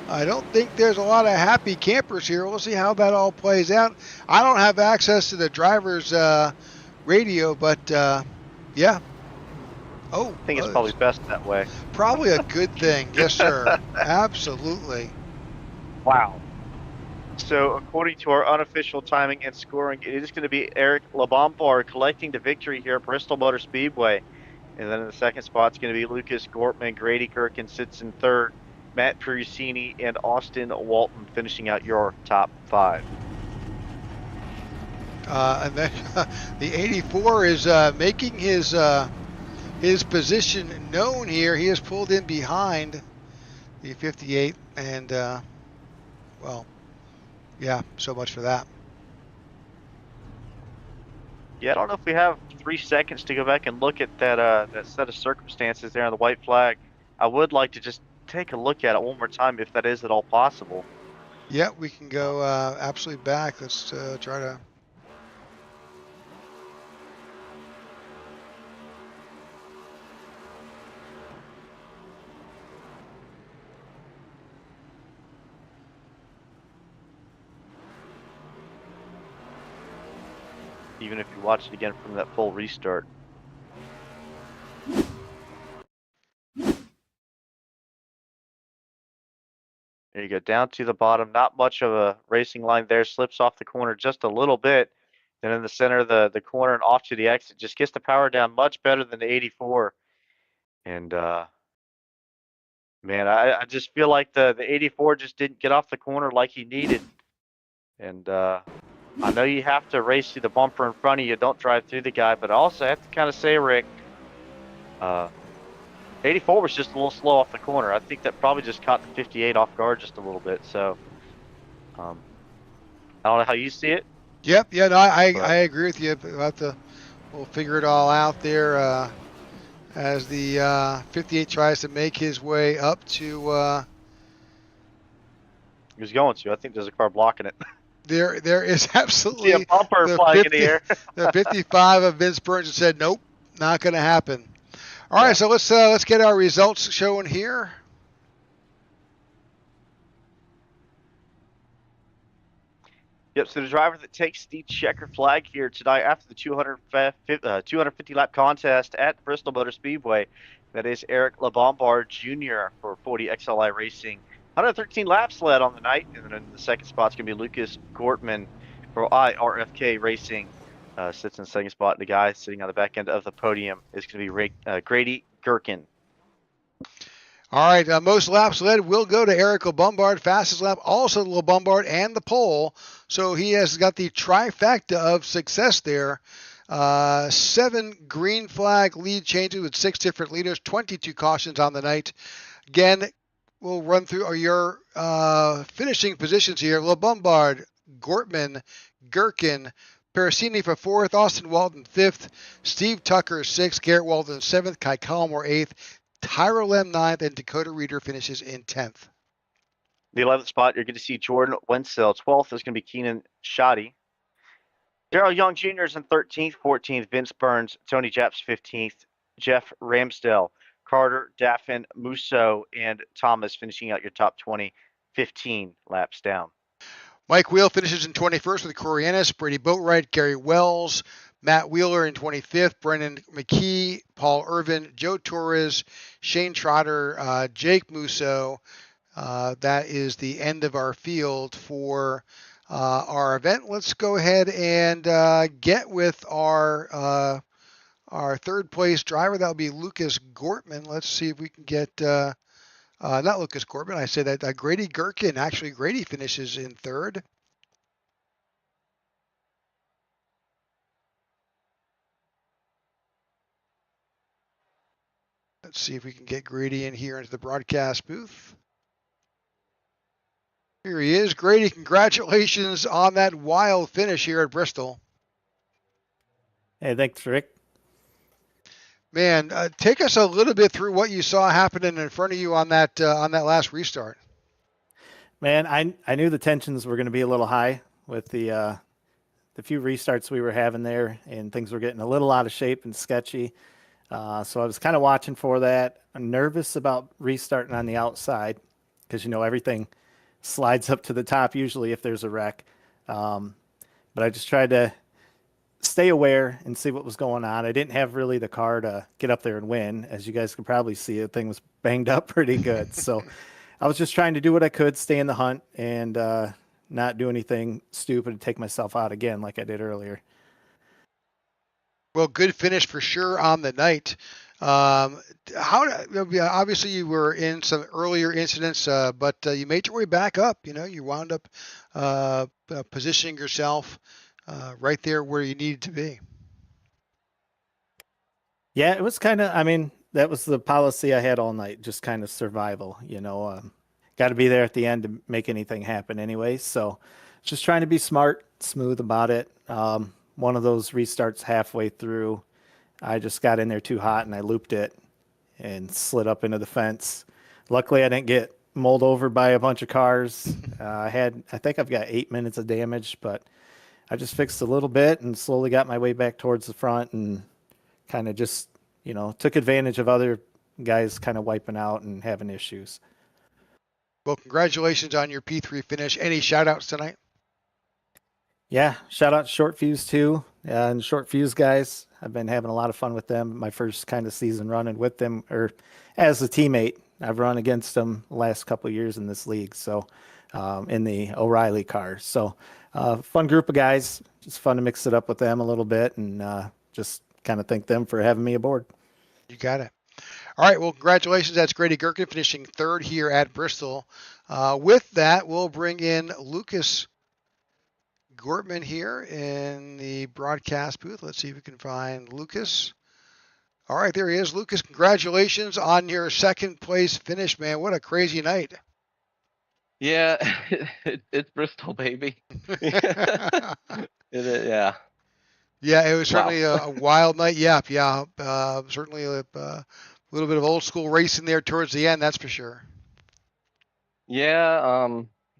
I don't think there's a lot of happy campers here. We'll see how that all plays out. I don't have access to the driver's radio, but yeah. Oh, I think it's probably best that way. Probably a good thing. Yes, sir. Absolutely. Wow. So, according to our unofficial timing and scoring, it is going to be Eric LeBombard collecting the victory here at Bristol Motor Speedway. And then in the second spot, it's going to be Lucas Gortman. Grady Gherkin sits in third. Matt Perusini and Austin Walton finishing out your top 5. And then the 84 is making his position known here. He is pulled in behind the 58, and well, yeah, so much for that. Yeah, I don't know if we have 3 seconds to go back and look at that set of circumstances there on the white flag. I would like to just take a look at it one more time if that is at all possible. Yeah, we can go absolutely back. Let's try to. Even if you watch it again from that full restart. There you go, down to the bottom. Not much of a racing line there. Slips off the corner just a little bit. Then in the center of the corner and off to the exit. Just gets the power down much better than the 84. And, man, I just feel like the 84 just didn't get off the corner like he needed. And I know you have to race through the bumper in front of you. Don't drive through the guy. But I also have to kind of say, Rick, 84 was just a little slow off the corner. I think that probably just caught the 58 off guard just a little bit. So, I don't know how you see it. Yep. Yeah. No, I agree with you. We'll figure it all out there as the 58 tries to make his way up to. He was going to. I think there's a car blocking it. There is absolutely See a bumper flying in the air. The 55 of Vince Burns said, "Nope, not going to happen." All right, so let's get our results showing here. Yep, so the driver that takes the checker flag here tonight after the 250 lap contest at Bristol Motor Speedway, that is Eric LeBombard Jr. for 40 XLI Racing. 113 laps led on the night, and then in the second spot is going to be Lucas Gortman for iRFK Racing. Sits in the second spot. The guy sitting on the back end of the podium is going to be Grady Gherkin. All right, most laps led will go to Eric LeBombard. Fastest lap also to LeBombard and the pole. So he has got the trifecta of success there. 7 green flag lead changes with 6 different leaders, 22 cautions on the night. Again, we'll run through your finishing positions here. LeBombard, Gortman, Gherkin, Perusini for 4th, Austin Walton 5th, Steve Tucker 6th, Garrett Walden 7th, Kai Collmore 8th, Tyro Lem 9th, and Dakota Reeder finishes in 10th. The 11th spot, you're going to see Jordan Wenzel. 12th is going to be Keenan Shoddy. Darrell Young Jr. is in 13th. 14th, Vince Burns. Tony Japs, 15th. Jeff Ramsdell. Carter, Daffin, Musso, and Thomas finishing out your top 20, 15 laps down. Mike Wheel finishes in 21st with Corey Ennis, Brady Boatwright, Gary Wells, Matt Wheeler in 25th, Brendan McKee, Paul Irvin, Joe Torres, Shane Trotter, Jake Musso. That is the end of our field for our event. Let's go ahead and get with our third place driver. That'll be Lucas Gortman. Let's see if we can get not Lucas Gortman. I say that Grady Gherkin. Actually, Grady finishes in 3rd. Let's see if we can get Grady in here into the broadcast booth. Here he is. Grady, congratulations on that wild finish here at Bristol. Hey, thanks, Rick. Man, take us a little bit through what you saw happening in front of you on that last restart. Man, I knew the tensions were going to be a little high with the the few restarts we were having there, and things were getting a little out of shape and sketchy. So I was kind of watching for that. I'm nervous about restarting on the outside because, everything slides up to the top usually if there's a wreck. But I just tried to stay aware and see what was going on. I didn't have really the car to get up there and win. As you guys can probably see, the thing was banged up pretty good. So I was just trying to do what I could, stay in the hunt, and not do anything stupid and take myself out again like I did earlier. Well, good finish for sure on the night. Obviously you were in some earlier incidents, but you made your way back up. You wound up positioning yourself right there where you needed to be. Yeah, it was kind of, that was the policy I had all night, just kind of survival, got to be there at the end to make anything happen anyway. So just trying to be smart, smooth about it. One of those restarts halfway through, I just got in there too hot and I looped it and slid up into the fence. Luckily, I didn't get mulled over by a bunch of cars. I think I've got 8 minutes of damage, but I just fixed a little bit and slowly got my way back towards the front and kind of just, took advantage of other guys kind of wiping out and having issues. Well, congratulations on your P3 finish. Any shout outs tonight? Yeah, shout out to Short Fuse too, and Short Fuse guys. I've been having a lot of fun with them. My first kind of season running with them, or as a teammate. I've run against them the last couple of years in this league, so in the O'Reilly cars. So fun group of guys. Just fun to mix it up with them a little bit, and just kind of thank them for having me aboard. You got it. All right, well, congratulations. That's Grady Gherkin finishing third here at Bristol. With that, we'll bring in Lucas Gortman here in the broadcast booth. Let's see if we can find Lucas. All right, there he is. Lucas, congratulations on your second place finish, man. What a crazy night. Yeah, it's Bristol, baby. Yeah. Yeah, it was certainly a wild night. Yeah. Certainly a little bit of old school racing there towards the end, that's for sure. Yeah,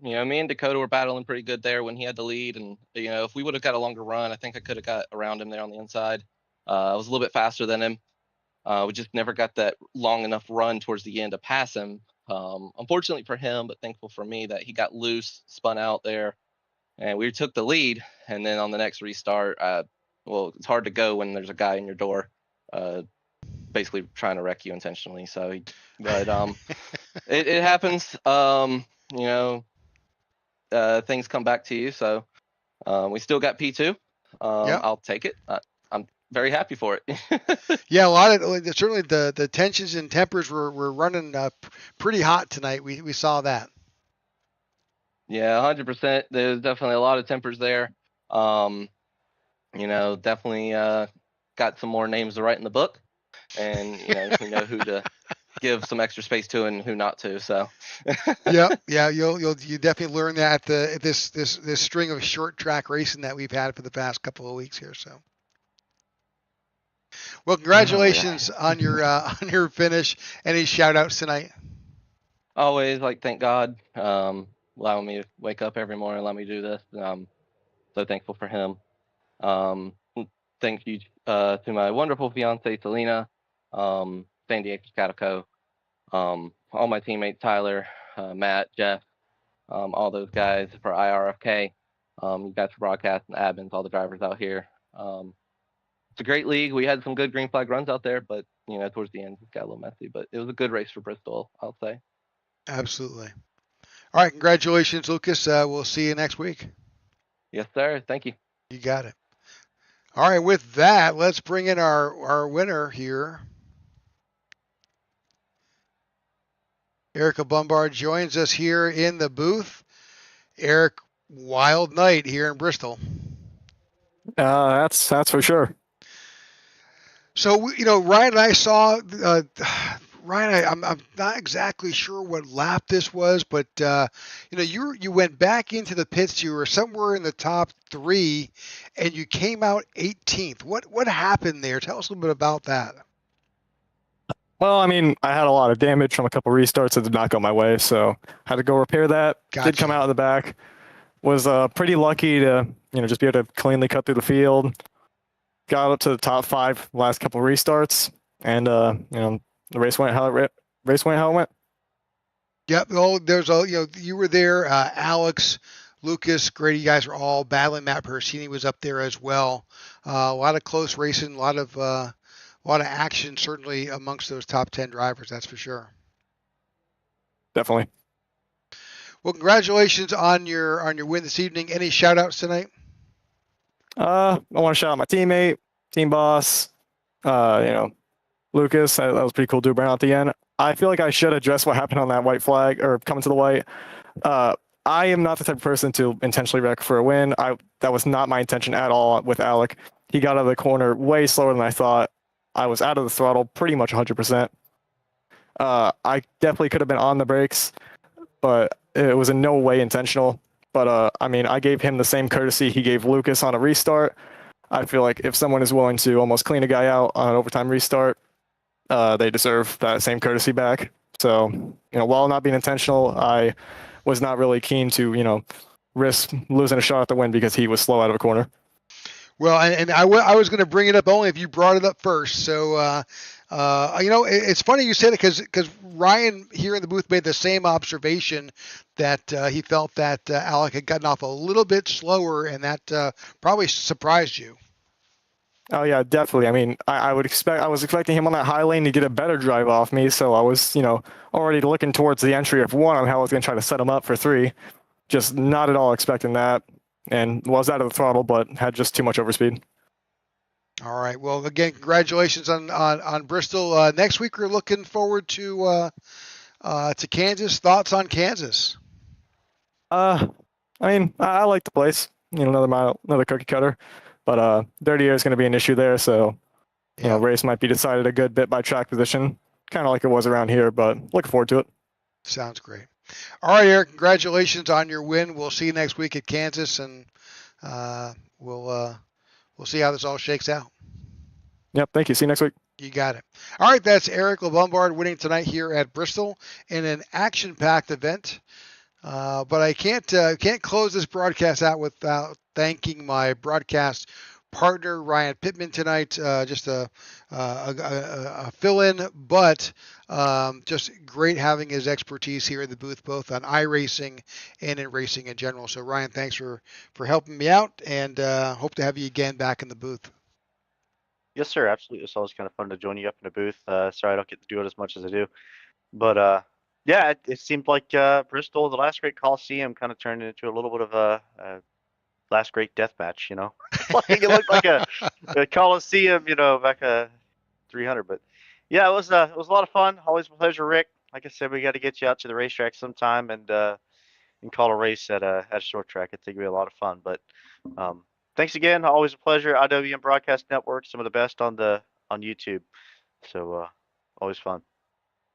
me and Dakota were battling pretty good there when he had the lead, and if we would have got a longer run, I think I could have got around him there on the inside. I was a little bit faster than him. We just never got that long enough run towards the end to pass him. Unfortunately for him, but thankful for me that he got loose, spun out there, and we took the lead. And then on the next restart, it's hard to go when there's a guy in your door, basically trying to wreck you intentionally. So, but it happens. Things come back to you. So we still got P2. Yep. I'll take it. I'm very happy for it. Yeah, certainly the tensions and tempers were running pretty hot tonight. We saw that. Yeah, 100%. There's definitely a lot of tempers there. Definitely got some more names to write in the book, and we know who to give some extra space to and who not to. So. Yeah, you definitely learn that at this string of short track racing that we've had for the past couple of weeks here. So. Well, congratulations on your finish. Any shout outs tonight? Always, thank God, allowing me to wake up every morning, allow me to do this. So thankful for him. Thank you to my wonderful fiance, Selena, San Diego Cataco, all my teammates, Tyler, Matt, Jeff, all those guys for IRFK, you guys for broadcast and admins, all the drivers out here. It's a great league. We had some good green flag runs out there, but towards the end it got a little messy. But it was a good race for Bristol, I'll say. Absolutely. All right, congratulations, Lucas. We'll see you next week. Yes, sir. Thank you. You got it. All right, with that, let's bring in our winner here. Erica Bombard joins us here in the booth. Eric, wild night here in Bristol. That's for sure. So, Ryan and I saw, Ryan, I'm not exactly sure what lap this was, but, you went back into the pits. You were somewhere in the top 3, and you came out 18th. What happened there? Tell us a little bit about that. Well, I had a lot of damage from a couple restarts that did not go my way, so had to go repair that. Gotcha. Did come out of the back. Was pretty lucky to, just be able to cleanly cut through the field. Got up to the top 5 last couple restarts, and the race went how it went. Yep. Oh, you were there. Alex, Lucas, Grady, you guys were all battling. Matt Persini was up there as well. A lot of close racing, a lot of action, certainly amongst those top 10 drivers. That's for sure. Definitely. Well, congratulations on your win this evening. Any shout outs tonight? I want to shout out my teammate, team boss, Lucas. That was pretty cool to burn out at the end. I feel like I should address what happened on that white flag or coming to the white. I am not the type of person to intentionally wreck for a win. That was not my intention at all with Alec. He got out of the corner way slower than I thought. I was out of the throttle pretty much 100%. I definitely could have been on the brakes, but it was in no way intentional. But I gave him the same courtesy he gave Lucas on a restart. I feel like if someone is willing to almost clean a guy out on an overtime restart, they deserve that same courtesy back. So, while not being intentional, I was not really keen to, risk losing a shot at the win because he was slow out of a corner. Well, and I was going to bring it up only if you brought it up first. So, it's funny you said it because Ryan here in the booth made the same observation that he felt that Alec had gotten off a little bit slower, and that probably surprised you. Oh yeah, definitely. I was expecting him on that high lane to get a better drive off me, so I was, already looking towards the entry of 1 on how I was going to try to set him up for 3. Just not at all expecting that, and was out of the throttle, but had just too much overspeed. All right. Well, again, congratulations on Bristol. Next week we're looking forward to Kansas. Thoughts on Kansas? I like the place. Another cookie cutter. But dirty air is going to be an issue there, so race might be decided a good bit by track position, kind of like it was around here. But looking forward to it. Sounds great. All right, Eric. Congratulations on your win. We'll see you next week at Kansas, and we'll see how this all shakes out. Yep. Thank you. See you next week. You got it. All right. That's Eric LeBombard winning tonight here at Bristol in an action-packed event. But I can't close this broadcast out without thanking my broadcast partner Ryan Pittman tonight. Just a fill-in, but just great having his expertise here in the booth, both on iRacing and in racing in general. So Ryan, thanks for helping me out, and hope to have you again back in the booth. Yes, sir. Absolutely. It's always kind of fun to join you up in the booth. Sorry I don't get to do it as much as I do, but yeah, it seemed like Bristol, the last great Coliseum, kind of turned into a little bit of a last great death match, like it looked like a Coliseum, back 300. But yeah, it was a lot of fun. Always a pleasure, Rick. Like I said, we got to get you out to the racetrack sometime and call a race at a short track. I think it'd be a lot of fun. But thanks again. Always a pleasure. IWM Broadcast Network, some of the best on YouTube. So always fun.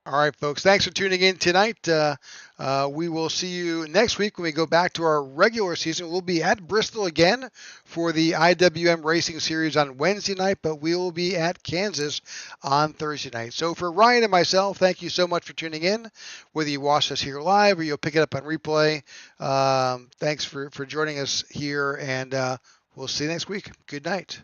All right, folks. Thanks for tuning in tonight. We will see you next week when we go back to our regular season. We'll be at Bristol again for the IWM Racing Series on Wednesday night, but we will be at Kansas on Thursday night. So for Ryan and myself, thank you so much for tuning in, whether you watch us here live or you'll pick it up on replay. Thanks for joining us here, and we'll see you next week. Good night.